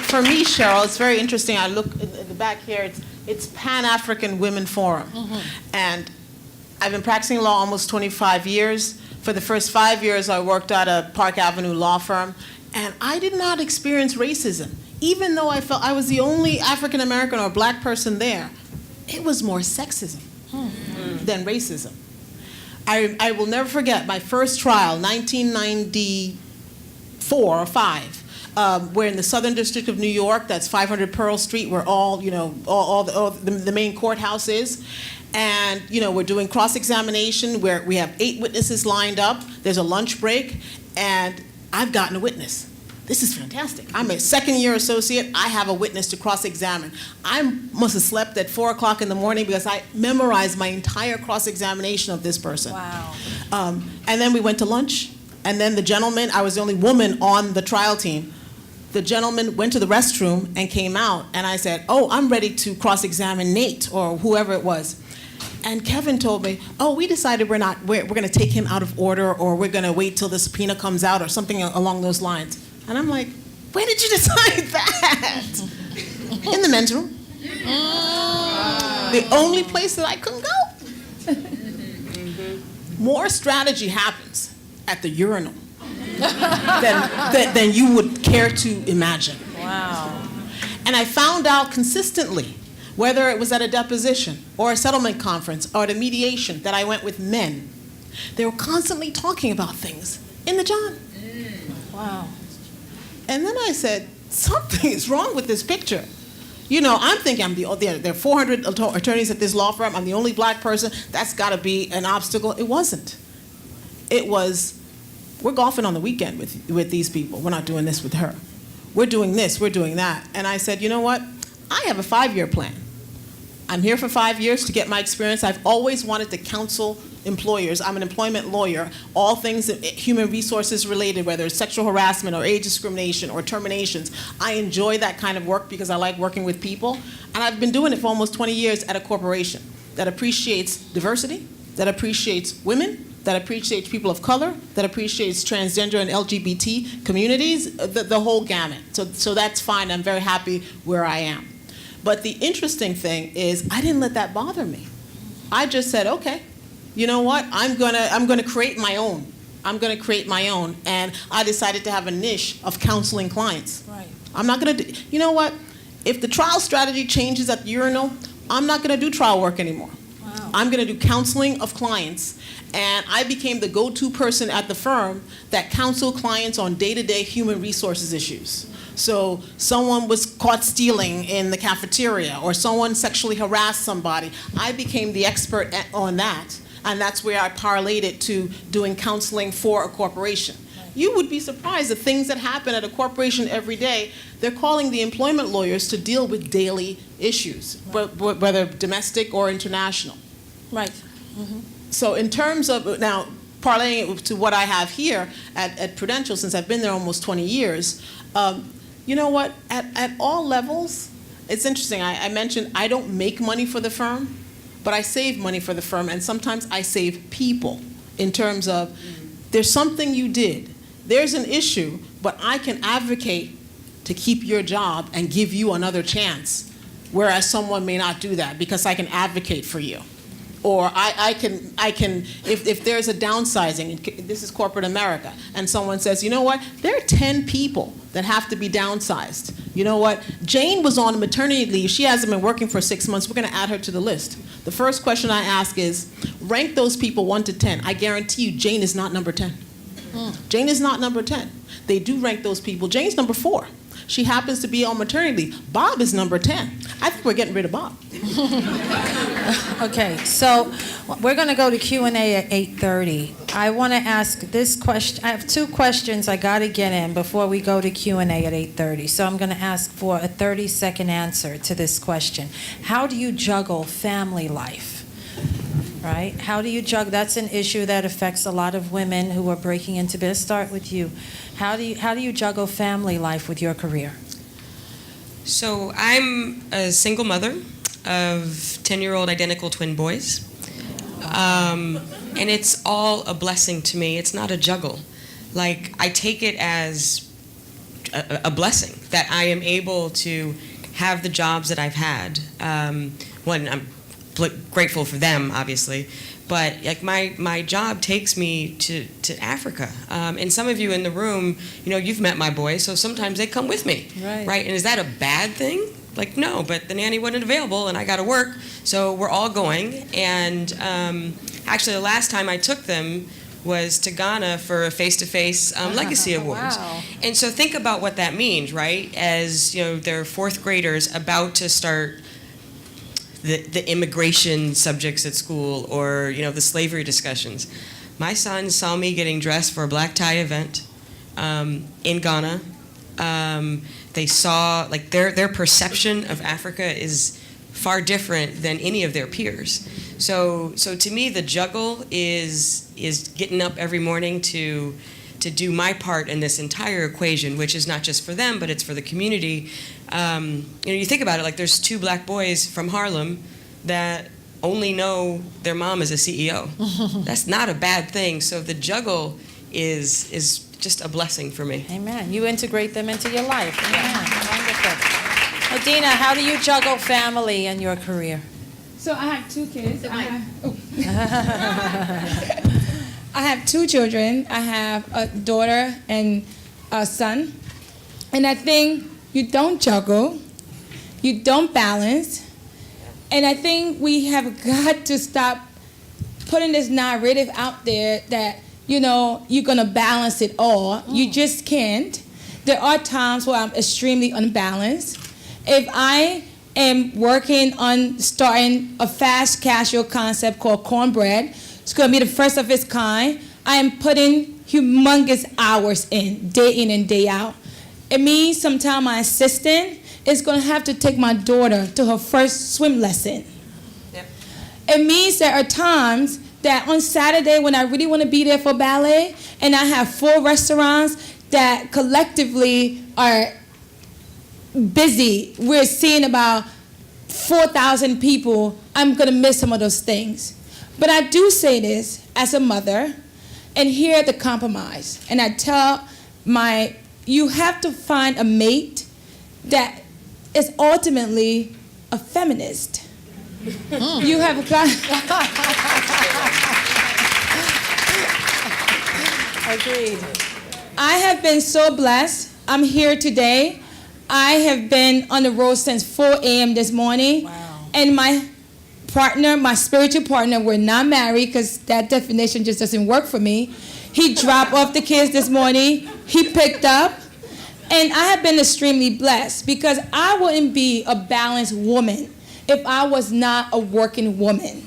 For me, Cheryl, it's very interesting. I look in the back here, it's Pan-African Women Forum. And I've been practicing law almost 25 years. For the first 5 years, I worked at a Park Avenue law firm, and I did not experience racism. Even though I felt I was the only African American or black person there, it was more sexism than racism. I will never forget my first trial, 1994 or 5. We're in the Southern District of New York. That's 500 Pearl Street, where all the main courthouse is. And we're doing cross-examination where we have 8 witnesses lined up. There's a lunch break, and I've gotten a witness. This is fantastic. I'm a second-year associate. I have a witness to cross-examine. I must have slept at 4 o'clock in the morning, because I memorized my entire cross-examination of this person. Wow. And then we went to lunch. And then the gentleman, I was the only woman on the trial team. The gentleman went to the restroom and came out, and I said, oh, I'm ready to cross-examine Nate, or whoever it was. And Kevin told me, oh, we decided we're going to take him out of order, or we're going to wait till the subpoena comes out, or something along those lines. And I'm like, when did you decide that? In the men's room. The only place that I couldn't go. More strategy happens at the urinal than you would care to imagine. Wow. And I found out consistently, whether it was at a deposition or a settlement conference or at a mediation that I went with men, they were constantly talking about things in the John. Wow. And then I said, something is wrong with this picture. You know, I'm thinking there are 400 attorneys at this law firm. I'm the only black person. That's got to be an obstacle. It wasn't. It was, we're golfing on the weekend with these people. We're not doing this with her. We're doing this, we're doing that. And I said, you know what? I have a 5-year plan. I'm here for 5 years to get my experience. I've always wanted to counsel employers. I'm an employment lawyer. All things human resources related, whether it's sexual harassment or age discrimination or terminations. I enjoy that kind of work because I like working with people. And I've been doing it for almost 20 years at a corporation that appreciates diversity, that appreciates women, that appreciates people of color, that appreciates transgender and LGBT communities, the whole gamut. So that's fine. I'm very happy where I am. But the interesting thing is I didn't let that bother me. I just said, okay, you know what? I'm gonna create my own. I'm gonna create my own. And I decided to have a niche of counseling clients. Right. I'm not gonna do, you know what? If the trial strategy changes at the urinal, I'm not gonna do trial work anymore. Wow. I'm gonna do counseling of clients. And I became the go-to person at the firm that counseled clients on day-to-day human resources issues. So someone was caught stealing in the cafeteria or someone sexually harassed somebody. I became the expert on that, and that's where I parlayed it to doing counseling for a corporation. You would be surprised the things that happen at a corporation every day. They're calling the employment lawyers to deal with daily issues, whether domestic or international. Right. Mm-hmm. So in terms of, now, parlaying it to what I have here at Prudential, since I've been there almost 20 years, you know what, at all levels, it's interesting, I mentioned I don't make money for the firm, but I save money for the firm, and sometimes I save people in terms of, there's something you did, there's an issue, but I can advocate to keep your job and give you another chance, whereas someone may not do that because I can advocate for you. Or I can, if there's a downsizing, this is corporate America, and someone says, you know what, there are 10 people that have to be downsized. You know what, Jane was on maternity leave, she hasn't been working for 6 months, we're gonna add her to the list. The first question I ask is, rank those people 1 to 10. I guarantee you Jane is not number 10. Jane is not number 10. They do rank those people. Jane's number 4. She happens to be on maternity leave. Bob is number 10. I think we're getting rid of Bob. Okay, so we're going to go to Q&A at 8:30. I want to ask this question. I have 2 questions I got to get in before we go to Q&A at 8:30. So I'm going to ask for a 30-second answer to this question. How do you juggle family life? Right? How do you juggle? That's an issue that affects a lot of women who are breaking into business. Start with you. How do you juggle family life with your career? So I'm a single mother of 10-year-old identical twin boys. And it's all a blessing to me. It's not a juggle. Like, I take it as a blessing that I am able to have the jobs that I've had. One, I'm grateful for them, obviously, but like my job takes me to Africa, and some of you in the room, you know, you've met my boys, so sometimes they come with me, right? And is that a bad thing? Like, no, but the nanny wasn't available and I got to work, so we're all going. And actually, the last time I took them was to Ghana for a face-to-face Legacy Awards. Wow. And so think about what that means, right? As you know, they're 4th graders about to start the immigration subjects at school, or you know, the slavery discussions. My son saw me getting dressed for a black tie event in Ghana. They saw, like, their perception of Africa is far different than any of their peers. So to me, the juggle is getting up every morning to do my part in this entire equation, which is not just for them, but it's for the community. You know, you think about it, like, there's 2 black boys from Harlem that only know their mom is a CEO. That's not a bad thing. So the juggle is just a blessing for me. Amen. You integrate them into your life. Amen. Wonderful. Adina, how do you juggle family and your career? So I have 2 kids. I have 2 children. I have a daughter and a son. And I think you don't juggle, you don't balance. And I think we have got to stop putting this narrative out there that, you know, you're gonna balance it all. You just can't. There are times where I'm extremely unbalanced. If I am working on starting a fast casual concept called cornbread, it's gonna be the first of its kind. I am putting humongous hours in and day out. It means sometimes my assistant is gonna have to take my daughter to her first swim lesson. Yep. It means there are times that on Saturday when I really wanna be there for ballet, and I have 4 restaurants that collectively are busy. We're seeing about 4,000 people. I'm gonna miss some of those things. But I do say this as a mother, and here the compromise. And I tell you have to find a mate that is ultimately a feminist. You have got. Agreed. I have been so blessed. I'm here today. I have been on the road since 4 a.m. this morning. Wow. And my partner, my spiritual partner, we're not married because that definition just doesn't work for me. He dropped off the kids this morning. He picked up. And I have been extremely blessed because I wouldn't be a balanced woman if I was not a working woman.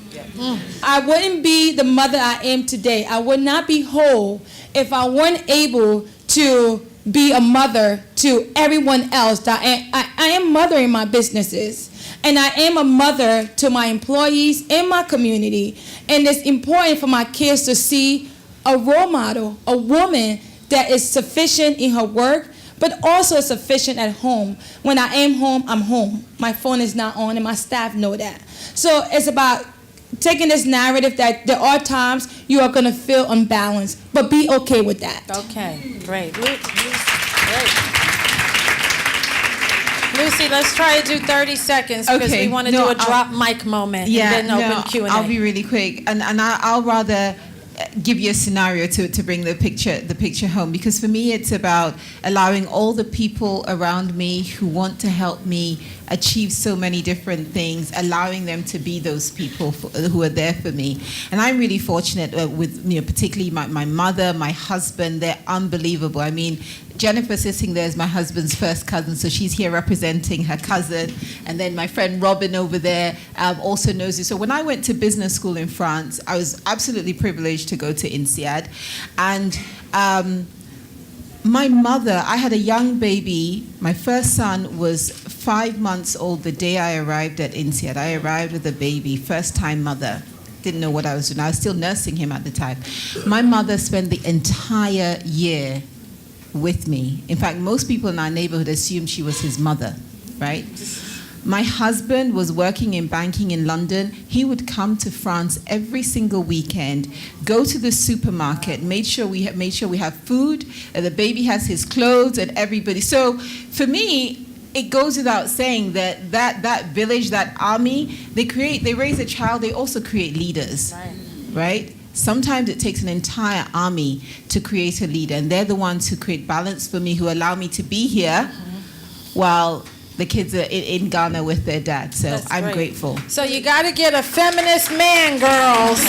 I wouldn't be the mother I am today. I would not be whole if I weren't able to be a mother to everyone else. I am mothering my businesses, and I am a mother to my employees in my community. And it's important for my kids to see a role model, a woman that is sufficient in her work, but also sufficient at home. When I am home, I'm home. My phone is not on, and my staff know that. So it's about taking this narrative that there are times you are going to feel unbalanced, but be okay with that. Okay, great. Lucy, let's try to do 30 seconds because we want to do a drop mic moment and then open Q&A. I'll be really quick, and I'll rather give you a scenario to bring the picture home, because for me it's about allowing all the people around me who want to help me achieve so many different things, allowing them to be those people who are there for me. And I'm really fortunate with, particularly my mother, my husband. They're unbelievable. I mean, Jennifer sitting there is my husband's first cousin, so she's here representing her cousin. And then my friend Robin over there also knows you. So when I went to business school in France, I was absolutely privileged to go to INSEAD. And my mother, I had a young baby. My first son was 5 months old the day I arrived at INSEAD. I arrived with a baby, first-time mother. Didn't know what I was doing. I was still nursing him at the time. My mother spent the entire year with me. In fact, most people in our neighborhood assumed she was his mother, right? My husband was working in banking in London. He would come to France every single weekend, go to the supermarket, make sure we have food, and the baby has his clothes, and everybody. So for me, it goes without saying that village, that army, they raise a child, they also create leaders, right? Sometimes it takes an entire army to create a leader, and they're the ones who create balance for me, who allow me to be here while the kids are in Ghana with their dad. So I'm grateful. So you got to get a feminist man, girls.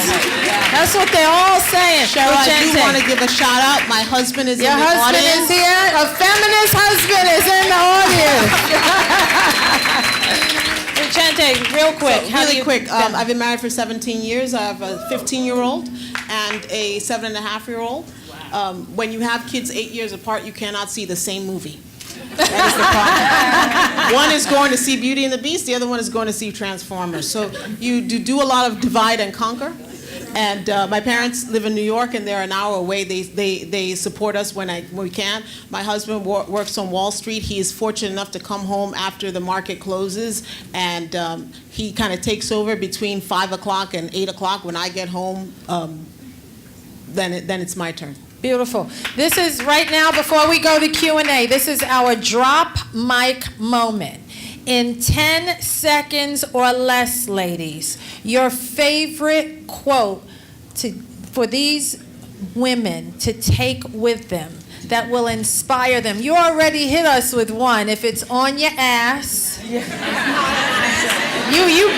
That's what they're all saying. Cheryl, I do want to give a shout out. My husband is in the audience. Your husband is here. A feminist husband is in the audience. Chante, real quick. So, really quick. I've been married for 17 years. I have a 15-year-old and a 7.5-year-old. When you have kids 8 years apart, you cannot see the same movie. That is the problem. One is going to see Beauty and the Beast. The other one is going to see Transformers. So you do a lot of divide and conquer. And my parents live in New York, and they're an hour away. They support us when we can. My husband works on Wall Street. He is fortunate enough to come home after the market closes, and he kind of takes over between 5 o'clock and 8 o'clock. When I get home, then it's my turn. Beautiful. This is right now, before we go to Q&A, this is our drop mic moment. In 10 seconds or less, ladies, your favorite quote for these women to take with them that will inspire them? You already hit us with one. If it's on your ass, you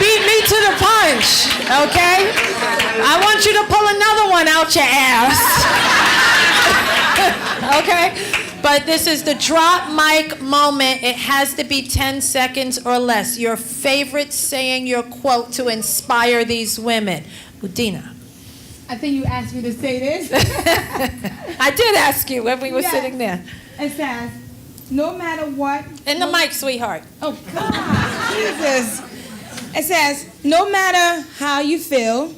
beat me to the punch, okay? I want you to pull another one out your ass. Okay? But this is the drop mic moment. It has to be 10 seconds or less. Your favorite saying, your quote to inspire these women. Udina. I think you asked me to say this. I did ask you when we were Yes. sitting there. It says, no matter what. In the mic, sweetheart. Oh, God. Jesus. It says, no matter how you feel,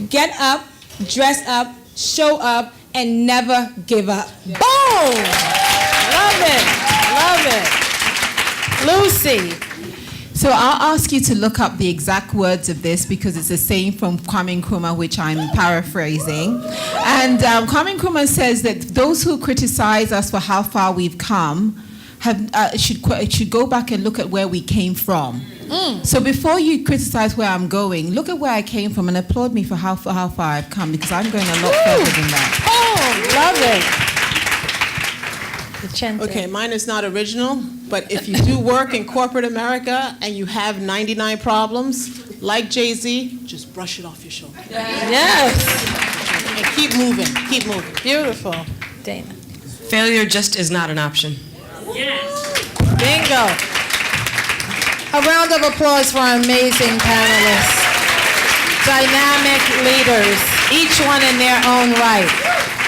get up, dress up, show up, and never give up. Boom! Love it. Love it. Lucy. So I'll ask you to look up the exact words of this because it's a saying from Kwame Nkrumah, which I'm paraphrasing. And Kwame Nkrumah says that those who criticize us for how far we've come should go back and look at where we came from. So before you criticize where I'm going, look at where I came from and applaud me for how far I've come, because I'm going a lot further than that. Oh, love it. Okay, mine is not original, but if you do work in corporate America and you have 99 problems, like Jay-Z, just brush it off your shoulder. Yes. And keep moving, keep moving. Beautiful. Dana. Failure just is not an option. Bingo. A round of applause for our amazing panelists. Dynamic leaders, each one in their own right.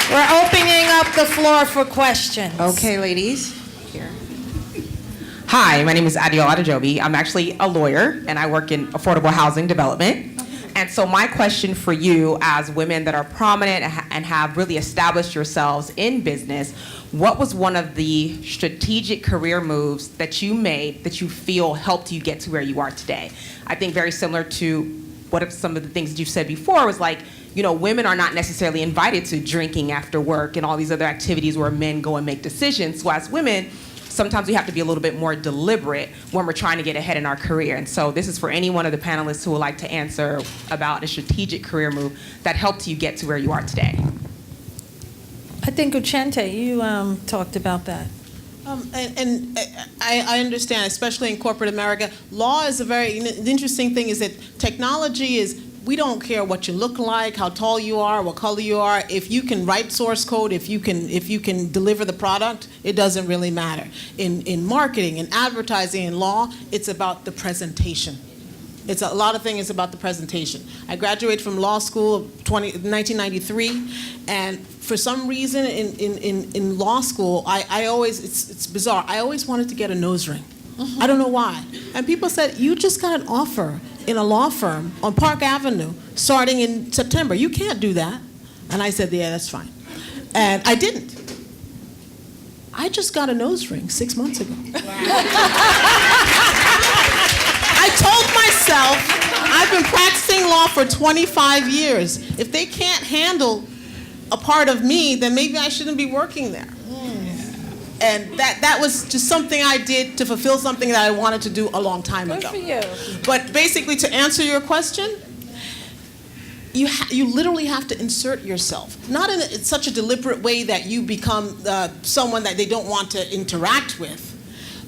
We're opening up the floor for questions. Okay, ladies. Hi, my name is Adiola Adejobi. I'm actually a lawyer, and I work in affordable housing development. And so my question for you, as women that are prominent and have really established yourselves in business, what was one of the strategic career moves that you made that you feel helped you get to where you are today? I think very similar to what some of the things that you said before was like, you know, women are not necessarily invited to drinking after work and all these other activities where men go and make decisions. So as women, sometimes we have to be a little bit more deliberate when we're trying to get ahead in our career. And so this is for any one of the panelists who would like to answer about a strategic career move that helped you get to where you are today. I think Uchente, you talked about that. I understand, especially in corporate America, law is the interesting thing is that technology is, we don't care what you look like, how tall you are, what color you are. If you can write source code, if you can deliver the product, it doesn't really matter. In marketing, in advertising, in law, it's about the presentation. It's a lot of things is about the presentation. I graduated from law school in 1993, and for some reason in law school, I always, it's bizarre, I always wanted to get a nose ring. I don't know why. And people said, you just got an offer in a law firm on Park Avenue starting in September. You can't do that. And I said, yeah, that's fine. And I didn't. I just got a nose ring 6 months ago. I told myself, I've been practicing law for 25 years. If they can't handle a part of me, then maybe I shouldn't be working there. And that was just something I did to fulfill something that I wanted to do a long time ago. Good for you. But basically, to answer your question, you literally have to insert yourself. Not in such a deliberate way that you become someone that they don't want to interact with.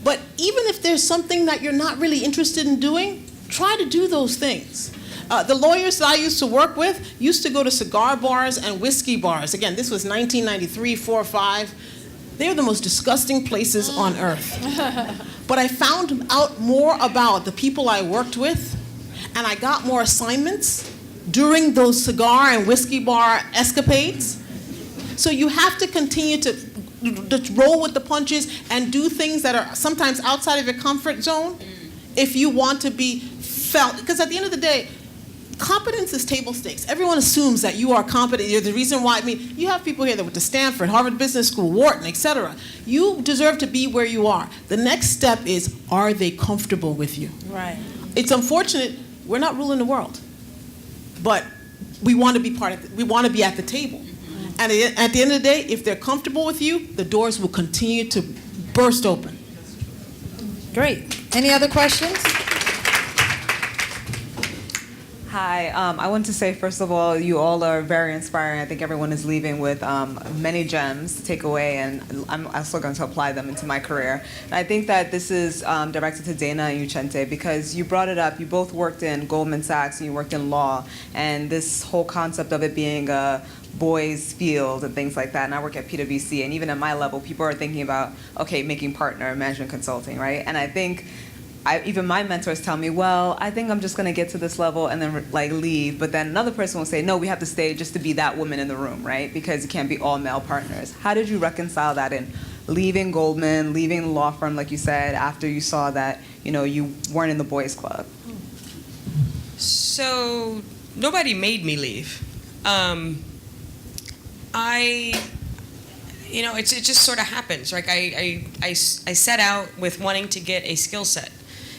But even if there's something that you're not really interested in doing, try to do those things. The lawyers that I used to work with used to go to cigar bars and whiskey bars. Again, this was 1993, 4, 5. They're the most disgusting places on earth. But I found out more about the people I worked with, and I got more assignments during those cigar and whiskey bar escapades. So you have to continue to roll with the punches and do things that are sometimes outside of your comfort zone if you want to be felt. Because at the end of the day, competence is table stakes. Everyone assumes that you are competent. You're the reason why. I mean, you have people here that went to Stanford, Harvard Business School, Wharton, etc. You deserve to be where you are. The next step is, are they comfortable with you? Right. It's unfortunate we're not ruling the world, but we want to be we want to be at the table. And at the end of the day, if they're comfortable with you, the doors will continue to burst open. Great. Any other questions? Hi, I want to say, first of all, you all are very inspiring. I think everyone is leaving with many gems to take away, and I'm also going to apply them into my career. And I think that this is directed to Dana and Uchente, because you brought it up. You both worked in Goldman Sachs and you worked in law, and this whole concept of it being a boys' field and things like that. And I work at PwC, and even at my level, people are thinking about, okay, making partner, management consulting, right? And I think even my mentors tell me, well, I think I'm just going to get to this level and then like leave. But then another person will say, no, we have to stay just to be that woman in the room, right? Because you can't be all male partners. How did you reconcile that in leaving Goldman, leaving the law firm, like you said, after you saw that, you weren't in the boys' club? So nobody made me leave. It just sort of happens. Like I set out with wanting to get a skill set.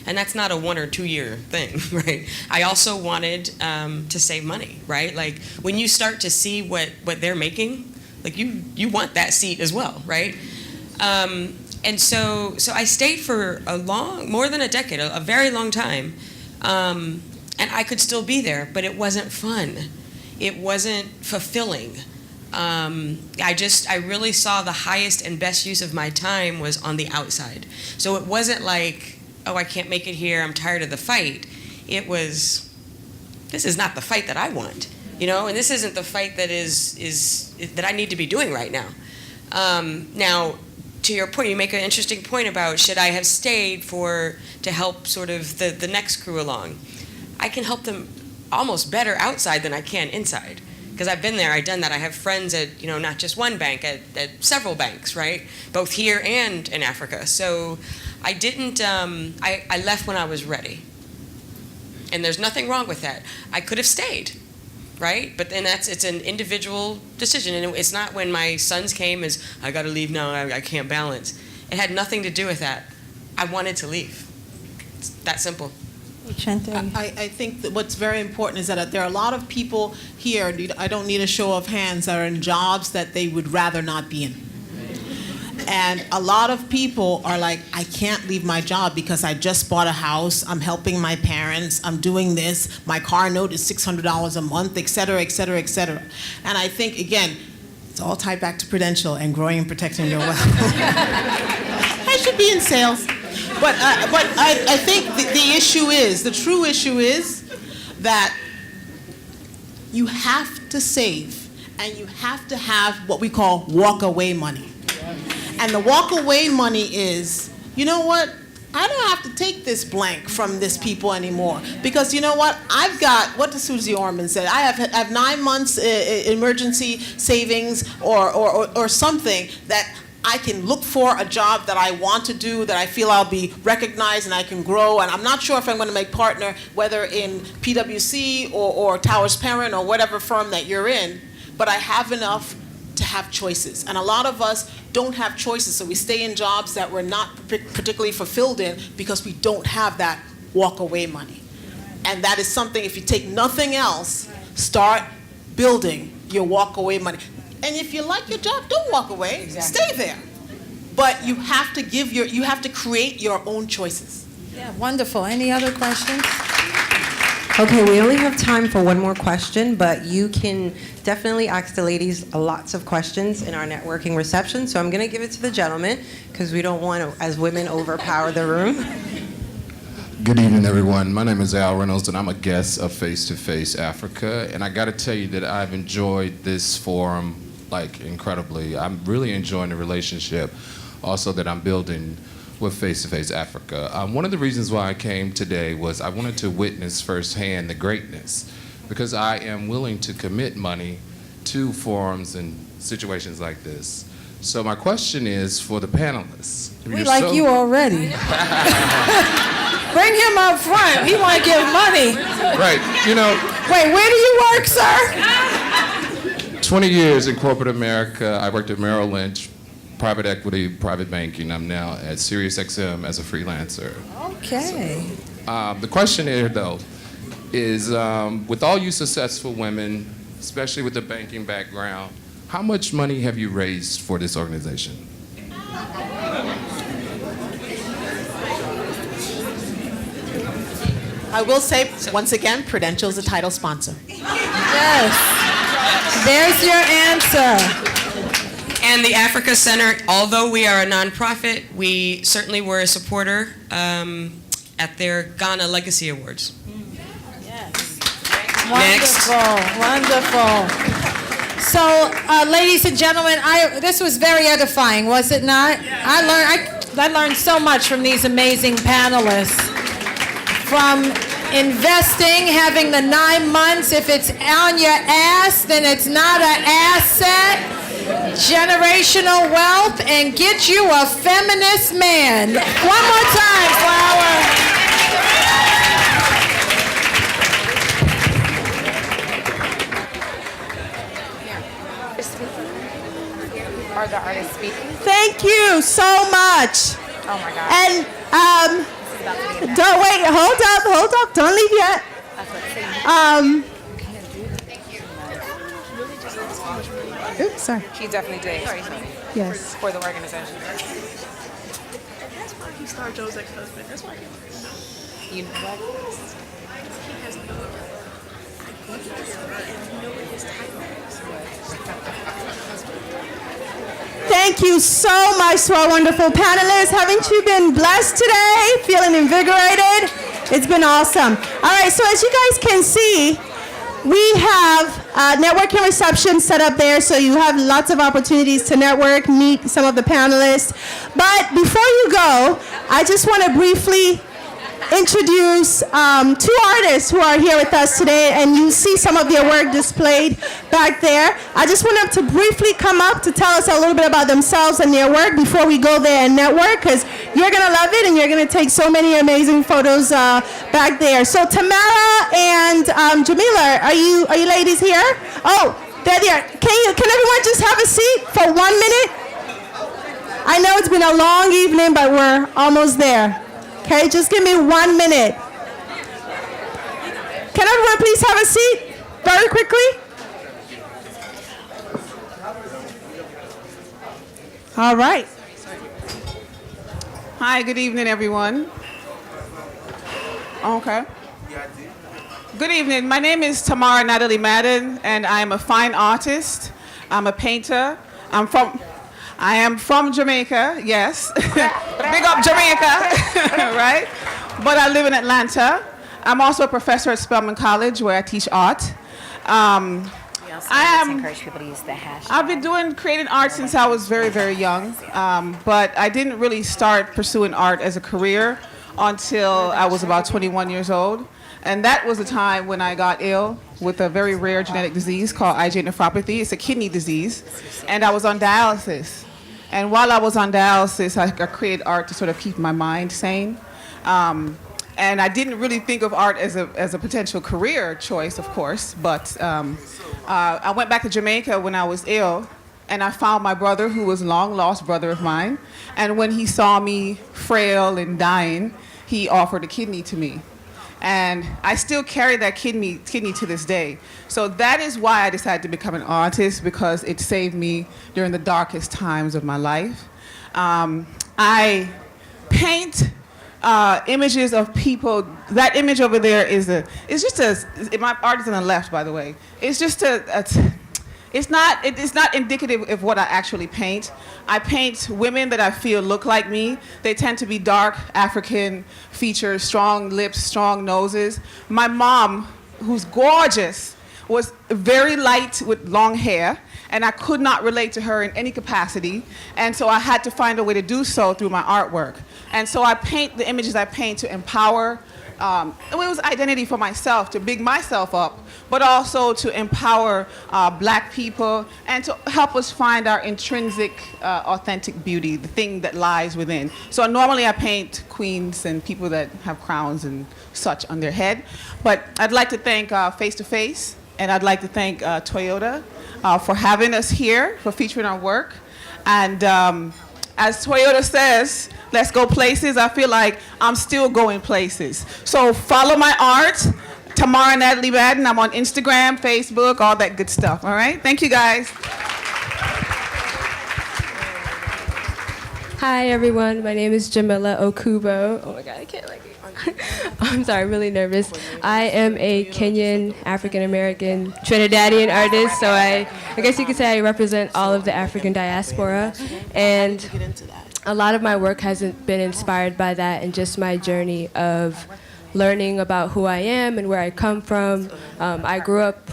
And that's not a 1 or 2 year thing, right? I also wanted to save money, right? Like when you start to see what they're making, like you want that seat as well, right? And so I stayed for more than a decade, a very long time. And I could still be there, but it wasn't fun. It wasn't fulfilling. I really saw the highest and best use of my time was on the outside. So it wasn't like, oh, I can't make it here, I'm tired of the fight. It was, this is not the fight that I want, and this isn't the fight that that I need to be doing right now. Now, to your point, you make an interesting point about should I have stayed to help sort of the next crew along. I can help them almost better outside than I can inside. Because I've been there, I've done that. I have friends at, not just one bank, at several banks, right? Both here and in Africa. So I didn't, I left when I was ready. And there's nothing wrong with that. I could have stayed, right? But then it's an individual decision. And it's not when my sons came as, I got to leave now, I can't balance. It had nothing to do with that. I wanted to leave. It's that simple. I think that what's very important is that there are a lot of people here, I don't need a show of hands, that are in jobs that they would rather not be in. And a lot of people are like, I can't leave my job because I just bought a house, I'm helping my parents, I'm doing this, my car note is $600 a month, et cetera, et cetera, et cetera. And I think, again, it's all tied back to Prudential and growing and protecting your wealth. I should be in sales. But I think the true issue is that you have to save and you have to have what we call walk-away money. And the walk-away money is, you know what? I don't have to take this blank from this people anymore. Because you know what? I've got, what does Susie Orman say? I have 9 months emergency savings or something that I can look for a job that I want to do, that I feel I'll be recognized and I can grow. And I'm not sure if I'm going to make partner, whether in PwC or Towers Perrin or whatever firm that you're in, but I have enough to have choices. And a lot of us don't have choices, so we stay in jobs that we're not particularly fulfilled in because we don't have that walk-away money. And that is something, if you take nothing else, start building your walk-away money. And if you like your job, don't walk away. Exactly. Stay there. But you have to you have to create your own choices. Yeah, wonderful. Any other questions? Okay, we only have time for one more question, but you can definitely ask the ladies lots of questions in our networking reception. So I'm going to give it to the gentlemen because we don't want to, as women, overpower the room. Good evening, everyone. My name is Al Reynolds, and I'm a guest of Face to Face Africa. And I got to tell you that I've enjoyed this forum incredibly. I'm really enjoying the relationship also that I'm building with Face to Face Africa. One of the reasons why I came today was I wanted to witness firsthand the greatness, because I am willing to commit money to forums and situations like this. So my question is for the panelists. We like you already. Bring him up front. We want to give money. Right, Wait, where do you work, sir? 20 years in corporate America. I worked at Merrill Lynch, private equity, private banking. I'm now at SiriusXM as a freelancer. Okay. The question here, though, is with all you successful women, especially with the banking background, how much money have you raised for this organization? I will say, once again, Prudential is a title sponsor. Yes. There's your answer. And the Africa Center, although we are a nonprofit, we certainly were a supporter at their Ghana Legacy Awards. Wonderful, wonderful. So, ladies and gentlemen, this was very edifying, was it not? I learned so much from these amazing panelists. From investing, having the 9 months, if it's on your ass, then it's not an asset. Generational wealth, and get you a feminist man. One more time, Flower. Are the artists speaking? Thank you so much. Oh my God. And don't wait, hold up, don't leave yet. Oops, sorry. He definitely did. Yes. For the organization. That's why he starred Joe's ex-husband. That's why he You know what? he has no Thank you so much to our wonderful panelists. Haven't you been blessed today? Feeling invigorated? It's been awesome. All right, so as you guys can see, we have a networking reception set up there, so you have lots of opportunities to network, meet some of the panelists. But before you go, I just want to briefly introduce 2 artists who are here with us today, and you see some of their work displayed back there. I just want them to briefly come up to tell us a little bit about themselves and their work before we go there and network, because you're going to love it and you're going to take so many amazing photos back there. So Tamara and Jamila, are you ladies here? Oh, there they are. Can everyone just have a seat for 1 minute? I know it's been a long evening, but we're almost there. Okay, just give me 1 minute. Can everyone please have a seat very quickly? All right. Hi, good evening, everyone. Okay. Good evening. My name is Tamara Natalie Madden, and I'm a fine artist. I'm a painter. I am from Jamaica, yes. Big up Jamaica, right? But I live in Atlanta. I'm also a professor at Spelman College, where I teach art. Encourage people to use the hashtag. I've been creating art since I was very, very young, but I didn't really start pursuing art as a career until I was about 21 years old. And that was a time when I got ill with a very rare genetic disease called IgA nephropathy. It's a kidney disease. And I was on dialysis. And while I was on dialysis, I created art to sort of keep my mind sane. And I didn't really think of art as a potential career choice, of course. But I went back to Jamaica when I was ill. And I found my brother, who was a long-lost brother of mine. And when he saw me frail and dying, he offered a kidney to me. And I still carry that kidney to this day. So that is why I decided to become an artist, because it saved me during the darkest times of my life. I paint images of people. That image over there my art is on the left, by the way. It's just it's not indicative of what I actually paint. I paint women that I feel look like me. They tend to be dark African features, strong lips, strong noses. My mom, who's gorgeous, was very light with long hair, and I could not relate to her in any capacity. And so I had to find a way to do so through my artwork. And so I paint the images I paint to empower. It was identity for myself, to big myself up, but also to empower black people and to help us find our intrinsic, authentic beauty, the thing that lies within. So normally I paint queens and people that have crowns and such on their head. But I'd like to thank Face to Face, and I'd like to thank Toyota for having us here, for featuring our work. And as Toyota says, let's go places. I feel like I'm still going places. So follow my art, Tamara Natalie Madden. I'm on Instagram, Facebook, all that good stuff. All right? Thank you, guys. Hi, everyone. My name is Jamila Okubo. Oh my God, I can't like it. I'm sorry, I'm really nervous. I am a Kenyan African-American Trinidadian artist, so I guess you could say I represent all of the African diaspora. And a lot of my work has been inspired by that and just my journey of learning about who I am and where I come from. I grew up,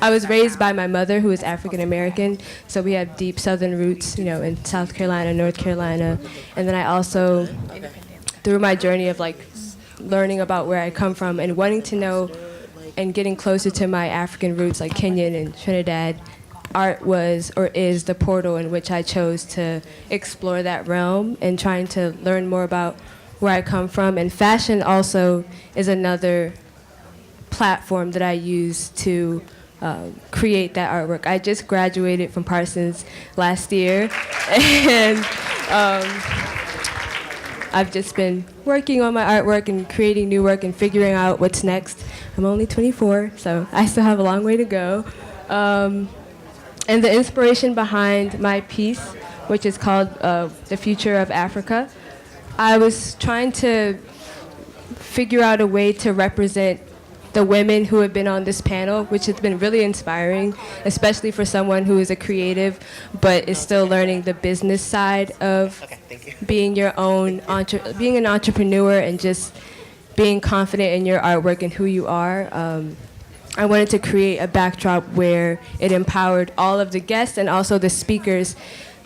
I was raised by my mother, who is African American, so we have deep Southern roots, in South Carolina, North Carolina. And then I also, through my journey of like learning about where I come from and wanting to know and getting closer to my African roots, like Kenyan and Trinidad, art was or is the portal in which I chose to explore that realm and trying to learn more about where I come from. And fashion also is another platform that I use to create that artwork. I just graduated from Parsons last year, and I've just been working on my artwork and creating new work and figuring out what's next. I'm only 24, so I still have a long way to go. And the inspiration behind my piece, which is called The Future of Africa, I was trying to figure out a way to represent the women who have been on this panel, which has been really inspiring, especially for someone who is a creative but is still learning the business side of being being an entrepreneur and just being confident in your artwork and who you are. I wanted to create a backdrop where it empowered all of the guests and also the speakers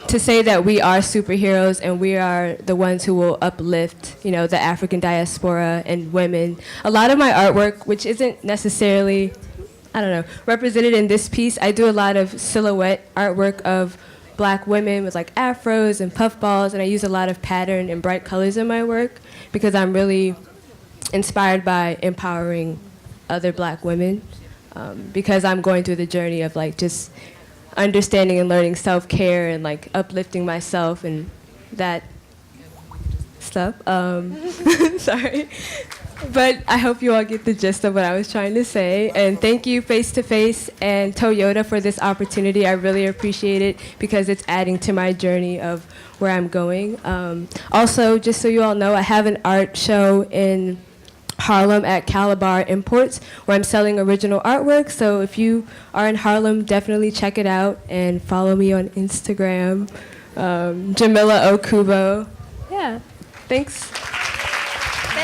to say that we are superheroes and we are the ones who will uplift, the African diaspora and women. A lot of my artwork, which isn't necessarily, represented in this piece, I do a lot of silhouette artwork of Black women with like afros and puffballs, and I use a lot of pattern and bright colors in my work because I'm really inspired by empowering other Black women because I'm going through the journey of like just understanding and learning self-care and like uplifting myself and that stuff. Sorry. But I hope you all get the gist of what I was trying to say. And thank you Face to Face and Toyota for this opportunity. I really appreciate it because it's adding to my journey of where I'm going. Also, just so you all know, I have an art show in Harlem at Calabar Imports, where I'm selling original artwork. So if you are in Harlem, definitely check it out and follow me on Instagram, Jamila Okubo. Yeah, thanks.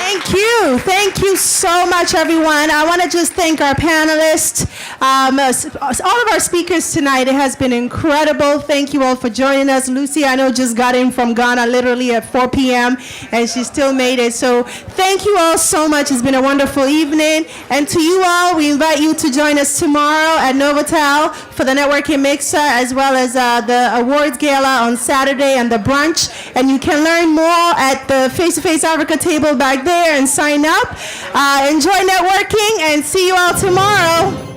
Thank you so much, everyone. I want to just thank our panelists, all of our speakers tonight. It has been incredible. Thank you all for joining us. Lucy, I know, just got in from Ghana literally at 4 p.m. and she still made it. So thank you all so much. It's been a wonderful evening. And to you all, we invite you to join us tomorrow at Novotel for the networking mixer, as well as the awards gala on Saturday and the brunch. And you can learn more at the Face to Face Africa table back there and sign up. Enjoy networking and see you all tomorrow.